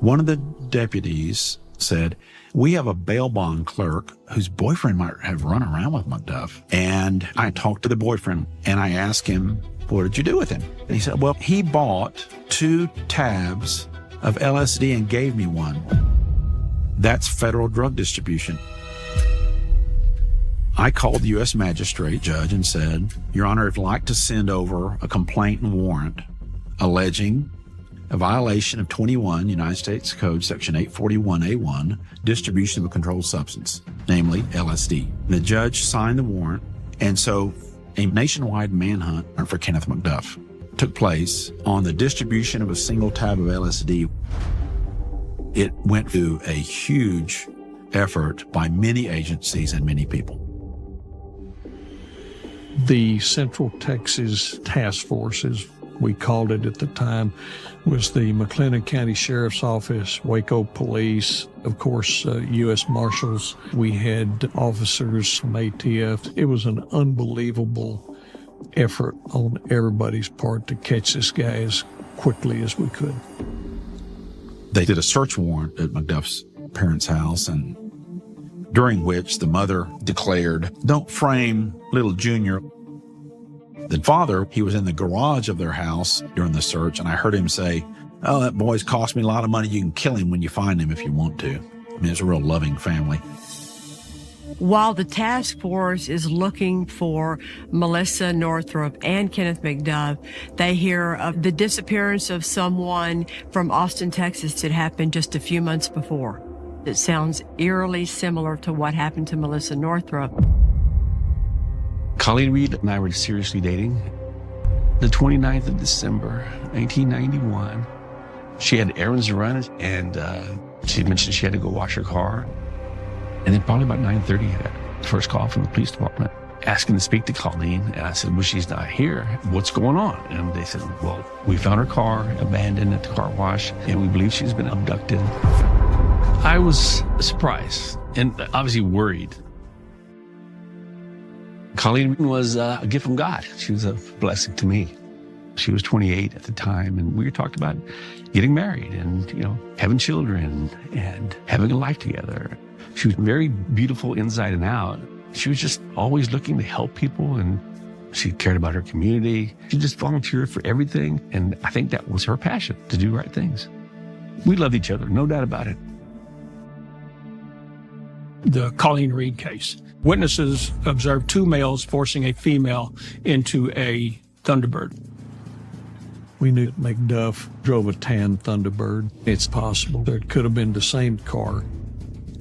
One of the deputies said, "We have a bail bond clerk whose boyfriend might have run around with McDuff." And I talked to the boyfriend and I asked him, "What did you do with him?" And he said, "Well, he bought 2 tabs of LSD and gave me one." That's federal drug distribution. I called the U.S. magistrate judge and said, "Your Honor, I'd like to send over a complaint and warrant alleging a violation of 21 United States Code Section 841A1, distribution of a controlled substance, namely LSD." The judge signed the warrant, and so a nationwide manhunt for Kenneth McDuff took place on the distribution of a single tab of LSD. It went through a huge effort by many agencies and many people. The Central Texas Task Force, as we called it at the time, was the McLennan County Sheriff's Office, Waco Police, of course, U.S. Marshals. We had officers from ATF. It was an unbelievable effort on everybody's part to catch this guy as quickly as we could. They did a search warrant at McDuff's parents' house, and during which the mother declared, "Don't frame little Junior." The father, he was in the garage of their house during the search, and I heard him say, "Oh, that boy's cost me a lot of money. You can kill him when you find him if you want to." I mean, it's a real loving family. While the task force is looking for Melissa Northrop and Kenneth McDuff, they hear of the disappearance of someone from Austin, Texas that happened just a few months before. It sounds eerily similar to what happened to Melissa Northrop. Colleen Reed and I were seriously dating. The 29th of December, 1991, she had errands to run, and she mentioned she had to go wash her car. And then probably about 9:30, I got the first call from the police department asking to speak to Colleen. And I said, "Well, she's not here. What's going on?" And they said, "Well, we found her car abandoned at the car wash, and we believe she's been abducted." I was surprised and obviously worried. Colleen was a gift from God. She was a blessing to me. She was 28 at the time, and we were talking about getting married and, having children and having a life together. She was very beautiful inside and out. She was just always looking to help people, and she cared about her community. She just volunteered for everything, and I think that was her passion, to do right things. We loved each other, no doubt about it. The Colleen Reed case. Witnesses observed 2 males forcing a female into a Thunderbird. We knew that McDuff drove a tan Thunderbird. It's possible that it could have been the same car.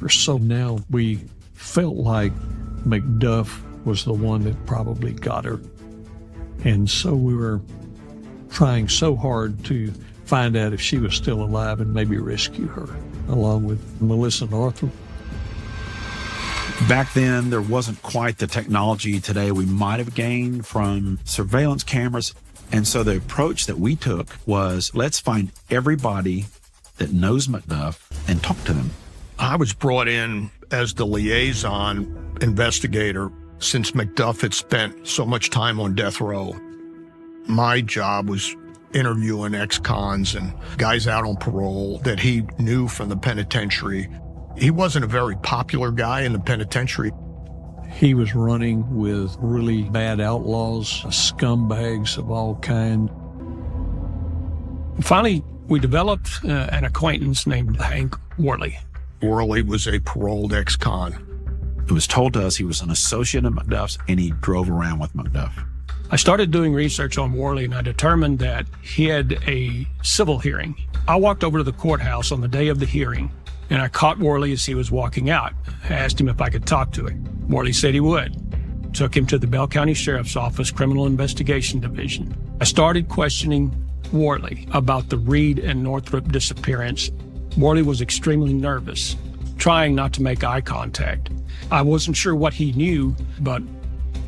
So now we felt like McDuff was the one that probably got her. And so we were trying so hard to find out if she was still alive and maybe rescue her, along with Melissa Northrup. Back then, there wasn't quite the technology today we might have gained from surveillance cameras. And so the approach that we took was, let's find everybody that knows McDuff and talk to them. I was brought in as the liaison investigator since McDuff had spent so much time on death row. My job was interviewing ex-cons and guys out on parole that he knew from the penitentiary. He wasn't a very popular guy in the penitentiary. He was running with really bad outlaws, scumbags of all kind. Finally, we developed an acquaintance named Hank Worley. Worley was a paroled ex-con. It was told to us he was an associate of McDuff's and he drove around with McDuff. I started doing research on Worley and I determined that he had a civil hearing. I walked over to the courthouse on the day of the hearing and I caught Worley as he was walking out. I asked him if I could talk to him. Worley said he would. Took him to the Bell County Sheriff's Office Criminal Investigation Division. I started questioning Worley about the Reed and Northrup disappearance. Worley was extremely nervous, trying not to make eye contact. I wasn't sure what he knew, but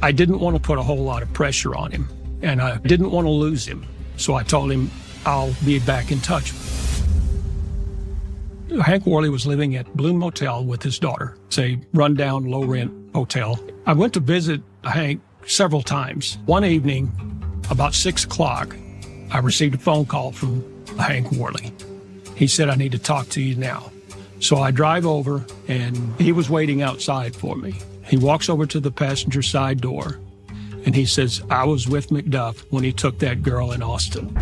I didn't want to put a whole lot of pressure on him, and I didn't want to lose him. So I told him I'll be back in touch. Hank Worley was living at Bloom Motel with his daughter. It's a rundown, low-rent hotel. I went to visit Hank several times. One evening, about 6 o'clock, I received a phone call from Hank Worley. He said, "I need to talk to you now." So I drive over, and he was waiting outside for me. He walks over to the passenger side door, and he says, "I was with McDuff when he took that girl in Austin."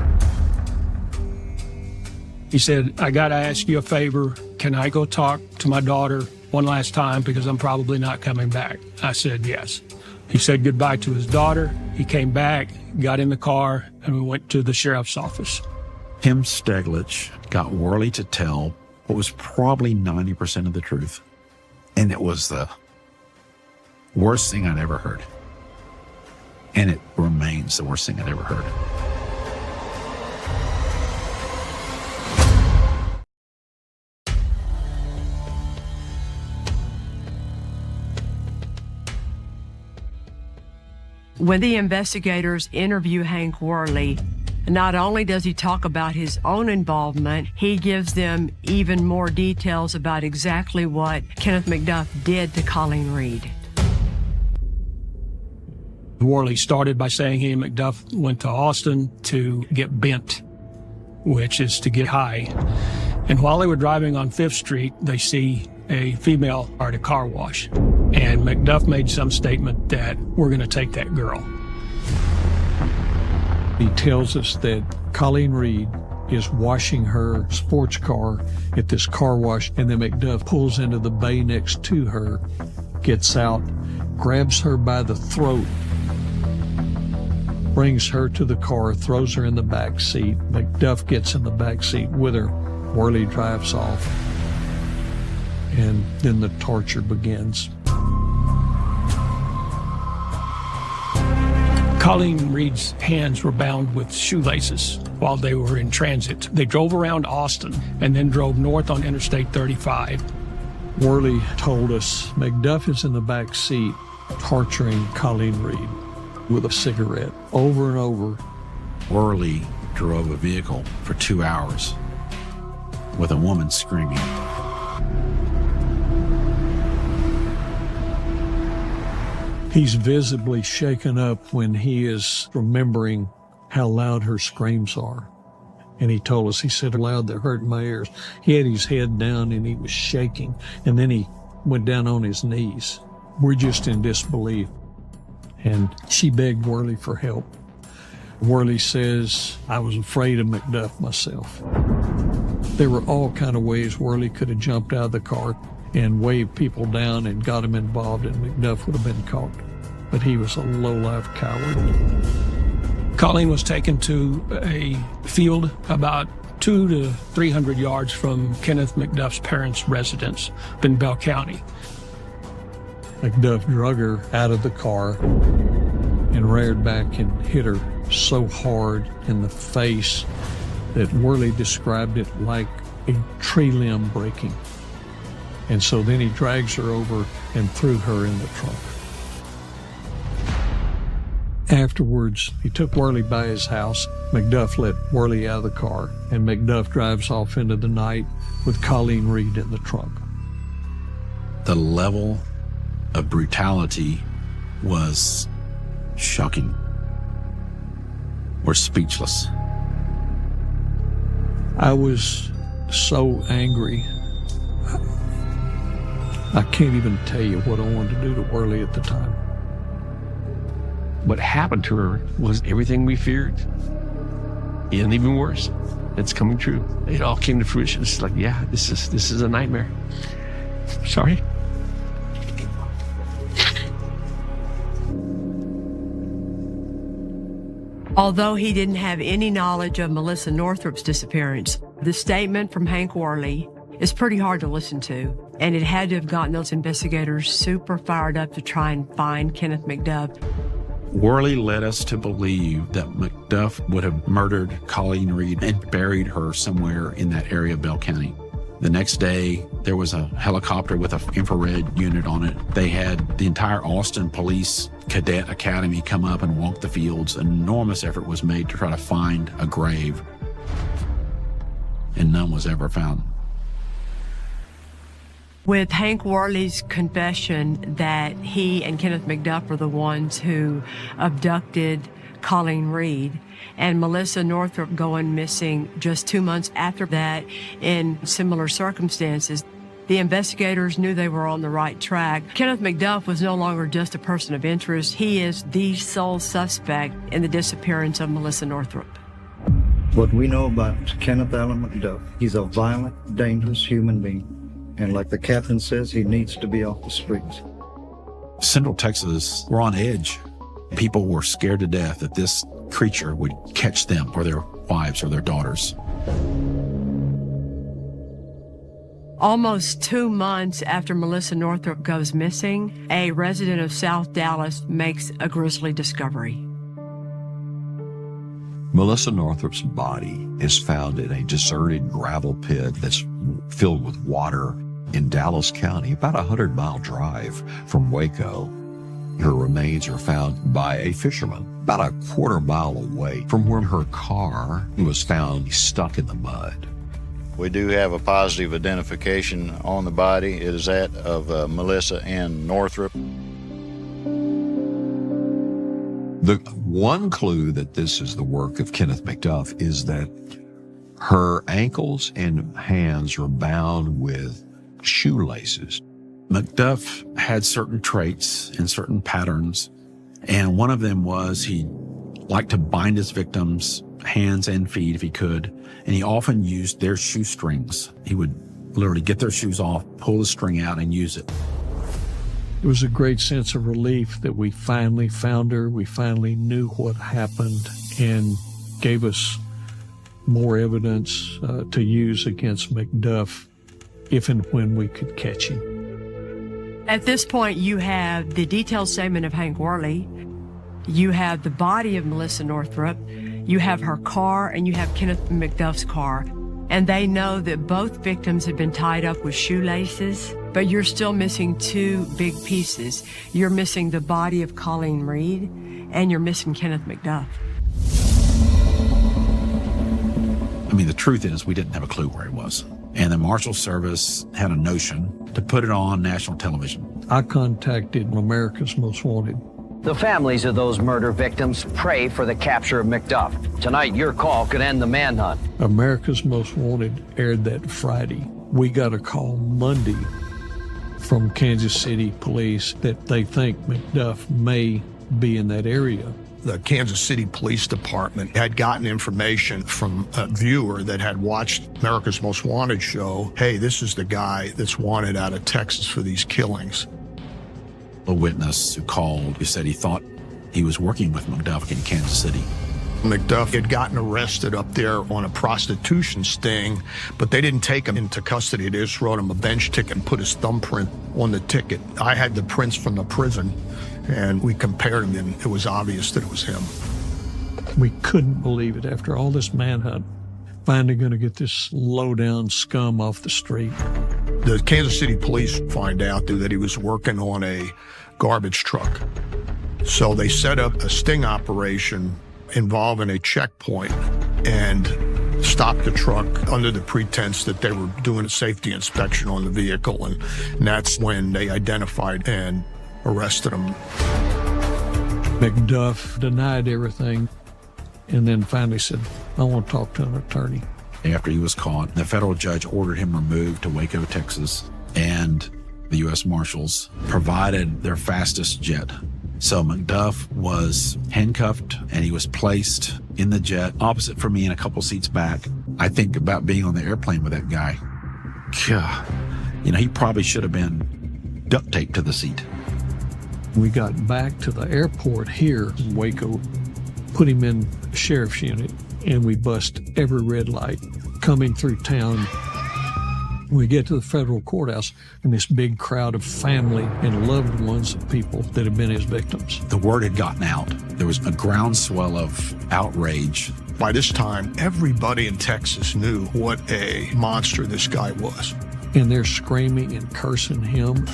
He said, "I got to ask you a favor. Can I go talk to my daughter one last time because I'm probably not coming back?" I said, "Yes." He said goodbye to his daughter. He came back, got in the car, and we went to the sheriff's office. Tim Steglich got Worley to tell what was probably 90% of the truth. And it was the worst thing I'd ever heard. And it remains the worst thing I'd ever heard. When the investigators interview Hank Worley, not only does he talk about his own involvement, he gives them even more details about exactly what Kenneth McDuff did to Colleen Reed. Worley started by saying he and McDuff went to Austin to get bent, which is to get high. And while they were driving on 5th Street, they see a female at a car wash. And McDuff made some statement that we're going to take that girl. He tells us that Colleen Reed is washing her sports car at this car wash, and then McDuff pulls into the bay next to her, gets out, grabs her by the throat, brings her to the car, throws her in the back seat. McDuff gets in the back seat with her. Worley drives off. And then the torture begins. Colleen Reed's hands were bound with shoelaces while they were in transit. They drove around Austin and then drove north on Interstate 35. Worley told us McDuff is in the back seat torturing Colleen Reed with a cigarette over and over. Worley drove a vehicle for 2 hours with a woman screaming. He's visibly shaken up when he is remembering how loud her screams are. And he told us, he said, loud that hurt my ears. He had his head down and he was shaking. And then he went down on his knees. We're just in disbelief. And she begged Worley for help. Worley says, I was afraid of McDuff myself. There were all kind of ways Worley could have jumped out of the car and waved people down and got them involved, and McDuff would have been caught. But he was a low-life coward. Colleen was taken to a field about 200 to 300 yards from Kenneth McDuff's parents' residence in Bell County. McDuff drug her out of the car and reared back and hit her so hard in the face that Worley described it like a tree limb breaking. And so then he drags her over and threw her in the trunk. Afterwards, he took Worley by his house. McDuff let Worley out of the car, and McDuff drives off into the night with Colleen Reed in the trunk. The level of brutality was shocking. We're speechless. I was so angry. I can't even tell you what I wanted to do to Worley at the time. What happened to her was everything we feared, and even worse. It's coming true. It all came to fruition. It's like, yeah, this is a nightmare. Sorry. Although he didn't have any knowledge of Melissa Northrup's disappearance, the statement from Hank Worley is pretty hard to listen to, and it had to have gotten those investigators super fired up to try and find Kenneth McDuff. Worley led us to believe that McDuff would have murdered Colleen Reed and buried her somewhere in that area of Bell County. The next day, there was a helicopter with an infrared unit on it. They had the entire Austin Police Cadet Academy come up and walk the fields. An enormous effort was made to try to find a grave, and none was ever found. With Hank Worley's confession that he and Kenneth McDuff were the ones who abducted Colleen Reed, and Melissa Northrop going missing just 2 months after that in similar circumstances, the investigators knew they were on the right track. Kenneth McDuff was no longer just a person of interest. He is the sole suspect in the disappearance of Melissa Northrop. What we know about Kenneth Allen McDuff, he's a violent, dangerous human being. And like the captain says, he needs to be off the streets. Central Texas were on edge. People were scared to death that this creature would catch them or their wives or their daughters. Almost 2 months after Melissa Northrop goes missing, a resident of South Dallas makes a grisly discovery. Melissa Northrop's body is found in a deserted gravel pit that's filled with water in Dallas County, about a 100-mile drive from Waco. Her remains are found by a fisherman about a quarter-mile away from where her car was found stuck in the mud. We do have a positive identification on the body. It is that of Melissa Ann Northrop. The one clue that this is the work of Kenneth McDuff is that her ankles and hands are bound with shoelaces. McDuff had certain traits and certain patterns, and one of them was he liked to bind his victims' hands and feet if he could, and he often used their shoestrings. He would literally get their shoes off, pull the string out, and use it. It was a great sense of relief that we finally found her. We finally knew what happened and gave us more evidence to use against McDuff if and when we could catch him. At this point, you have the detailed statement of Hank Worley, you have the body of Melissa Northrop, you have her car, and you have Kenneth McDuff's car. And they know that both victims had been tied up with shoelaces, but you're still missing two big pieces. You're missing the body of Colleen Reed, and you're missing Kenneth McDuff. I mean, the truth is we didn't have a clue where he was. And the Marshal Service had a notion to put it on national television. I contacted America's Most Wanted. The families of those murder victims pray for the capture of McDuff. Tonight, your call could end the manhunt. America's Most Wanted aired that Friday. We got a call Monday from Kansas City police that they think McDuff may be in that area. The Kansas City Police Department had gotten information from a viewer that had watched America's Most Wanted show. Hey, this is the guy that's wanted out of Texas for these killings. A witness who called, who said he thought he was working with McDuff in Kansas City. McDuff had gotten arrested up there on a prostitution sting, but they didn't take him into custody. They just wrote him a bench ticket and put his thumbprint on the ticket. I had the prints from the prison, and we compared them, and it was obvious that it was him. We couldn't believe it after all this manhunt. Finally going to get this low-down scum off the street. The Kansas City police find out that he was working on a garbage truck. So they set up a sting operation involving a checkpoint and stopped the truck under the pretense that they were doing a safety inspection on the vehicle. And that's when they identified and arrested him. McDuff denied everything and then finally said, I want to talk to an attorney. After he was caught, the federal judge ordered him removed to Waco, Texas, and the U.S. Marshals provided their fastest jet. So McDuff was handcuffed and he was placed in the jet opposite from me and a couple seats back. I think about being on the airplane with that guy. God, he probably should have been duct taped to the seat. We got back to the airport here in Waco, put him in the sheriff's unit, and we bust every red light coming through town. We get to the federal courthouse, and this big crowd of family and loved ones of people that have been his victims. The word had gotten out. There was a groundswell of outrage. By this time, everybody in Texas knew what a monster this guy was. And they're screaming and cursing him.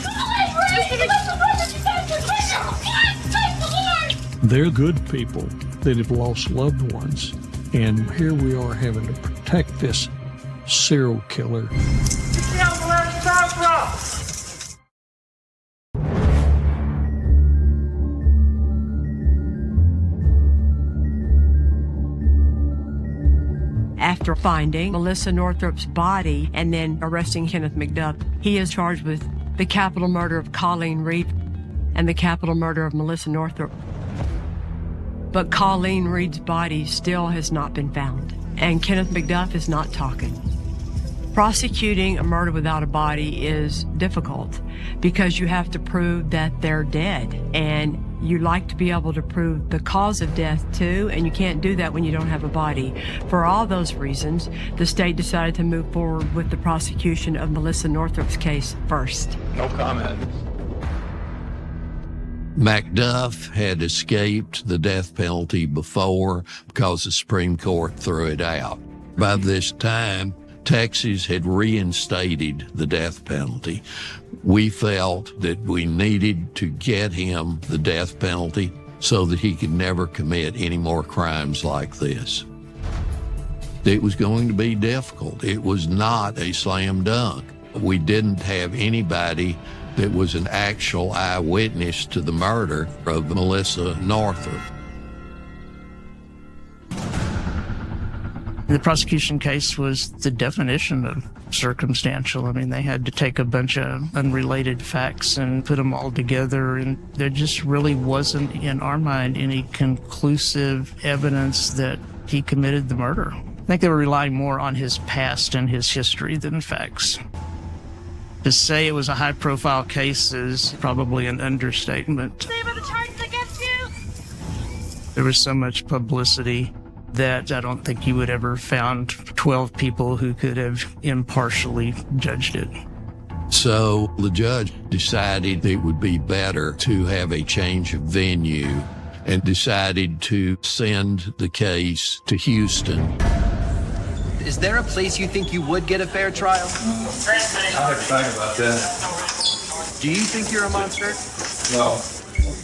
They're good people that have lost loved ones. And here we are having to protect this serial killer. After finding Melissa Northrup's body and then arresting Kenneth McDuff, he is charged with the capital murder of Colleen Reed and the capital murder of Melissa Northrup. But Colleen Reed's body still has not been found, and Kenneth McDuff is not talking. Prosecuting a murder without a body is difficult because you have to prove that they're dead, and you like to be able to prove the cause of death too, and you can't do that when you don't have a body. For all those reasons, the state decided to move forward with the prosecution of Melissa Northrup's case first. No comment. McDuff had escaped the death penalty before because the Supreme Court threw it out. By this time, Texas had reinstated the death penalty. We felt that we needed to get him the death penalty so that he could never commit any more crimes like this. It was going to be difficult. It was not a slam dunk. We didn't have anybody that was an actual eyewitness to the murder of Melissa Northrop. The prosecution case was the definition of circumstantial. I mean, they had to take a bunch of unrelated facts and put them all together, and there just really wasn't, in our mind, any conclusive evidence that he committed the murder. I think they were relying more on his past and his history than facts. To say it was a high-profile case is probably an understatement. There was so much publicity that I don't think you would ever found 12 people who could have impartially judged it. So the judge decided it would be better to have a change of venue and decided to send the case to Houston. Is there a place you think you would get a fair trial? I'll have to think about that. Do you think you're a monster? No.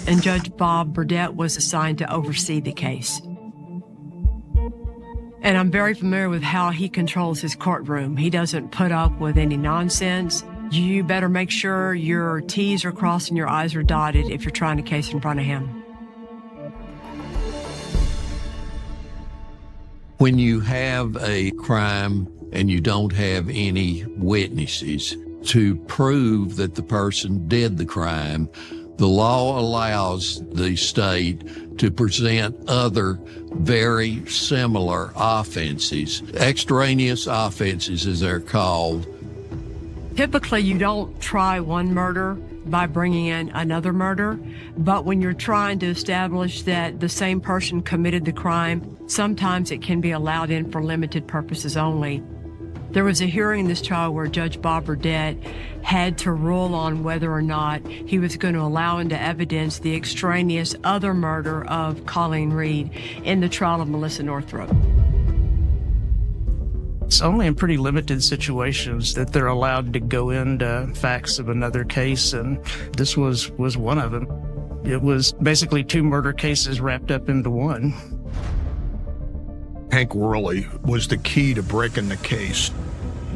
And Judge Bob Burdett was assigned to oversee the case. And I'm very familiar with how he controls his courtroom. He doesn't put up with any nonsense. You better make sure your T's are crossed and your I's are dotted if you're trying a case in front of him. When you have a crime and you don't have any witnesses to prove that the person did the crime, the law allows the state to present other very similar offenses, extraneous offenses as they're called. Typically, you don't try one murder by bringing in another murder, but when you're trying to establish that the same person committed the crime, sometimes it can be allowed in for limited purposes only. There was a hearing in this trial where Judge Bob Burdett had to rule on whether or not he was going to allow into evidence the extraneous other murder of Colleen Reed in the trial of Melissa Northrup. It's only in pretty limited situations that they're allowed to go into facts of another case, and this was one of them. It was basically 2 murder cases wrapped up into one. Hank Worley was the key to breaking the case.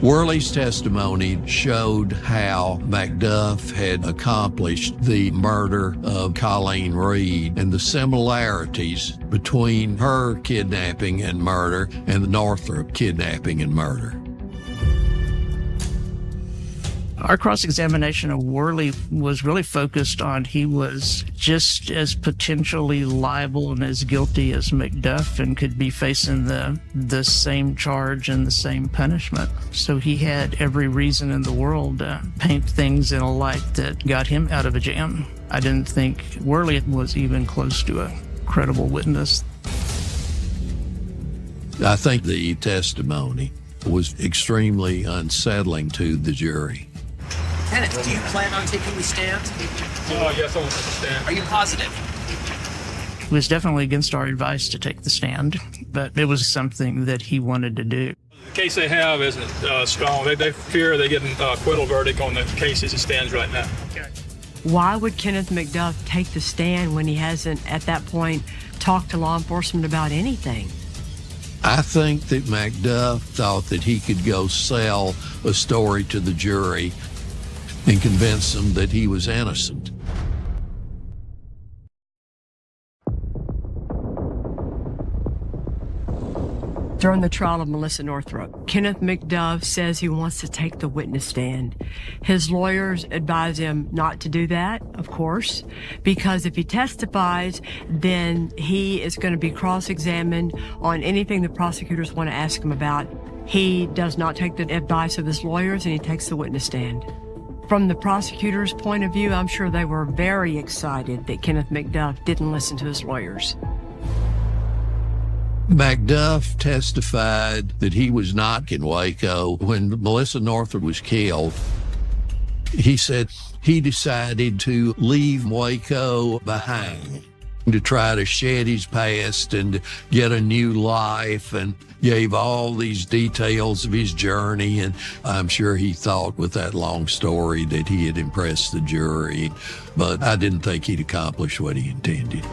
Worley's testimony showed how McDuff had accomplished the murder of Colleen Reed and the similarities between her kidnapping and murder and the Northrup kidnapping and murder. Our cross-examination of Worley was really focused on he was just as potentially liable and as guilty as McDuff and could be facing the same charge and the same punishment. So he had every reason in the world to paint things in a light that got him out of a jam. I didn't think Worley was even close to a credible witness. I think the testimony was extremely unsettling to the jury. Kenneth, do you plan on taking the stand? Yes, I will take the stand. Are you positive? It was definitely against our advice to take the stand, but it was something that he wanted to do. The case they have isn't strong. They fear they get an acquittal verdict on the case as it stands right now. Why would Kenneth McDuff take the stand when he hasn't, at that point, talked to law enforcement about anything? I think that McDuff thought that he could go sell a story to the jury and convince them that he was innocent. During the trial of Melissa Northrup, Kenneth McDuff says he wants to take the witness stand. His lawyers advise him not to do that, of course, because if he testifies, then he is going to be cross-examined on anything the prosecutors want to ask him about. He does not take the advice of his lawyers, and he takes the witness stand. From the prosecutor's point of view, I'm sure they were very excited that Kenneth McDuff didn't listen to his lawyers. McDuff testified that he was not in Waco when Melissa Northrup was killed. He said he decided to leave Waco behind to try to shed his past and get a new life, and gave all these details of his journey. And I'm sure he thought with that long story that he had impressed the jury, but I didn't think he'd accomplished what he intended.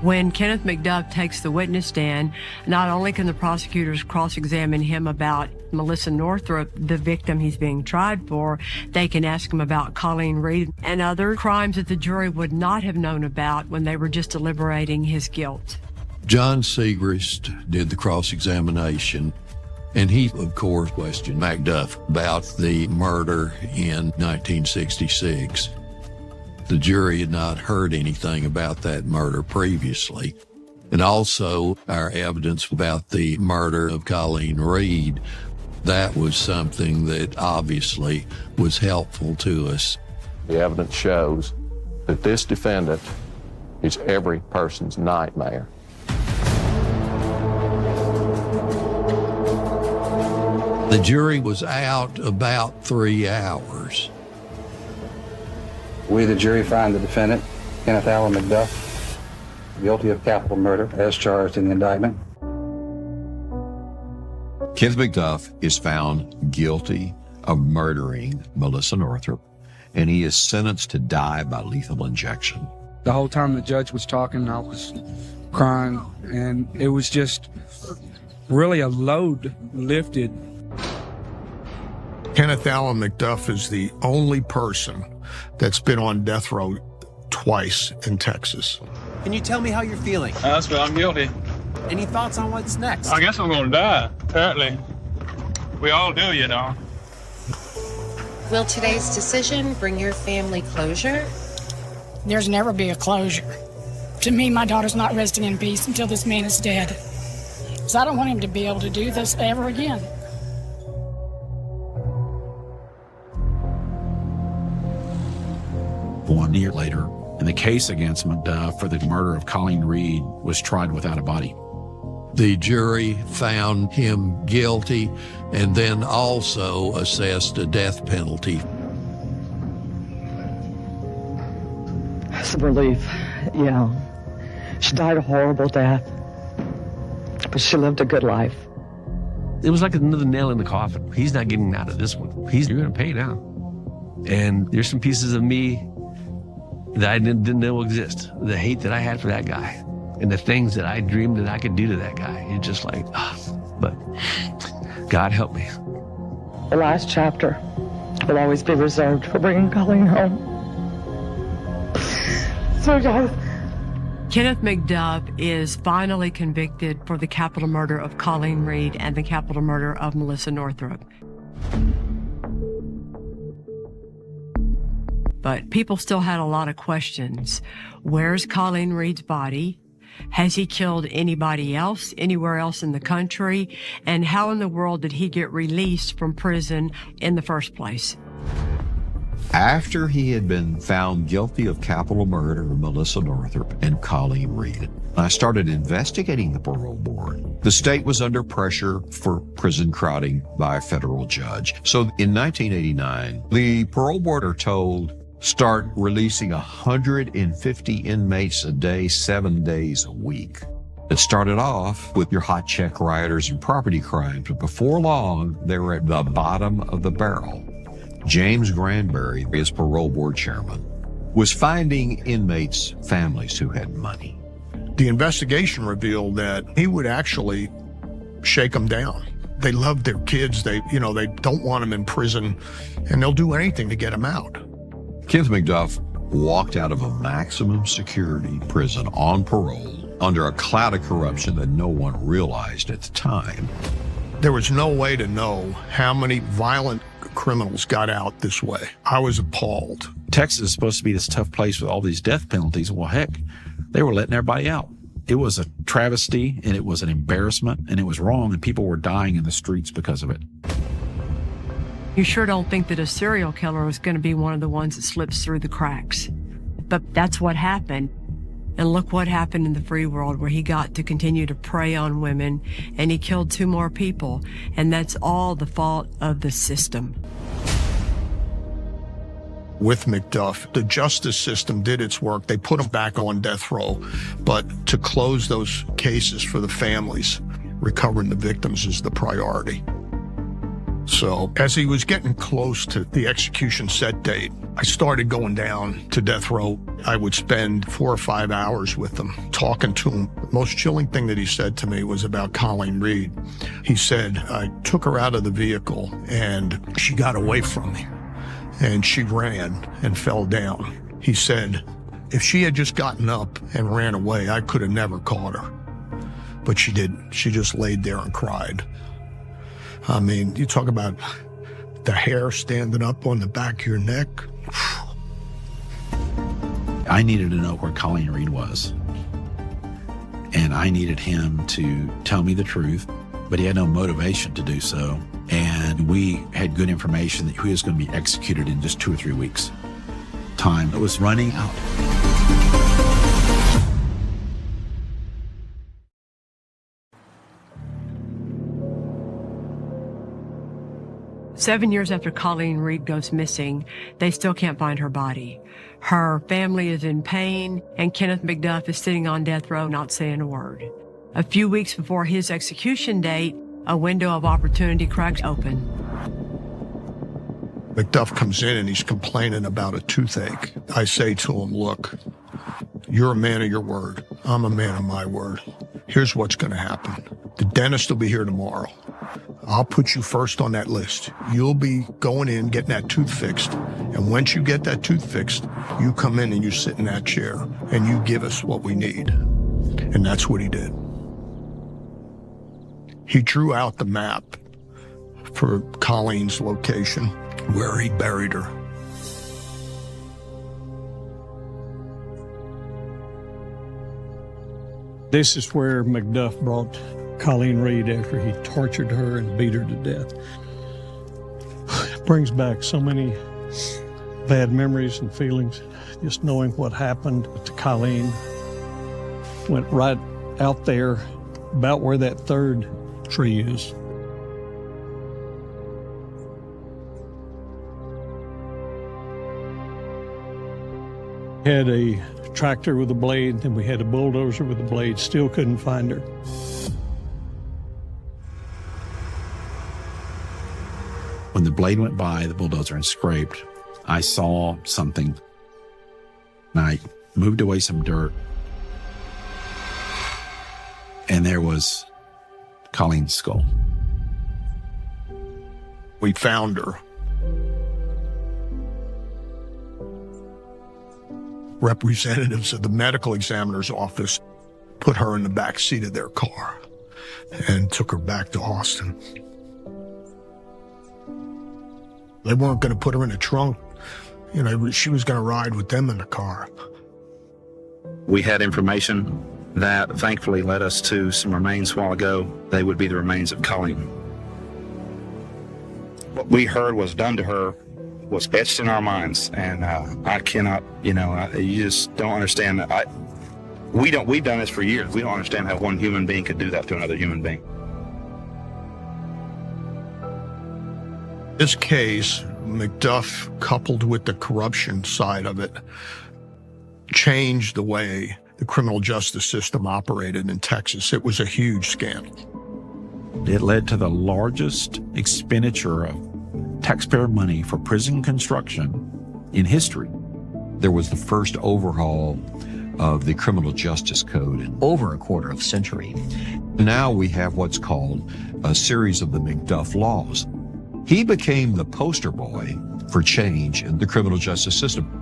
When Kenneth McDuff takes the witness stand, not only can the prosecutors cross-examine him about Melissa Northrup, the victim he's being tried for, they can ask him about Colleen Reed and other crimes that the jury would not have known about when they were just deliberating his guilt. John Segrist did the cross-examination, and he, of course, questioned McDuff about the murder in 1966. The jury had not heard anything about that murder previously. And also our evidence about the murder of Colleen Reed, that was something that obviously was helpful to us. The evidence shows that this defendant is every person's nightmare. The jury was out about 3 hours. We, the jury, find the defendant, Kenneth Allen McDuff, guilty of capital murder as charged in the indictment. Kenneth McDuff is found guilty of murdering Melissa Northrup, and he is sentenced to die by lethal injection. The whole time the judge was talking, I was crying, and it was just really a load lifted. Kenneth Allen McDuff is the only person that's been on death row twice in Texas. Can you tell me how you're feeling? That's what I'm guilty. Any thoughts on what's next? I guess I'm going to die, apparently. We all do, you know. Will today's decision bring your family closure? There's never be a closure. To me, my daughter's not resting in peace until this man is dead. So I don't want him to be able to do this ever again. 1 year later. And the case against McDuff for the murder of Colleen Reed was tried without a body. The jury found him guilty and then also assessed a death penalty. It's a relief, yeah. She died a horrible death, but she lived a good life. It was like another nail in the coffin. He's not getting out of this one. You're going to pay now. And there's some pieces of me that I didn't know exist. The hate that I had for that guy and the things that I dreamed that I could do to that guy. It's just like, but God help me. The last chapter will always be reserved for bringing Colleen home. So guys, Kenneth McDuff is finally convicted for the capital murder of Colleen Reed and the capital murder of Melissa Northrup. But people still had a lot of questions. Where's Colleen Reed's body? Has he killed anybody else, anywhere else in the country? And how in the world did he get released from prison in the first place? After he had been found guilty of capital murder of Melissa Northrup and Colleen Reed, I started investigating the parole board. The state was under pressure for prison crowding by a federal judge. So in 1989, the parole board are told, start releasing 150 inmates a day, 7 days a week. It started off with your hot check rioters and property crimes, but before long, they were at the bottom of the barrel. James Granberry, as parole board chairman, was finding inmates' families who had money. The investigation revealed that he would actually shake them down. They love their kids. They don't want them in prison, and they'll do anything to get them out. Kenneth McDuff walked out of a maximum security prison on parole under a cloud of corruption that no one realized at the time. There was no way to know how many violent criminals got out this way. I was appalled. Texas is supposed to be this tough place with all these death penalties. Well, heck, they were letting everybody out. It was a travesty, and it was an embarrassment, and it was wrong, and people were dying in the streets because of it. You sure don't think that a serial killer is going to be one of the ones that slips through the cracks. But that's what happened. And look what happened in the free world, where he got to continue to prey on women, and he killed 2 more people. And that's all the fault of the system. With McDuff, the justice system did its work. They put him back on death row. But to close those cases for the families, recovering the victims is the priority. So as he was getting close to the execution set date, I started going down to death row. I would spend 4 or 5 hours with him, talking to him. The most chilling thing that he said to me was about Colleen Reed. He said, I took her out of the vehicle and she got away from me and she ran and fell down. He said, if she had just gotten up and ran away, I could have never caught her. But she didn't. She just laid there and cried. I mean, you talk about the hair standing up on the back of your neck. I needed to know where Colleen Reed was. And I needed him to tell me the truth, but he had no motivation to do so. And we had good information that he was going to be executed in just 2 or 3 weeks. Time was running out. Seven years after Colleen Reed goes missing, they still can't find her body. Her family is in pain, and Kenneth McDuff is sitting on death row not saying a word. A few weeks before his execution date, a window of opportunity cracks open. McDuff comes in and he's complaining about a toothache. I say to him, look, you're a man of your word. I'm a man of my word. Here's what's going to happen. The dentist will be here tomorrow. I'll put you first on that list. You'll be going in, getting that tooth fixed. And once you get that tooth fixed, you come in and you sit in that chair and you give us what we need. And that's what he did. He drew out the map for Colleen's location, where he buried her. This is where McDuff brought Colleen Reed after he tortured her and beat her to death. It brings back so many bad memories and feelings, just knowing what happened to Colleen. Went right out there, about where that third tree is. Had a tractor with a blade, and we had a bulldozer with a blade. Still couldn't find her. When the blade went by the bulldozer and scraped, I saw something. And I moved away some dirt. And there was Colleen's skull. We found her. Representatives of the medical examiner's office put her in the back seat of their car and took her back to Austin. They weren't going to put her in a trunk. You know, she was going to ride with them in the car. We had information that thankfully led us to some remains a while ago. They would be the remains of Colleen. What we heard was done to her was etched in our minds, and I cannot, you just don't understand that. We've done this for years. We don't understand how one human being could do that to another human being. This case, McDuff, coupled with the corruption side of it, changed the way the criminal justice system operated in Texas. It was a huge scandal. It led to the largest expenditure of taxpayer money for prison construction in history. There was the first overhaul of the criminal justice code in over a quarter of a century. Now we have what's called a series of the McDuff laws. He became the poster boy for change in the criminal justice system.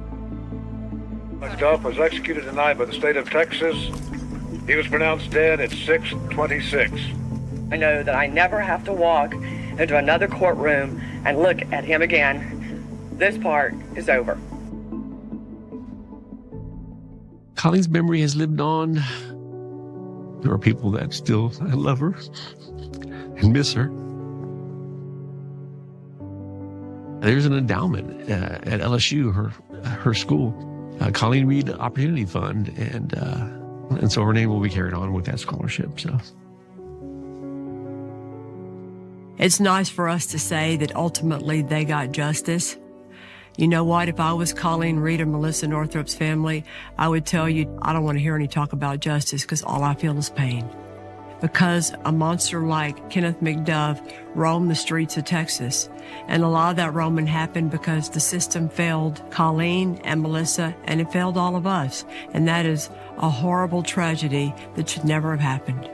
McDuff was executed tonight by the state of Texas. He was pronounced dead at 6:26. I know that I never have to walk into another courtroom and look at him again. This part is over. Colleen's memory has lived on. There are people that still love her and miss her. There's an endowment at LSU, her school, Colleen Reed Opportunity Fund, and so her name will be carried on with that scholarship. So it's nice for us to say that ultimately they got justice. You know what? If I was Colleen Reed or Melissa Northrup's family, I would tell you I don't want to hear any talk about justice because all I feel is pain. Because a monster like Kenneth McDuff roamed the streets of Texas. And a lot of that roaming happened because the system failed Colleen and Melissa, and it failed all of us. And that is a horrible tragedy that should never have happened.